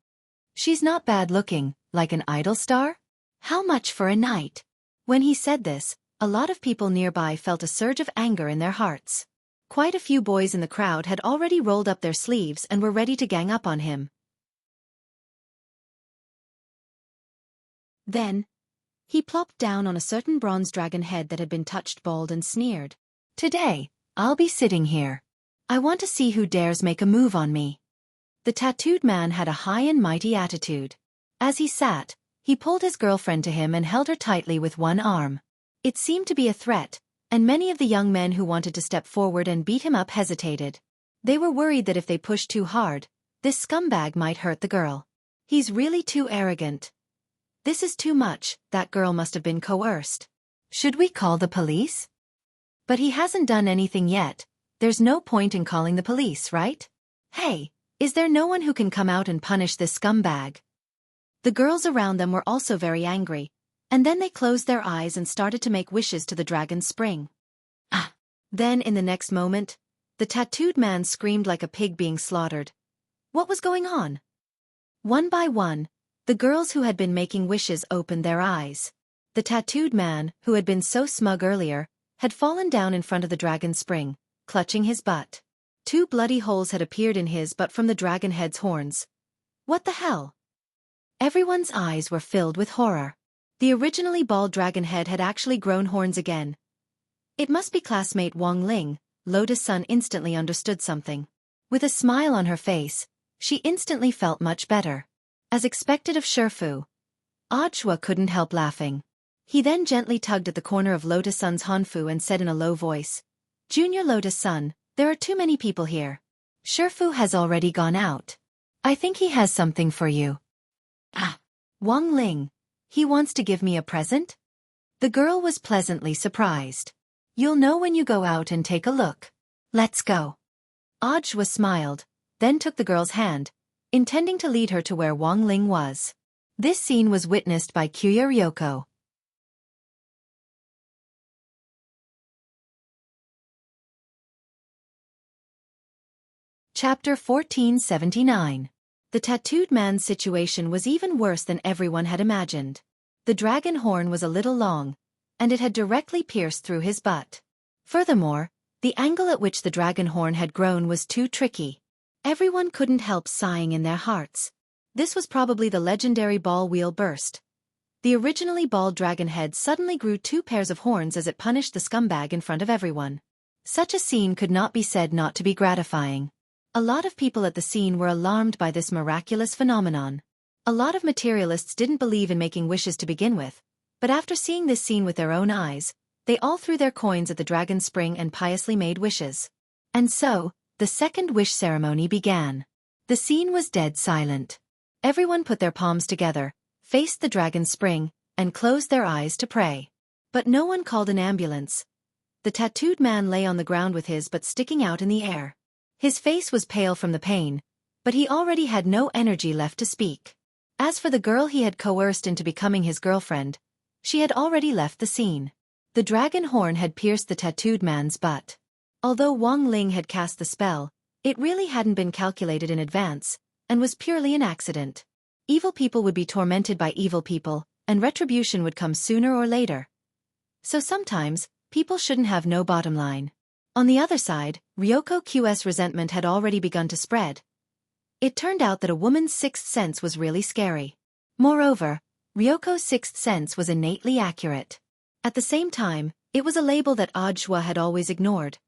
"She's not bad looking, like an idol star? How much for a night?" When he said this, a lot of people nearby felt a surge of anger in their hearts. Quite a few boys in the crowd had already rolled up their sleeves and were ready to gang up on him. Then, he plopped down on a certain bronze dragon head that had been touched bald and sneered. Today, I'll be sitting here. I want to see who dares make a move on me. The tattooed man had a high and mighty attitude. As he sat, he pulled his girlfriend to him and held her tightly with one arm. It seemed to be a threat, and many of the young men who wanted to step forward and beat him up hesitated. They were worried that if they pushed too hard, this scumbag might hurt the girl. He's really too arrogant. This is too much, that girl must have been coerced. Should we call the police? But he hasn't done anything yet. There's no point in calling the police, right? Hey, is there no one who can come out and punish this scumbag? The girls around them were also very angry, and then they closed their eyes and started to make wishes to the dragon's spring. Ah! Then in the next moment, the tattooed man screamed like a pig being slaughtered. What was going on? One by one, the girls who had been making wishes opened their eyes. The tattooed man, who had been so smug earlier, had fallen down in front of the dragon's spring, clutching his butt. 2 bloody holes had appeared in his butt from the dragon head's horns. What the hell? Everyone's eyes were filled with horror. The originally bald dragon head had actually grown horns again. It must be classmate Wang Ling. Lotus Sun instantly understood something. With a smile on her face, she instantly felt much better. As expected of Shifu, Ajua couldn't help laughing. He then gently tugged at the corner of Lotus Sun's Hanfu and said in a low voice, "Junior Lotus Sun, there are too many people here. Shifu has already gone out. I think he has something for you." Ah! Wang Ling. He wants to give me a present? The girl was pleasantly surprised. You'll know when you go out and take a look. Let's go. Ajua smiled, then took the girl's hand, intending to lead her to where Wang Ling was. This scene was witnessed by Kyuya Ryoko. Chapter 1479. The tattooed man's situation was even worse than everyone had imagined. The dragon horn was a little long, and it had directly pierced through his butt. Furthermore, the angle at which the dragon horn had grown was too tricky. Everyone couldn't help sighing in their hearts. This was probably the legendary ball wheel burst. The originally bald dragon head suddenly grew 2 pairs of horns as it punished the scumbag in front of everyone. Such a scene could not be said not to be gratifying. A lot of people at the scene were alarmed by this miraculous phenomenon. A lot of materialists didn't believe in making wishes to begin with, but after seeing this scene with their own eyes, they all threw their coins at the dragon's spring and piously made wishes. And so, the second wish ceremony began. The scene was dead silent. Everyone put their palms together, faced the dragon's spring, and closed their eyes to pray. But no one called an ambulance. The tattooed man lay on the ground with his butt sticking out in the air. His face was pale from the pain, but he already had no energy left to speak. As for the girl he had coerced into becoming his girlfriend, she had already left the scene. The dragon horn had pierced the tattooed man's butt. Although Wang Ling had cast the spell, it really hadn't been calculated in advance, and was purely an accident. Evil people would be tormented by evil people, and retribution would come sooner or later. So sometimes, people shouldn't have no bottom line. On the other side, Ryoko Q's resentment had already begun to spread. It turned out that a woman's sixth sense was really scary. Moreover, Ryoko's sixth sense was innately accurate. At the same time, it was a label that Ajua had always ignored.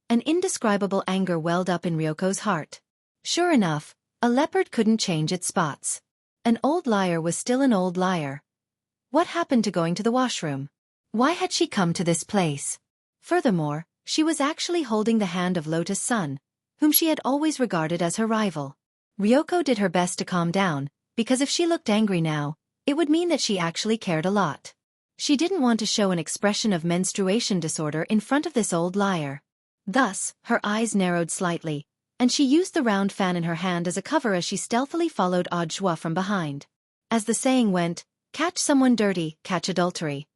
An indescribable anger welled up in Ryoko's heart. Sure enough, a leopard couldn't change its spots. An old liar was still an old liar. What happened to going to the washroom? Why had she come to this place? Furthermore, she was actually holding the hand of Lotus Sun, whom she had always regarded as her rival. Ryoko did her best to calm down, because if she looked angry now, it would mean that she actually cared a lot. She didn't want to show an expression of menstruation disorder in front of this old liar. Thus, her eyes narrowed slightly, and she used the round fan in her hand as a cover as she stealthily followed Ajua from behind. As the saying went, catch someone dirty, catch adultery.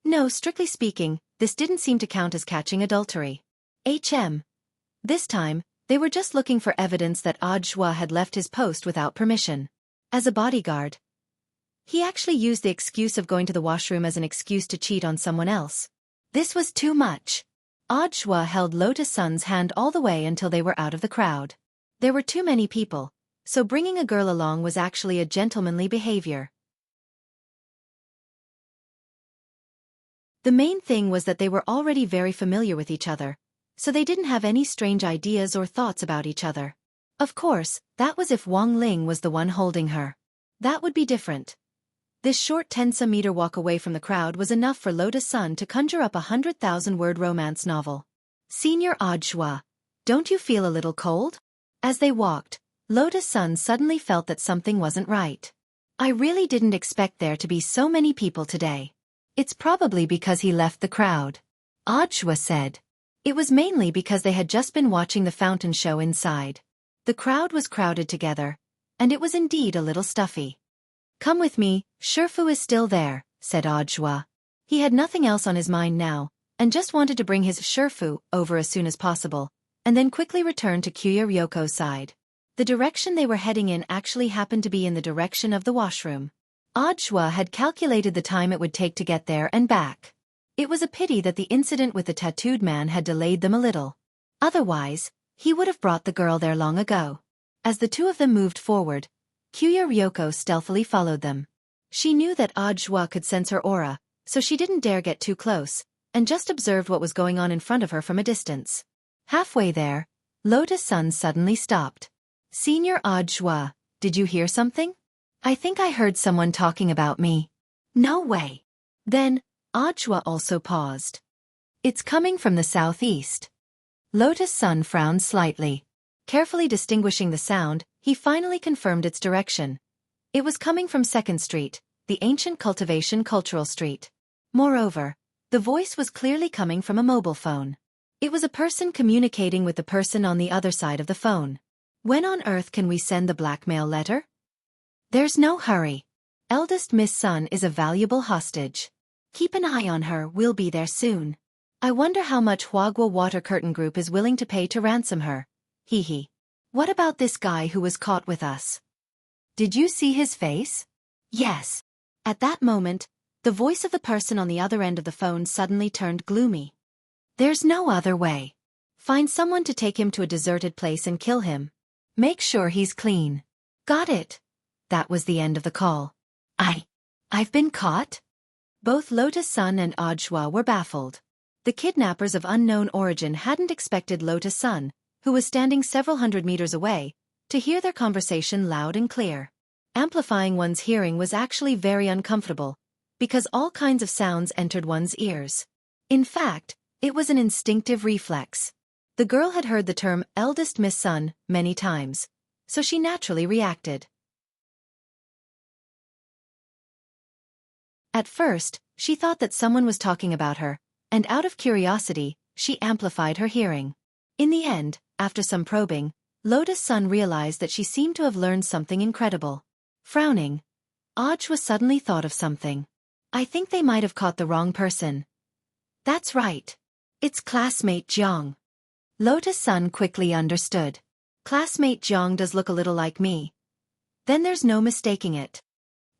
No, strictly speaking, this didn't seem to count as catching adultery. This time, they were just looking for evidence that Ajua had left his post without permission. As a bodyguard, he actually used the excuse of going to the washroom as an excuse to cheat on someone else. This was too much. Ajwa held Lotus Sun's hand all the way until they were out of the crowd. There were too many people, so bringing a girl along was actually a gentlemanly behavior. The main thing was that they were already very familiar with each other, so they didn't have any strange ideas or thoughts about each other. Of course, that was if Wang Ling was the one holding her. That would be different. This short 10-meter walk away from the crowd was enough for Lotus Sun to conjure up a 100,000-word romance novel. Senior Ajwa, don't you feel a little cold? As they walked, Lotus Sun suddenly felt that something wasn't right. I really didn't expect there to be so many people today. It's probably because he left the crowd. Ajwa said. It was mainly because they had just been watching the fountain show inside. The crowd was crowded together, and it was indeed a little stuffy. Come with me, Shifu is still there, said Ajwa. He had nothing else on his mind now, and just wanted to bring his Shifu over as soon as possible, and then quickly return to Kuya Ryoko's side. The direction they were heading in actually happened to be in the direction of the washroom. Ajwa had calculated the time it would take to get there and back. It was a pity that the incident with the tattooed man had delayed them a little. Otherwise, he would have brought the girl there long ago. As the two of them moved forward, Kuya Ryoko stealthily followed them. She knew that Ajwa could sense her aura, so she didn't dare get too close, and just observed what was going on in front of her from a distance. Halfway there, Lotus Sun suddenly stopped. Senior Ajwa, did you hear something? I think I heard someone talking about me. No way. Then, Ajwa also paused. It's coming from the southeast. Lotus Sun frowned slightly. Carefully distinguishing the sound, he finally confirmed its direction. It was coming from 2nd Street, the ancient cultivation cultural street. Moreover, the voice was clearly coming from a mobile phone. It was a person communicating with the person on the other side of the phone. When on earth can we send the blackmail letter? There's no hurry. Eldest Miss Sun is a valuable hostage. Keep an eye on her, we'll be there soon. I wonder how much Huagua Water Curtain Group is willing to pay to ransom her. Hee hee. What about this guy who was caught with us? Did you see his face? Yes. At that moment, the voice of the person on the other end of the phone suddenly turned gloomy. There's no other way. Find someone to take him to a deserted place and kill him. Make sure he's clean. Got it. That was the end of the call. I've been caught? Both Lotus Sun and Ajwa were baffled. The kidnappers of unknown origin hadn't expected Lotus Sun, who was standing several hundred meters away, to hear their conversation loud and clear. Amplifying one's hearing was actually very uncomfortable, because all kinds of sounds entered one's ears. In fact, it was an instinctive reflex. The girl had heard the term eldest Miss Sun many times, so she naturally reacted. At first, she thought that someone was talking about her, and out of curiosity, she amplified her hearing. In the end, after some probing, Lotus Sun realized that she seemed to have learned something incredible. Frowning, Ajwa suddenly thought of something. I think they might have caught the wrong person. That's right. It's classmate Jiang. Lotus Sun quickly understood. Classmate Jiang does look a little like me. Then there's no mistaking it.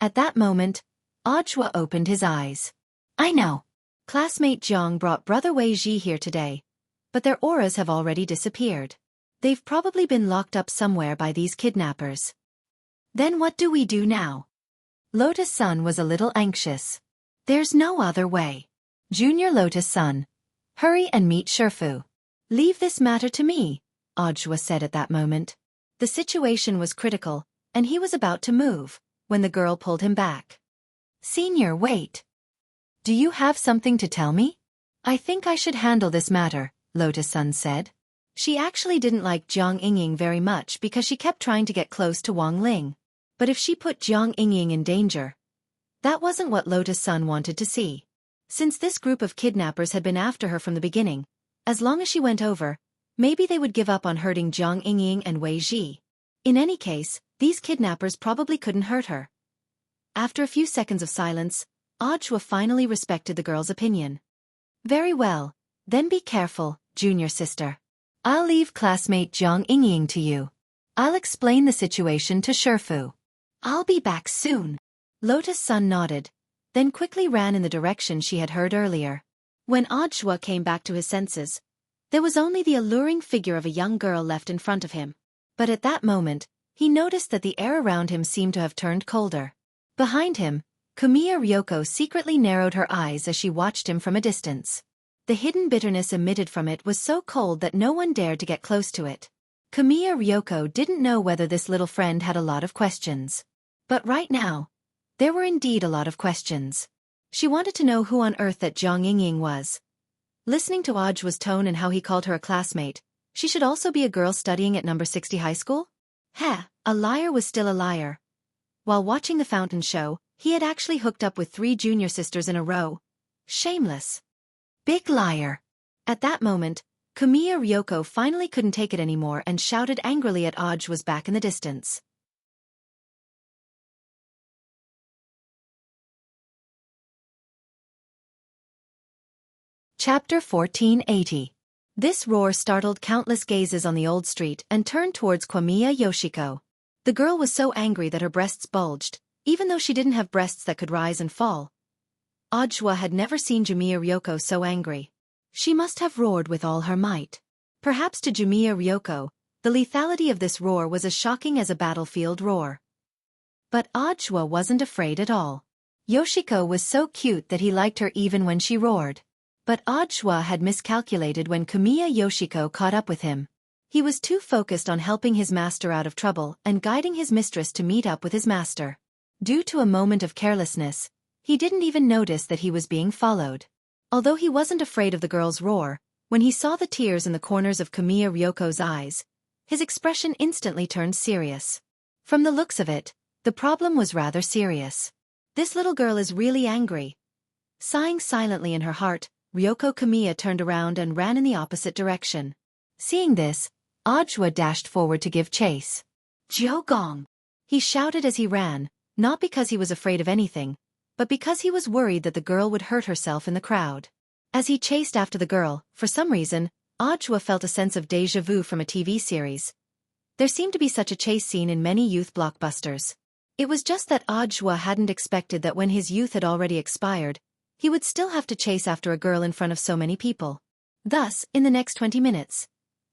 At that moment, Ajwa opened his eyes. I know. Classmate Jiang brought brother Wei Ji here today, but their auras have already disappeared. They've probably been locked up somewhere by these kidnappers. Then what do we do now? Lotus Sun was a little anxious. There's no other way. Junior Lotus Sun, hurry and meet Shifu. Leave this matter to me, Ajwa said at that moment. The situation was critical, and he was about to move, when the girl pulled him back. Senior, wait. Do you have something to tell me? I think I should handle this matter, Lotus Sun said. She actually didn't like Jiang Yingying very much because she kept trying to get close to Wang Ling. But if she put Jiang Yingying in danger, that wasn't what Lotus Sun wanted to see. Since this group of kidnappers had been after her from the beginning, as long as she went over, maybe they would give up on hurting Jiang Yingying and Wei Ji. In any case, these kidnappers probably couldn't hurt her. After a few seconds of silence, Ajwa finally respected the girl's opinion. Very well, then be careful, junior sister. I'll leave classmate Jiang Yingying to you. I'll explain the situation to Shifu. I'll be back soon. Lotus Sun nodded, then quickly ran in the direction she had heard earlier. When Ajwa came back to his senses, there was only the alluring figure of a young girl left in front of him. But at that moment, he noticed that the air around him seemed to have turned colder. Behind him, Kamiya Ryoko secretly narrowed her eyes as she watched him from a distance. The hidden bitterness emitted from it was so cold that no one dared to get close to it. Kamiya Ryoko didn't know whether this little friend had a lot of questions. But right now, there were indeed a lot of questions. She wanted to know who on earth that Jiang Yingying was. Listening to Ajwa's tone and how he called her a classmate, she should also be a girl studying at number 60 high school? A liar was still a liar. While watching the fountain show, he had actually hooked up with 3 junior sisters in a row. Shameless. Big liar. At that moment, Kamiya Ryoko finally couldn't take it anymore and shouted angrily at Ajwa's back in the distance. Chapter 1480. This roar startled countless gazes on the old street and turned towards Kamiya Yoshiko. The girl was so angry that her breasts bulged, even though she didn't have breasts that could rise and fall. Ajwa had never seen Kamiya Ryoko so angry. She must have roared with all her might. Perhaps to Kamiya Ryoko, the lethality of this roar was as shocking as a battlefield roar. But Ajwa wasn't afraid at all. Yoshiko was so cute that he liked her even when she roared. But Ajwa had miscalculated when Kamiya Yoshiko caught up with him. He was too focused on helping his master out of trouble and guiding his mistress to meet up with his master. Due to a moment of carelessness, he didn't even notice that he was being followed. Although he wasn't afraid of the girl's roar, when he saw the tears in the corners of Kamiya Ryoko's eyes, his expression instantly turned serious. From the looks of it, the problem was rather serious. This little girl is really angry. Sighing silently in her heart, Ryoko Kamiya turned around and ran in the opposite direction. Seeing this, Ajwa dashed forward to give chase. "Jiogong!" he shouted as he ran, not because he was afraid of anything, but because he was worried that the girl would hurt herself in the crowd. As he chased after the girl, for some reason, Ajwa felt a sense of déjà vu from a TV series. There seemed to be such a chase scene in many youth blockbusters. It was just that Ajwa hadn't expected that when his youth had already expired, he would still have to chase after a girl in front of so many people. Thus, in the next 20 minutes,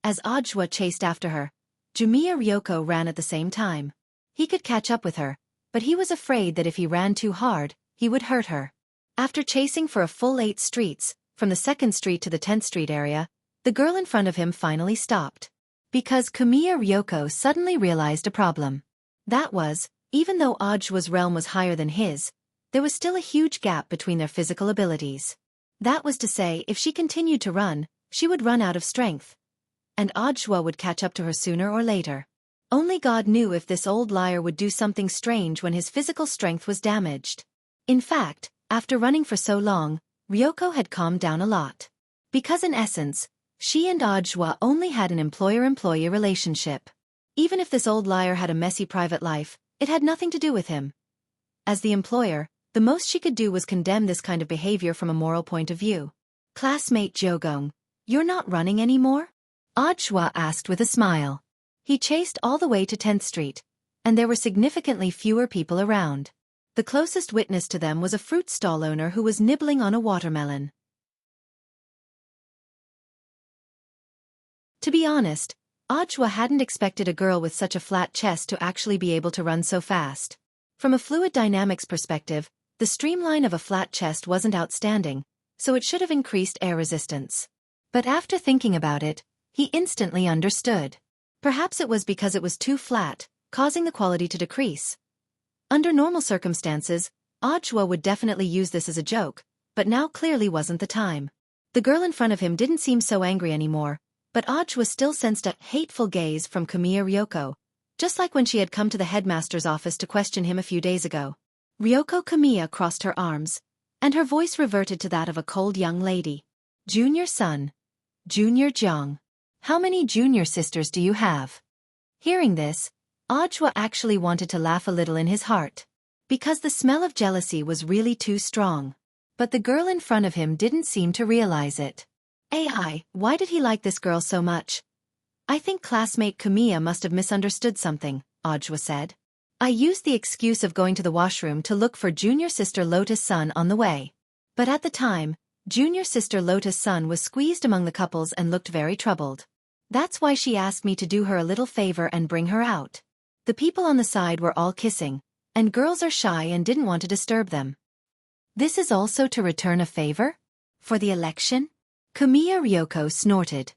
as Ajwa chased after her, Kamiya Ryoko ran at the same time. He could catch up with her, but he was afraid that if he ran too hard, he would hurt her. After chasing for a full 8 streets, from the 2nd Street to the 10th Street area, the girl in front of him finally stopped. Because Kamiya Ryoko suddenly realized a problem. That was, even though Ajwa's realm was higher than his, there was still a huge gap between their physical abilities. That was to say, if she continued to run, she would run out of strength. And Ajwa would catch up to her sooner or later. Only God knew if this old liar would do something strange when his physical strength was damaged. In fact, after running for so long, Ryoko had calmed down a lot. Because in essence, she and Ajwa only had an employer-employee relationship. Even if this old liar had a messy private life, it had nothing to do with him. As the employer, the most she could do was condemn this kind of behavior from a moral point of view. "Classmate Jiogong, you're not running anymore?" Ajwa asked with a smile. He chased all the way to 10th Street, and there were significantly fewer people around. The closest witness to them was a fruit stall owner who was nibbling on a watermelon. To be honest, Ajwa hadn't expected a girl with such a flat chest to actually be able to run so fast. From a fluid dynamics perspective, the streamline of a flat chest wasn't outstanding, so it should have increased air resistance. But after thinking about it, he instantly understood. Perhaps it was because it was too flat, causing the quality to decrease. Under normal circumstances, Ajwa would definitely use this as a joke, but now clearly wasn't the time. The girl in front of him didn't seem so angry anymore, but Ajwa still sensed a hateful gaze from Kamiya Ryoko, just like when she had come to the headmaster's office to question him a few days ago. Ryoko Kamiya crossed her arms, and her voice reverted to that of a cold young lady. "Junior son. Junior Jiang. How many junior sisters do you have?" Hearing this, Ajwa actually wanted to laugh a little in his heart. Because the smell of jealousy was really too strong. But the girl in front of him didn't seem to realize it. Why did he like this girl so much? "I think classmate Kamiya must have misunderstood something," Ajwa said. "I used the excuse of going to the washroom to look for junior sister Lotus Sun on the way. But at the time, Junior sister Lotus Sun was squeezed among the couples and looked very troubled. That's why she asked me to do her a little favor and bring her out. The people on the side were all kissing, and girls are shy and didn't want to disturb them. This is also to return a favor? For the election? Kamiya Ryoko snorted.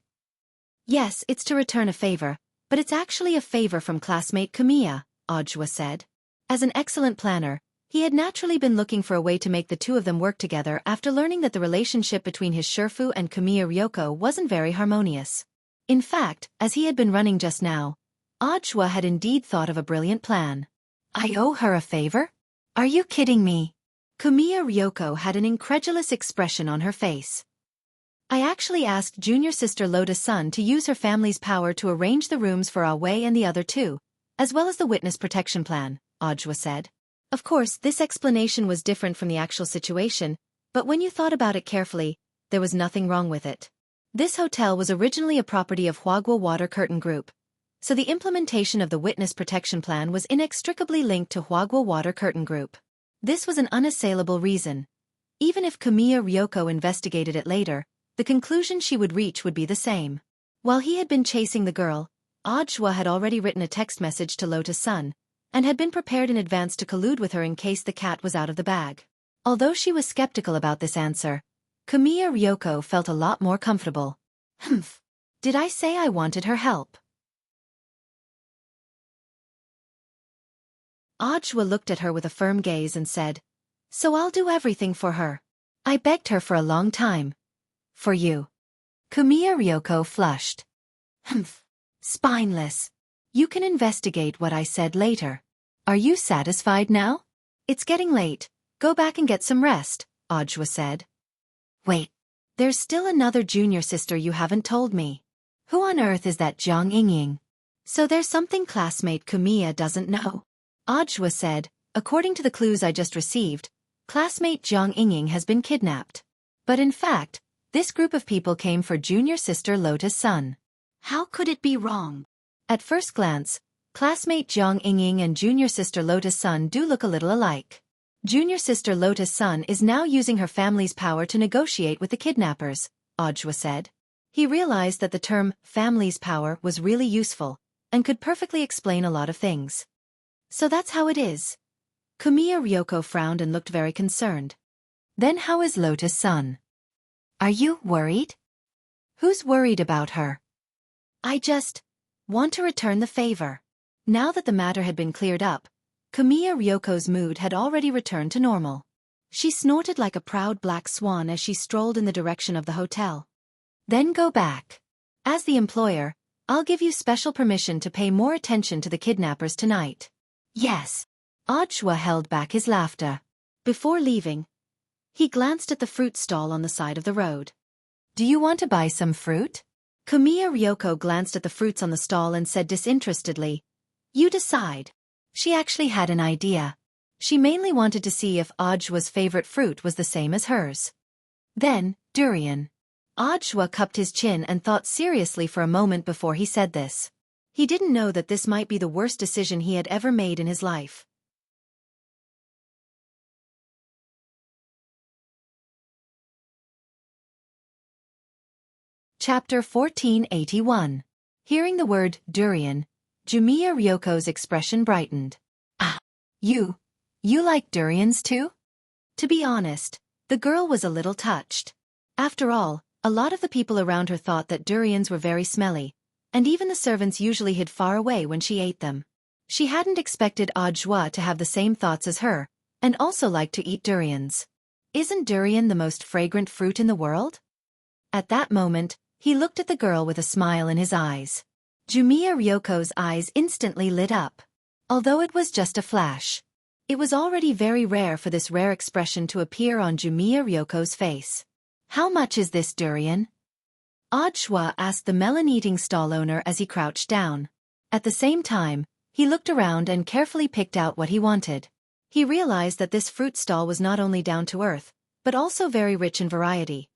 Yes, it's to return a favor, but it's actually a favor from classmate Kamiya, Ojwa said. As an excellent planner, he had naturally been looking for a way to make the two of them work together after learning that the relationship between his Shurfu and Kamiya Ryoko wasn't very harmonious. In fact, as he had been running just now, Ojwa had indeed thought of a brilliant plan. I owe her a favor? Are you kidding me? Kamiya Ryoko had an incredulous expression on her face. I actually asked junior sister Lotus Sun to use her family's power to arrange the rooms for Aoi and the other two, as well as the witness protection plan, Ojwa said. Of course, this explanation was different from the actual situation, but when you thought about it carefully, there was nothing wrong with it. This hotel was originally a property of Huagua Water Curtain Group, so the implementation of the witness protection plan was inextricably linked to Huagua Water Curtain Group. This was an unassailable reason. Even if Kamiya Ryoko investigated it later, the conclusion she would reach would be the same. While he had been chasing the girl, Ojwa had already written a text message to Lotus Sun, and had been prepared in advance to collude with her in case the cat was out of the bag. Although she was skeptical about this answer, Kamiya Ryoko felt a lot more comfortable. Humph. Did I say I wanted her help? Ojwa looked at her with a firm gaze and said, So I'll do everything for her. I begged her for a long time. For you. Kamiya Ryoko flushed. Humph. Spineless. You can investigate what I said later. Are you satisfied now? It's getting late. Go back and get some rest, Ojwa said. Wait. There's still another junior sister you haven't told me. Who on earth is that Jiang Yingying? So there's something classmate Kamiya doesn't know. Ojwa said, according to the clues I just received, classmate Jiang Yingying has been kidnapped. But in fact, this group of people came for junior sister Lotus Sun. How could it be wrong? At first glance, classmate Jiang Yingying and junior sister Lotus Sun do look a little alike. Junior sister Lotus Sun is now using her family's power to negotiate with the kidnappers, Ojwa said. He realized that the term family's power was really useful, and could perfectly explain a lot of things. So that's how it is. Kamiya Ryoko frowned and looked very concerned. Then how is Lotus Sun? Are you worried? Who's worried about her? I just want to return the favor. Now that the matter had been cleared up, Kamiya Ryoko's mood had already returned to normal. She snorted like a proud black swan as she strolled in the direction of the hotel. Then go back. As the employer, I'll give you special permission to pay more attention to the kidnappers tonight. Yes. Ojwa held back his laughter. Before leaving, he glanced at the fruit stall on the side of the road. Do you want to buy some fruit? Kamiya Ryoko glanced at the fruits on the stall and said disinterestedly, You decide. She actually had an idea. She mainly wanted to see if Ojwa's favorite fruit was the same as hers. Then, durian. Ojwa cupped his chin and thought seriously for a moment before he said this. He didn't know that this might be the worst decision he had ever made in his life. Chapter 1481. Hearing the word durian, Kamiya Ryoko's expression brightened. Ah, you like durians too? To be honest, the girl was a little touched. After all, a lot of the people around her thought that durians were very smelly, and even the servants usually hid far away when she ate them. She hadn't expected Ojwa to have the same thoughts as her, and also liked to eat durians. Isn't durian the most fragrant fruit in the world? At that moment, he looked at the girl with a smile in his eyes. Kamiya Ryoko's eyes instantly lit up. Although it was just a flash. It was already very rare for this rare expression to appear on Kamiya Ryoko's face. How much is this durian? Ojwa asked the melon-eating stall owner as he crouched down. At the same time, he looked around and carefully picked out what he wanted. He realized that this fruit stall was not only down to earth, but also very rich in variety.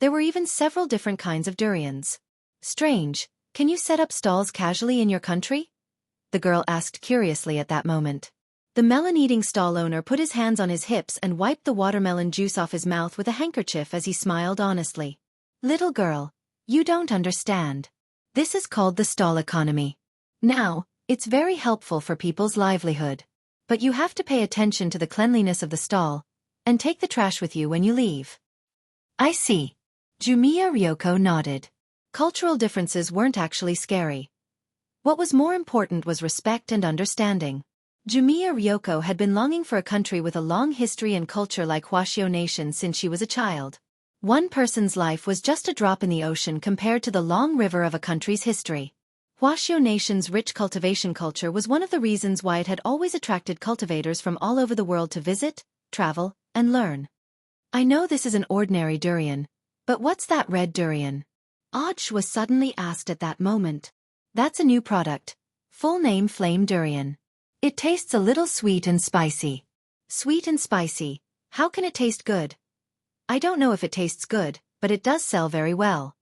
There were even several different kinds of durians. Strange, can you set up stalls casually in your country? The girl asked curiously at that moment. The melon-eating stall owner put his hands on his hips and wiped the watermelon juice off his mouth with a handkerchief as he smiled honestly. Little girl, you don't understand. This is called the stall economy. Now, it's very helpful for people's livelihood. But you have to pay attention to the cleanliness of the stall, and take the trash with you when you leave. I see. Jumiya Ryoko nodded. Cultural differences weren't actually scary. What was more important was respect and understanding. Jumiya Ryoko had been longing for a country with a long history and culture like Hwashio Nation since she was a child. One person's life was just a drop in the ocean compared to the long river of a country's history. Hwashio Nation's rich cultivation culture was one of the reasons why it had always attracted cultivators from all over the world to visit, travel, and learn. I know this is an ordinary durian, but what's that red durian? Odge was suddenly asked at that moment. That's a new product. Full name Flame Durian. It tastes a little sweet and spicy. Sweet and spicy. How can it taste good? I don't know if it tastes good, but it does sell very well.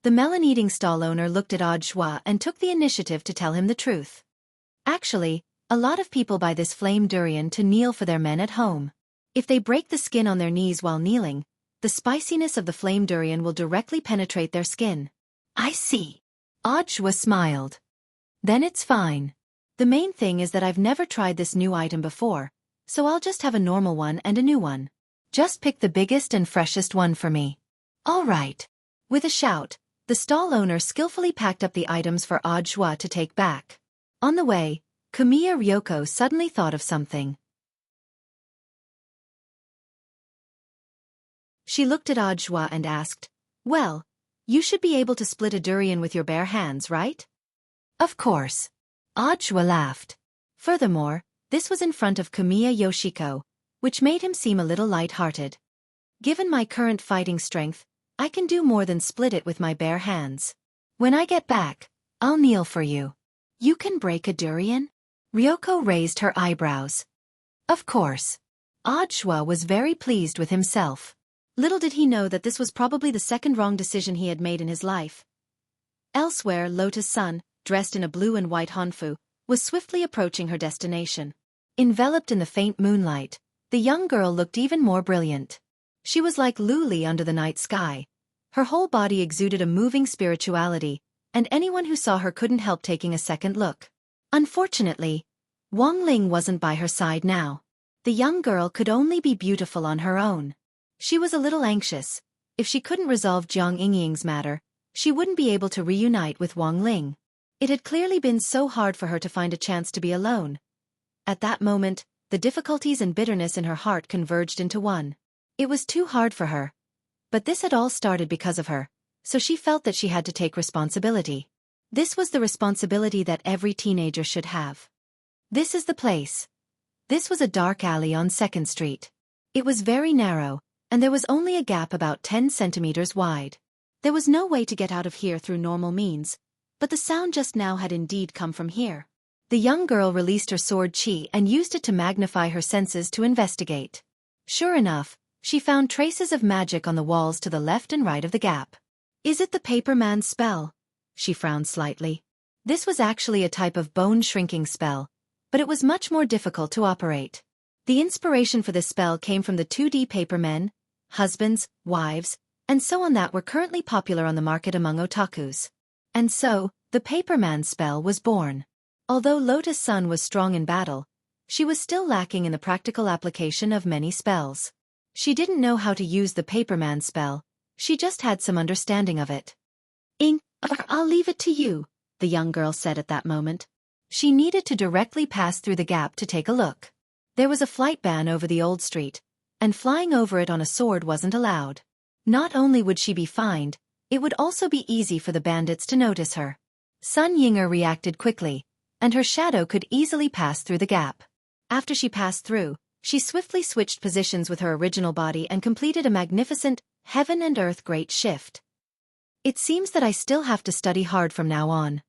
The melon-eating stall owner looked at Odge and took the initiative to tell him the truth. Actually, a lot of people buy this flame durian to kneel for their men at home. If they break the skin on their knees while kneeling, the spiciness of the flame durian will directly penetrate their skin. I see. Odge smiled. Then it's fine. The main thing is that I've never tried this new item before, so I'll just have a normal one and a new one. Just pick the biggest and freshest one for me. All right. With a shout, the stall owner skillfully packed up the items for Odge to take back. On the way, Kamiya Ryoko suddenly thought of something. She looked at Odge and asked, well, you should be able to split a durian with your bare hands, right? Of course. Odge laughed. Furthermore, this was in front of Kamiya Yoshiko, which made him seem a little light-hearted. Given my current fighting strength, I can do more than split it with my bare hands. When I get back, I'll kneel for you. You can break a durian? Ryoko raised her eyebrows. Of course. Odge was very pleased with himself. Little did he know that this was probably the second wrong decision he had made in his life. Elsewhere, Lotus Sun, dressed in a blue and white hanfu, was swiftly approaching her destination. Enveloped in the faint moonlight, the young girl looked even more brilliant. She was like Luli under the night sky. Her whole body exuded a moving spirituality, and anyone who saw her couldn't help taking a second look. Unfortunately, Wang Ling wasn't by her side now. The young girl could only be beautiful on her own. She was a little anxious. If she couldn't resolve Jiang Yingying's matter, she wouldn't be able to reunite with Wang Ling. It had clearly been so hard for her to find a chance to be alone. At that moment, the difficulties and bitterness in her heart converged into one. It was too hard for her. But this had all started because of her, so she felt that she had to take responsibility. This was the responsibility that every teenager should have. This is the place. This was a dark alley on 2nd Street. It was very narrow, and there was only a gap about 10 centimeters wide. There was no way to get out of here through normal means, but the sound just now had indeed come from here. The young girl released her sword chi and used it to magnify her senses to investigate. Sure enough, she found traces of magic on the walls to the left and right of the gap. Is it the paper man's spell? She frowned slightly. This was actually a type of bone-shrinking spell, but it was much more difficult to operate. The inspiration for this spell came from the 2D paper men, husbands, wives, and so on that were currently popular on the market among otakus. And so, the paper man spell was born. Although Lotus Sun was strong in battle, she was still lacking in the practical application of many spells. She didn't know how to use the paper man spell, she just had some understanding of it. I'll leave it to you, the young girl said at that moment. She needed to directly pass through the gap to take a look. There was a flight ban over the old street, and flying over it on a sword wasn't allowed. Not only would she be fined, it would also be easy for the bandits to notice her. Sun Yinger reacted quickly, and her shadow could easily pass through the gap. After she passed through, she swiftly switched positions with her original body and completed a magnificent, heaven and earth great shift. It seems that I still have to study hard from now on.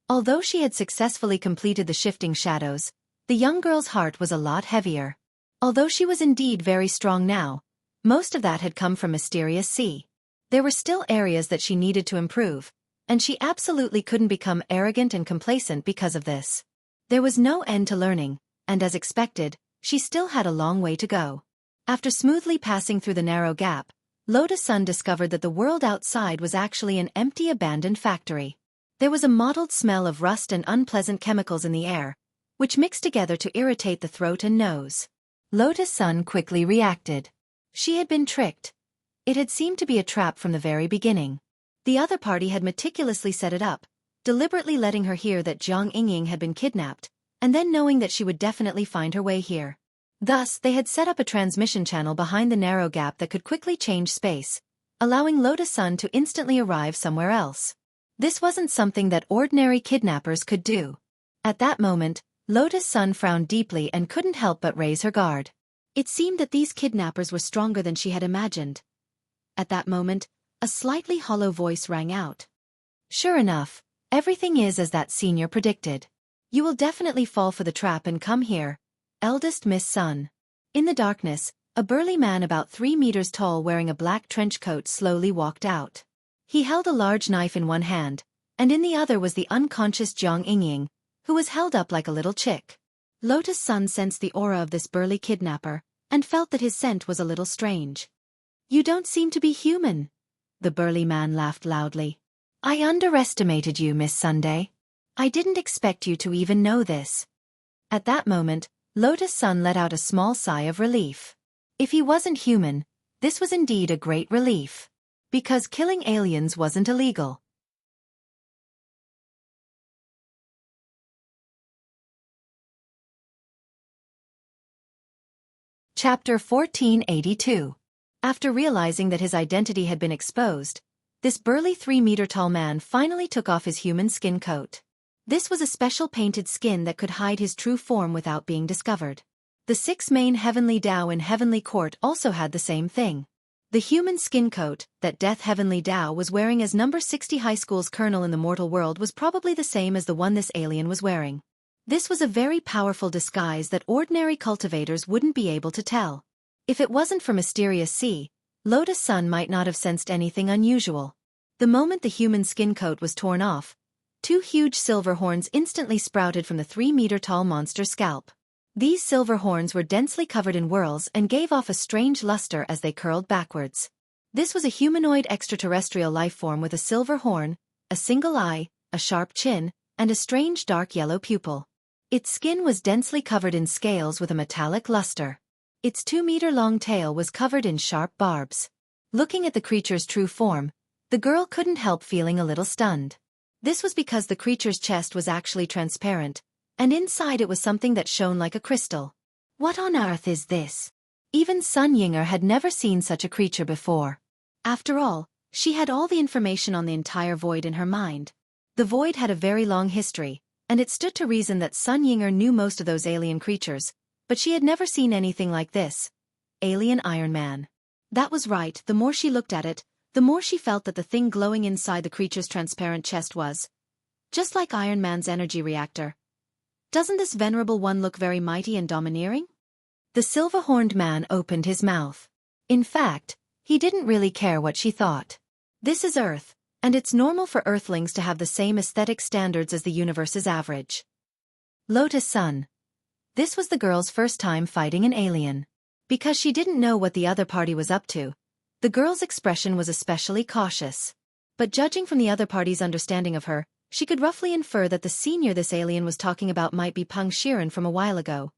Although she had successfully completed the shifting shadows, the young girl's heart was a lot heavier. Although she was indeed very strong now, most of that had come from Mysterious Sea. There were still areas that she needed to improve, and she absolutely couldn't become arrogant and complacent because of this. There was no end to learning, and as expected, she still had a long way to go. After smoothly passing through the narrow gap, Lotus Sun discovered that the world outside was actually an empty abandoned factory. There was a mottled smell of rust and unpleasant chemicals in the air, which mixed together to irritate the throat and nose. Lotus Sun quickly reacted. She had been tricked. It had seemed to be a trap from the very beginning. The other party had meticulously set it up, deliberately letting her hear that Jiang Yingying had been kidnapped, and then knowing that she would definitely find her way here. Thus, they had set up a transmission channel behind the narrow gap that could quickly change space, allowing Lotus Sun to instantly arrive somewhere else. This wasn't something that ordinary kidnappers could do. At that moment, Lotus Sun frowned deeply and couldn't help but raise her guard. It seemed that these kidnappers were stronger than she had imagined. At that moment, a slightly hollow voice rang out. Sure enough, everything is as that senior predicted. You will definitely fall for the trap and come here, eldest Miss Sun. In the darkness, a burly man about 3 meters tall wearing a black trench coat slowly walked out. He held a large knife in one hand, and in the other was the unconscious Jiang Yingying, who was held up like a little chick. Lotus Sun sensed the aura of this burly kidnapper, and felt that his scent was a little strange. You don't seem to be human. The burly man laughed loudly. I underestimated you, Miss Sunday. I didn't expect you to even know this. At that moment, Lotus Sun let out a small sigh of relief. If he wasn't human, this was indeed a great relief. Because killing aliens wasn't illegal. Chapter 1482. After realizing that his identity had been exposed, this burly 3-meter-tall man finally took off his human skin coat. This was a special painted skin that could hide his true form without being discovered. The 6 main Heavenly Dao in Heavenly Court also had the same thing. The human skin coat that Death Heavenly Dao was wearing as number 60 high school's colonel in the mortal world was probably the same as the one this alien was wearing. This was a very powerful disguise that ordinary cultivators wouldn't be able to tell. If it wasn't for Mysterious Sea, Lotus Sun might not have sensed anything unusual. The moment the human skin coat was torn off, 2 huge silver horns instantly sprouted from the 3-meter-tall monster's scalp. These silver horns were densely covered in whorls and gave off a strange luster as they curled backwards. This was a humanoid extraterrestrial lifeform with a silver horn, a single eye, a sharp chin, and a strange dark yellow pupil. Its skin was densely covered in scales with a metallic luster. Its 2-meter-long tail was covered in sharp barbs. Looking at the creature's true form, the girl couldn't help feeling a little stunned. This was because the creature's chest was actually transparent, and inside it was something that shone like a crystal. What on earth is this? Even Sun Yinger had never seen such a creature before. After all, she had all the information on the entire void in her mind. The void had a very long history, and it stood to reason that Sun Yinger knew most of those alien creatures, but she had never seen anything like this. Alien Iron Man. That was right. The more she looked at it, the more she felt that the thing glowing inside the creature's transparent chest was just like Iron Man's energy reactor. Doesn't this venerable one look very mighty and domineering? The silver-horned man opened his mouth. In fact, he didn't really care what she thought. This is Earth, and it's normal for Earthlings to have the same aesthetic standards as the universe's average. Lotus Sun. This was the girl's first time fighting an alien. Because she didn't know what the other party was up to, the girl's expression was especially cautious. But judging from the other party's understanding of her, she could roughly infer that the senior this alien was talking about might be Peng Shiren from a while ago.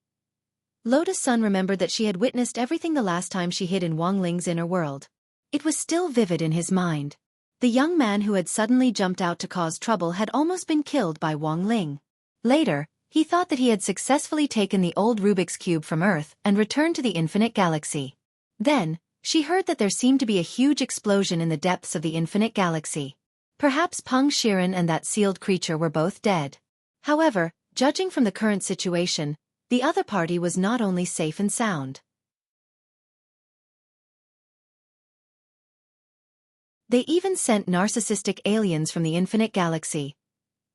Lotus Sun remembered that she had witnessed everything the last time she hid in Wang Ling's inner world. It was still vivid in his mind. The young man who had suddenly jumped out to cause trouble had almost been killed by Wang Ling. Later, he thought that he had successfully taken the old Rubik's Cube from Earth and returned to the infinite galaxy. Then, she heard that there seemed to be a huge explosion in the depths of the infinite galaxy. Perhaps Peng Shiren and that sealed creature were both dead. However, judging from the current situation, the other party was not only safe and sound. They even sent narcissistic aliens from the infinite galaxy.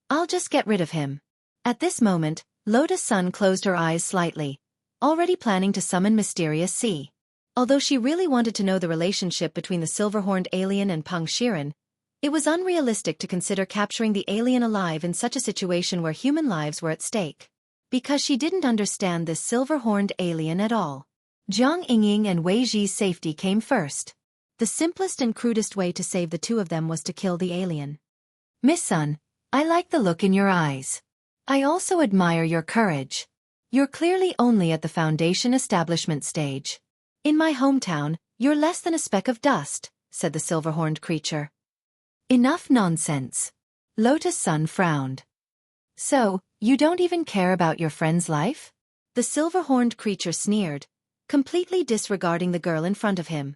I'll just get rid of him. At this moment, Lotus Sun closed her eyes slightly, already planning to summon Mysterious Sea. Although she really wanted to know the relationship between the silver-horned alien and Peng Shiren, It was unrealistic to consider capturing the alien alive in such a situation where human lives were at stake. Because she didn't understand this silver-horned alien at all. Jiang Yingying and Wei Ji's safety came first. The simplest and crudest way to save the two of them was to kill the alien. Miss Sun, I like the look in your eyes. I also admire your courage. You're clearly only at the foundation establishment stage. In my hometown, you're less than a speck of dust, said the silver-horned creature. Enough nonsense. Lotus Sun frowned. So, you don't even care about your friend's life? The silver-horned creature sneered, completely disregarding the girl in front of him.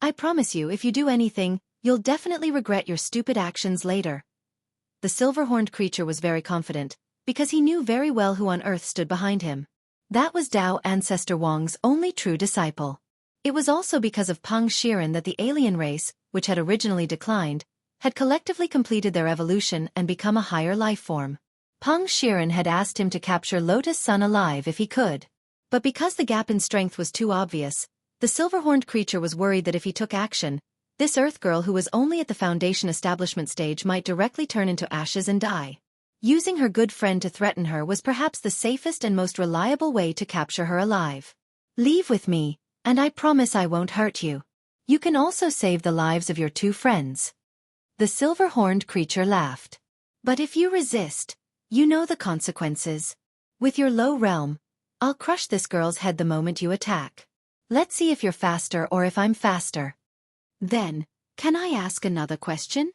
I promise you, if you do anything, you'll definitely regret your stupid actions later. The silver-horned creature was very confident, because he knew very well who on earth stood behind him. That was Dao Ancestor Wang's only true disciple. It was also because of Peng Shiren that the alien race, which had originally declined, had collectively completed their evolution and become a higher life form. Peng Shiren had asked him to capture Lotus Sun alive if he could. But because the gap in strength was too obvious, the silver-horned creature was worried that if he took action, this Earth girl who was only at the foundation establishment stage might directly turn into ashes and die. Using her good friend to threaten her was perhaps the safest and most reliable way to capture her alive. Leave with me, and I promise I won't hurt you. You can also save the lives of your two friends. The silver-horned creature laughed. But if you resist, you know the consequences. With your low realm, I'll crush this girl's head the moment you attack. Let's see if you're faster or if I'm faster. Then, can I ask another question?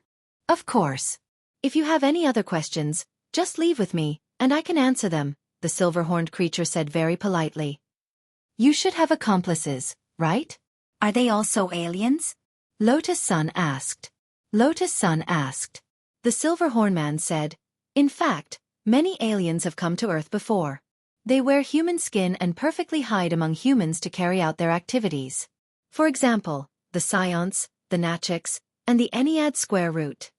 Of course. If you have any other questions, just leave with me, and I can answer them, the silver-horned creature said very politely. You should have accomplices, right? Are they also aliens? Lotus Sun asked. The silver-horned man said, in fact, many aliens have come to Earth before. They wear human skin and perfectly hide among humans to carry out their activities. For example, the Scions, the Nachiks, and the Ennead square root.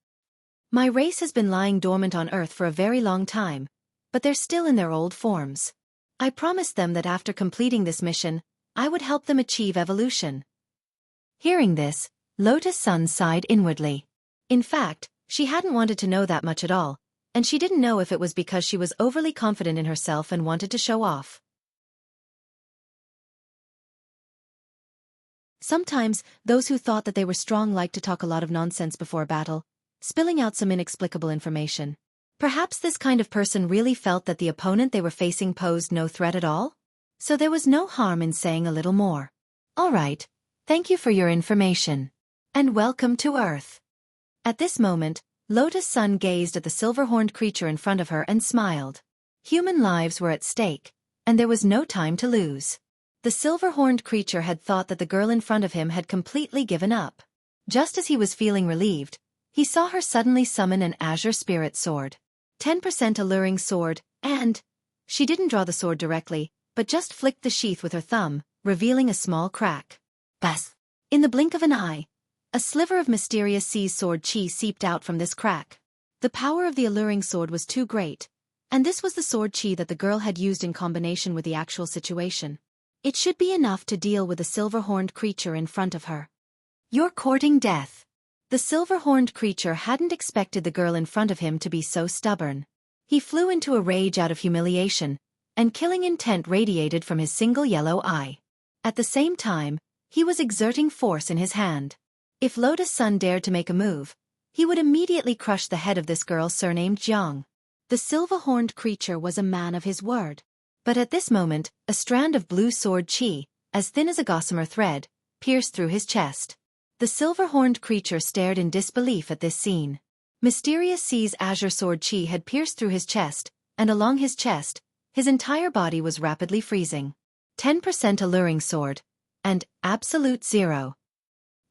My race has been lying dormant on Earth for a very long time, but they're still in their old forms. I promised them that after completing this mission, I would help them achieve evolution. Hearing this, Lotus Sun sighed inwardly. In fact, she hadn't wanted to know that much at all, and she didn't know if it was because she was overly confident in herself and wanted to show off. Sometimes, those who thought that they were strong liked to talk a lot of nonsense before a battle, spilling out some inexplicable information. Perhaps this kind of person really felt that the opponent they were facing posed no threat at all? So there was no harm in saying a little more. All right, thank you for your information. And welcome to Earth. At this moment, Lotus Sun gazed at the silver-horned creature in front of her and smiled. Human lives were at stake, and there was no time to lose. The silver-horned creature had thought that the girl in front of him had completely given up. Just as he was feeling relieved, he saw her suddenly summon an azure spirit sword. 10% alluring sword, and she didn't draw the sword directly, but just flicked the sheath with her thumb, revealing a small crack. Bas! In the blink of an eye, a sliver of mysterious sea sword chi seeped out from this crack. The power of the alluring sword was too great, and this was the sword chi that the girl had used in combination with the actual situation. It should be enough to deal with the silver-horned creature in front of her. You're courting death. The silver-horned creature hadn't expected the girl in front of him to be so stubborn. He flew into a rage out of humiliation, and killing intent radiated from his single yellow eye. At the same time, he was exerting force in his hand. If Lotus Sun dared to make a move, he would immediately crush the head of this girl surnamed Jiang. The silver-horned creature was a man of his word. But at this moment, a strand of blue sword chi, as thin as a gossamer thread, pierced through his chest. The silver-horned creature stared in disbelief at this scene. Mysterious Sea's azure sword chi had pierced through his chest, and along his chest, his entire body was rapidly freezing. 10% alluring sword, and absolute zero.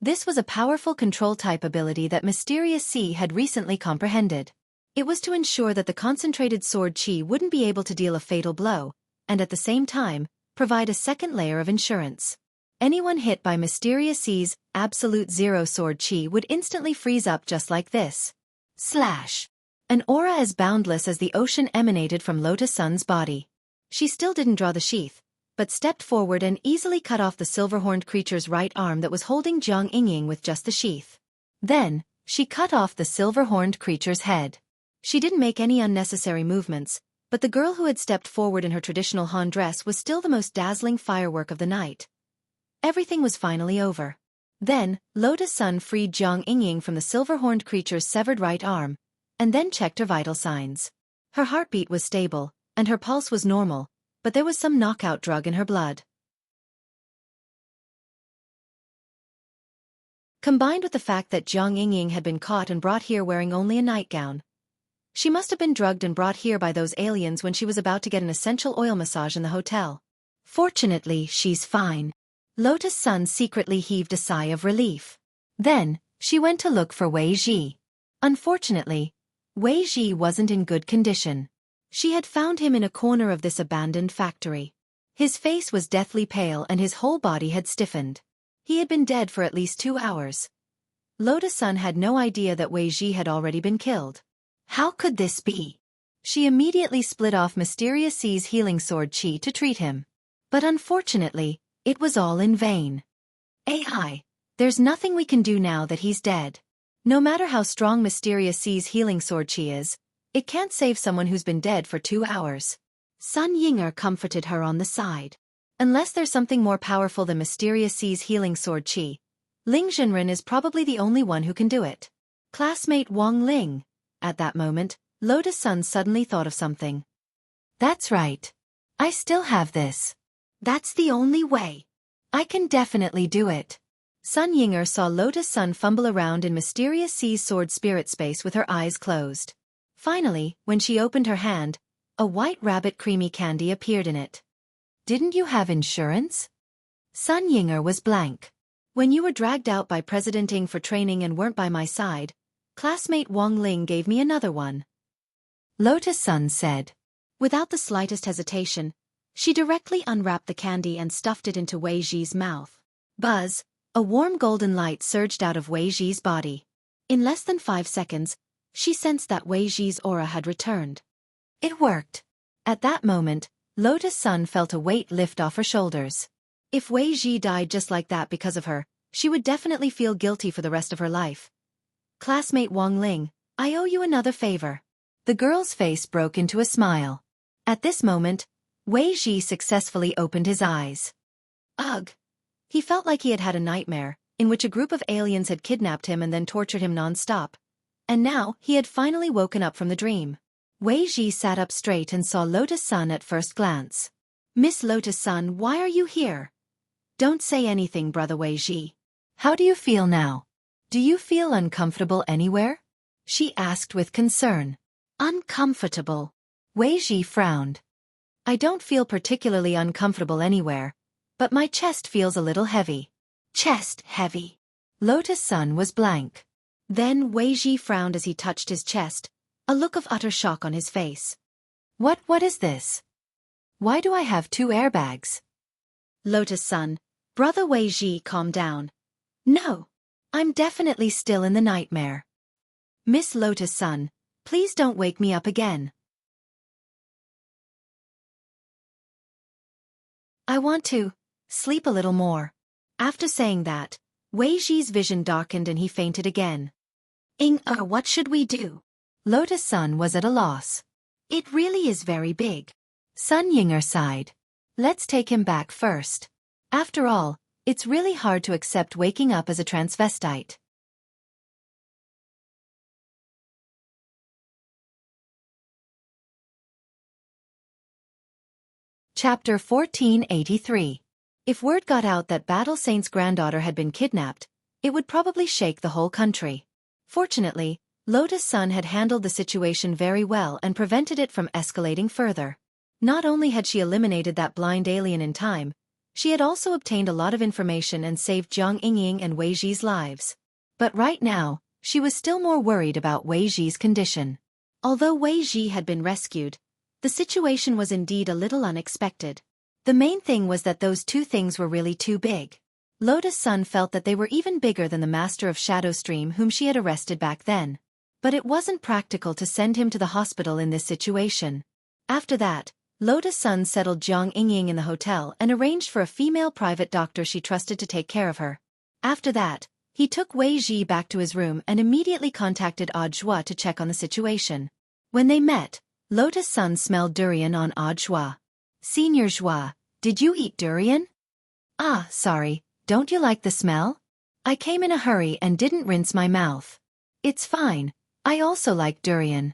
This was a powerful control-type ability that Mysterious Sea had recently comprehended. It was to ensure that the concentrated sword chi wouldn't be able to deal a fatal blow, and at the same time, provide a second layer of insurance. Anyone hit by Mysterious Sea's absolute zero sword chi would instantly freeze up just like this. Slash! An aura as boundless as the ocean emanated from Lotus Sun's body. She still didn't draw the sheath, but stepped forward and easily cut off the silver-horned creature's right arm that was holding Jiang Yingying with just the sheath. Then, She cut off the silver-horned creature's head. She didn't make any unnecessary movements, but the girl who had stepped forward in her traditional Han dress was still the most dazzling firework of the night. Everything was finally over. Then, Lotus Sun freed Jiang Yingying from the silver-horned creature's severed right arm, and then checked her vital signs. Her heartbeat was stable, and her pulse was normal, but there was some knockout drug in her blood. Combined with the fact that Jiang Yingying had been caught and brought here wearing only a nightgown. She must have been drugged and brought here by those aliens when she was about to get an essential oil massage in the hotel. Fortunately, she's fine. Lotus Sun secretly heaved a sigh of relief. Then, she went to look for Wei Ji. Unfortunately, Wei Ji wasn't in good condition. She had found him in a corner of this abandoned factory. His face was deathly pale and his whole body had stiffened. He had been dead for at least 2 hours. Lotus Sun had no idea that Wei Ji had already been killed. How could this be? She immediately split off Mysterious Sea's healing sword chi to treat him. But unfortunately, it was all in vain. AI, there's nothing we can do now that he's dead. No matter how strong Mysterious Sea's healing sword chi is, it can't save someone who's been dead for 2 hours. Sun Yinger comforted her on the side. Unless there's something more powerful than Mysterious Sea's healing sword chi, Ling Jinren is probably the only one who can do it. Classmate Wang Ling. At that moment, Lotus Sun suddenly thought of something. That's right. I still have this. That's the only way. I can definitely do it. Sun Yinger saw Lotus Sun fumble around in Mysterious Sea's sword spirit space with her eyes closed. Finally, when she opened her hand, a white rabbit creamy candy appeared in it. Didn't you have insurance? Sun Yinger was blank. When you were dragged out by President Ng for training and weren't by my side, classmate Wang Ling gave me another one. Lotus Sun said. Without the slightest hesitation, she directly unwrapped the candy and stuffed it into Wei Ji's mouth. Buzz, a warm golden light surged out of Wei Ji's body. In less than 5 seconds, she sensed that Wei Ji's aura had returned. It worked. At that moment, Lotus Sun felt a weight lift off her shoulders. If Wei Ji died just like that because of her, she would definitely feel guilty for the rest of her life. Classmate Wang Ling, I owe you another favor. The girl's face broke into a smile. At this moment, Wei Ji successfully opened his eyes. Ugh! He felt like he had had a nightmare, in which a group of aliens had kidnapped him and then tortured him non-stop. And now, he had finally woken up from the dream. Wei Ji sat up straight and saw Lotus Sun at first glance. Miss Lotus Sun, why are you here? Don't say anything, brother Wei Ji. How do you feel now? Do you feel uncomfortable anywhere? She asked with concern. Uncomfortable. Wei Ji frowned. I don't feel particularly uncomfortable anywhere, but my chest feels a little heavy. Chest heavy. Lotus Sun was blank. Then Wei Ji frowned as he touched his chest, a look of utter shock on his face. What is this? Why do I have 2 airbags? Lotus Sun, brother Wei Ji, calm down. No. I'm definitely still in the nightmare. Miss Lotus Sun, please don't wake me up again. I want to sleep a little more. After saying that, Wei Ji's vision darkened and he fainted again. What should we do? Lotus Sun was at a loss. It really is very big. Sun Yinger sighed. Let's take him back first. After all, it's really hard to accept waking up as a transvestite. Chapter 1483. If word got out that Battle Saint's granddaughter had been kidnapped, it would probably shake the whole country. Fortunately, Lotus Sun had handled the situation very well and prevented it from escalating further. Not only had she eliminated that blind alien in time, she had also obtained a lot of information and saved Jiang Yingying and Wei Ji's lives. But right now, she was still more worried about Wei Ji's condition. Although Wei Ji had been rescued, the situation was indeed a little unexpected. The main thing was that those 2 things were really too big. Lotus Sun felt that they were even bigger than the Master of Shadow Stream whom she had arrested back then. But it wasn't practical to send him to the hospital in this situation. After that, Lotus Sun settled Jiang Yingying in the hotel and arranged for a female private doctor she trusted to take care of her. After that, He took Wei Ji back to his room and immediately contacted Odd Joie to check on the situation. When they met, Lotus Sun smelled durian on Odd Joie. Senior Joie, did you eat durian? Ah, sorry, don't you like the smell? I came in a hurry and didn't rinse my mouth. It's fine, I also like durian.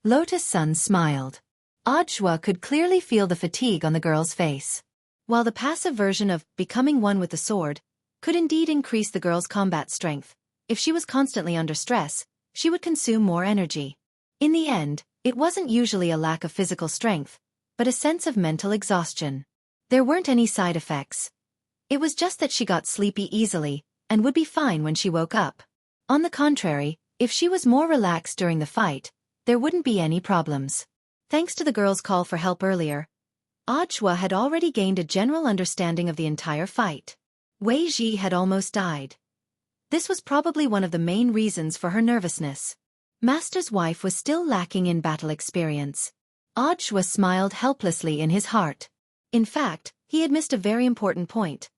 Lotus Sun smiled. Odd Joie could clearly feel the fatigue on the girl's face. While the passive version of becoming one with the sword could indeed increase the girl's combat strength, if she was constantly under stress, she would consume more energy. In the end, it wasn't usually a lack of physical strength, but a sense of mental exhaustion. There weren't any side effects. It was just that she got sleepy easily, and would be fine when she woke up. On the contrary, if she was more relaxed during the fight, there wouldn't be any problems. Thanks to the girl's call for help earlier, Odd Joie had already gained a general understanding of the entire fight. Wei Ji had almost died. This was probably one of the main reasons for her nervousness. Master's wife was still lacking in battle experience. Odd Joie smiled helplessly in his heart. In fact, he had missed a very important point.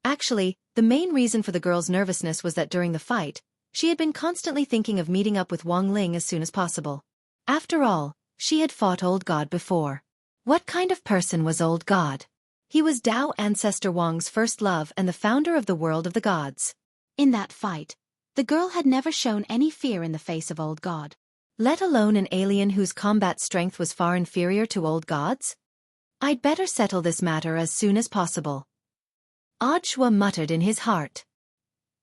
Actually, the main reason for the girl's nervousness was that during the fight, she had been constantly thinking of meeting up with Wang Ling as soon as possible. After all, she had fought Old God before. What kind of person was Old God? He was Tao ancestor Wang's first love and the founder of the world of the gods. In that fight, the girl had never shown any fear in the face of Old God. Let alone an alien whose combat strength was far inferior to Old God's? I'd better settle this matter as soon as possible. Odd Joie muttered in his heart.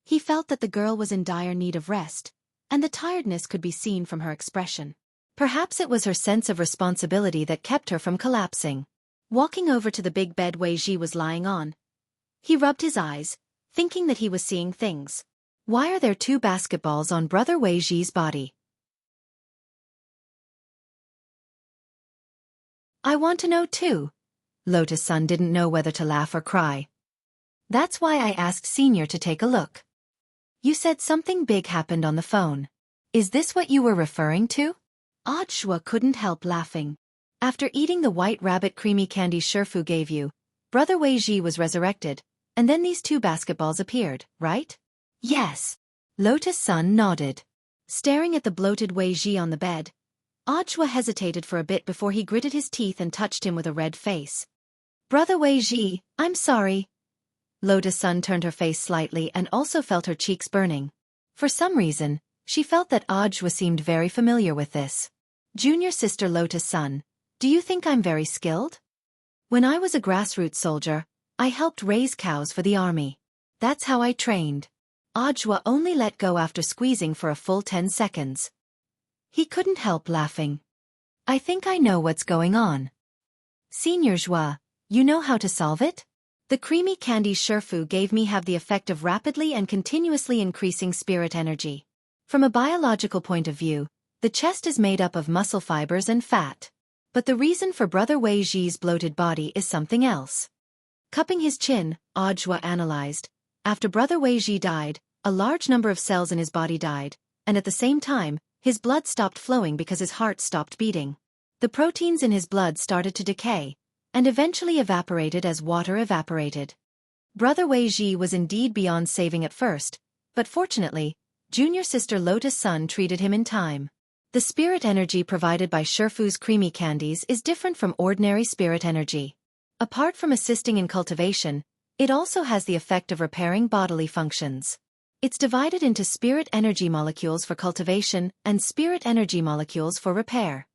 He felt that the girl was in dire need of rest, and the tiredness could be seen from her expression. Perhaps it was her sense of responsibility that kept her from collapsing. Walking over to the big bed Wei Ji was lying on, he rubbed his eyes, thinking that he was seeing things. Why are there two basketballs on Brother Wei Ji's body? I want to know too. Lotus Sun didn't know whether to laugh or cry. That's why I asked Senior to take a look. You said something big happened on the phone. Is this what you were referring to? Odd Joie couldn't help laughing. After eating the white rabbit creamy candy Shifu gave you, Brother Wei Ji was resurrected, and then these two basketballs appeared, right? Yes. Lotus Sun nodded. Staring at the bloated Wei Ji on the bed, Odd Joie hesitated for a bit before he gritted his teeth and touched him with a red face. Brother Wei Ji, I'm sorry. Lotus Sun turned her face slightly and also felt her cheeks burning. For some reason, she felt that Odd Joie seemed very familiar with this. Junior sister Lotus Sun, do you think I'm very skilled? When I was a grassroots soldier, I helped raise cows for the army. That's how I trained. Odd Joie only let go after squeezing for a full 10 seconds. He couldn't help laughing. I think I know what's going on. Senior Joie, you know how to solve it? The creamy candy Shifu gave me have the effect of rapidly and continuously increasing spirit energy. From a biological point of view, the chest is made up of muscle fibers and fat. But the reason for Brother Wei Ji's bloated body is something else. Cupping his chin, Odd Joie analyzed. After Brother Wei Ji died, a large number of cells in his body died, and at the same time, his blood stopped flowing because his heart stopped beating. The proteins in his blood started to decay, and eventually evaporated as water evaporated. Brother Wei Ji was indeed beyond saving at first, but fortunately, junior sister Lotus Sun treated him in time. The spirit energy provided by Shifu's creamy candies is different from ordinary spirit energy. Apart from assisting in cultivation, it also has the effect of repairing bodily functions. It's divided into spirit energy molecules for cultivation and spirit energy molecules for repair.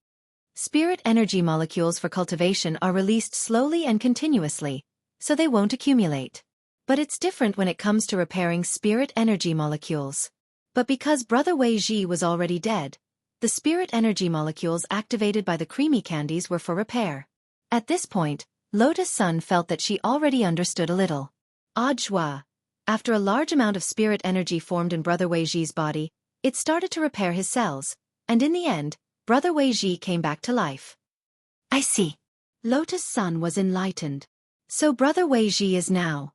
Spirit energy molecules for cultivation are released slowly and continuously, so they won't accumulate. But it's different when it comes to repairing spirit energy molecules. But because Brother Wei Ji was already dead, the spirit energy molecules activated by the creamy candies were for repair. At this point, Lotus Sun felt that she already understood a little. Odd Joie. After a large amount of spirit energy formed in Brother Wei Ji's body, it started to repair his cells, and in the end, Brother Wei Ji came back to life. I see. Lotus Sun was enlightened. So Brother Wei Ji is now.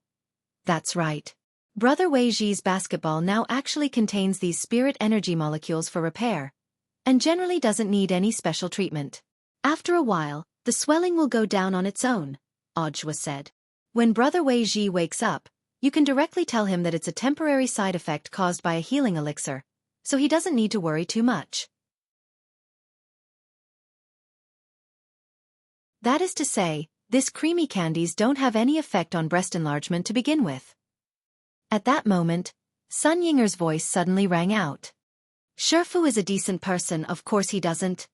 That's right. Brother Wei Ji's basketball now actually contains these spirit energy molecules for repair, and generally doesn't need any special treatment. After a while, the swelling will go down on its own, Odd Joie said. When Brother Wei Ji wakes up, You can directly tell him that it's a temporary side effect caused by a healing elixir, so he doesn't need to worry too much. That is to say, this creamy candies don't have any effect on breast enlargement to begin with. At that moment, Sun Yinger's voice suddenly rang out. Shifu is a decent person, of course he doesn't.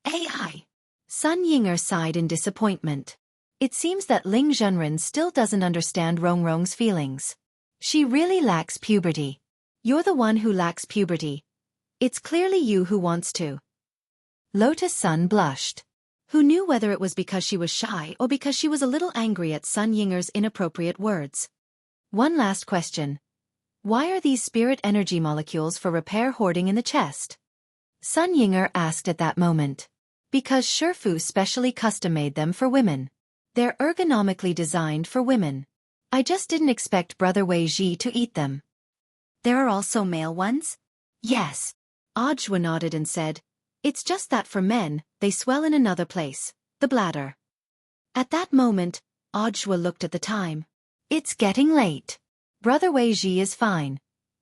AI. Sun Yinger sighed in disappointment. It seems that Ling Zhenren still doesn't understand Rongrong's feelings. She really lacks puberty. You're the one who lacks puberty. It's clearly you who wants to. Lotus Sun blushed. Who knew whether it was because she was shy or because she was a little angry at Sun Yinger's inappropriate words. One last question. Why are these spirit energy molecules for repair hoarding in the chest? Sun Yinger asked at that moment. Because Shifu specially custom-made them for women. They're ergonomically designed for women. I just didn't expect Brother Wei Ji to eat them. There are also male ones? Yes. Ajwa nodded and said, it's just that for men, they swell in another place, the bladder. At that moment, Ajwa looked at the time. It's getting late. Brother Wei Ji is fine.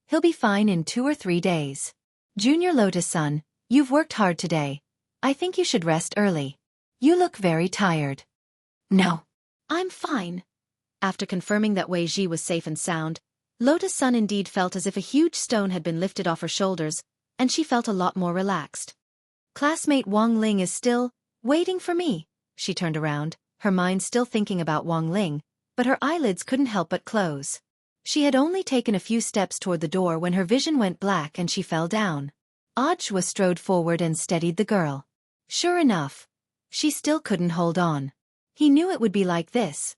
He'll be fine in 2 or 3 days. Junior Lotus Sun, you've worked hard today. I think you should rest early. You look very tired. No. I'm fine. After confirming that Wei Ji was safe and sound, Lotus Sun indeed felt as if a huge stone had been lifted off her shoulders, and she felt a lot more relaxed. Classmate Wang Ling is still waiting for me. She turned around, her mind still thinking about Wang Ling, but her eyelids couldn't help but close. She had only taken a few steps toward the door when her vision went black and she fell down. Ajwa strode forward and steadied the girl. Sure enough, she still couldn't hold on. He knew it would be like this.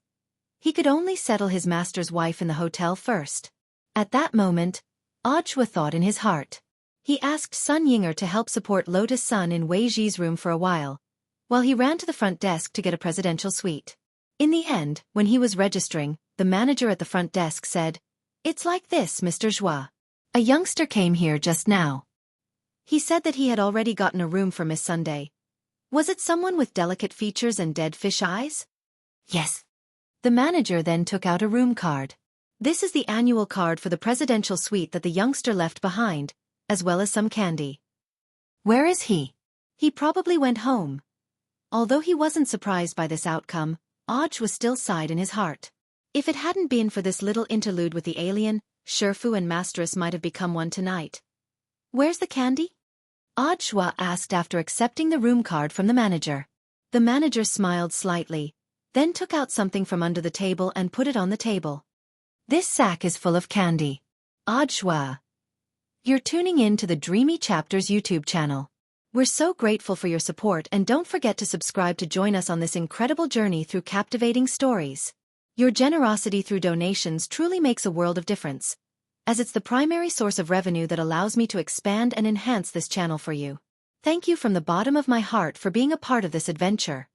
He could only settle his master's wife in the hotel first. At that moment, Ajwa thought in his heart. He asked Sun Yinger to help support Lotus Sun in Wei Ji's room for a while he ran to the front desk to get a presidential suite. In the end, when he was registering, the manager at the front desk said, It's like this, Mr. Zhua. A youngster came here just now. He said that he had already gotten a room for Miss Sunday. Was it someone with delicate features and dead fish eyes? Yes. The manager then took out a room card. This is the annual card for the presidential suite that the youngster left behind, as well as some candy. Where is he? He probably went home. Although he wasn't surprised by this outcome, Ajwa still sighed in his heart. If it hadn't been for this little interlude with the alien, Shifu and Masteress might have become one tonight. Where's the candy? Ajwa asked after accepting the room card from the manager. The manager smiled slightly, then took out something from under the table and put it on the table. This sack is full of candy. Ajwa. You're tuning in to the Dreamy Chapters YouTube channel. We're so grateful for your support and don't forget to subscribe to join us on this incredible journey through captivating stories. Your generosity through donations truly makes a world of difference, as it's the primary source of revenue that allows me to expand and enhance this channel for you. Thank you from the bottom of my heart for being a part of this adventure.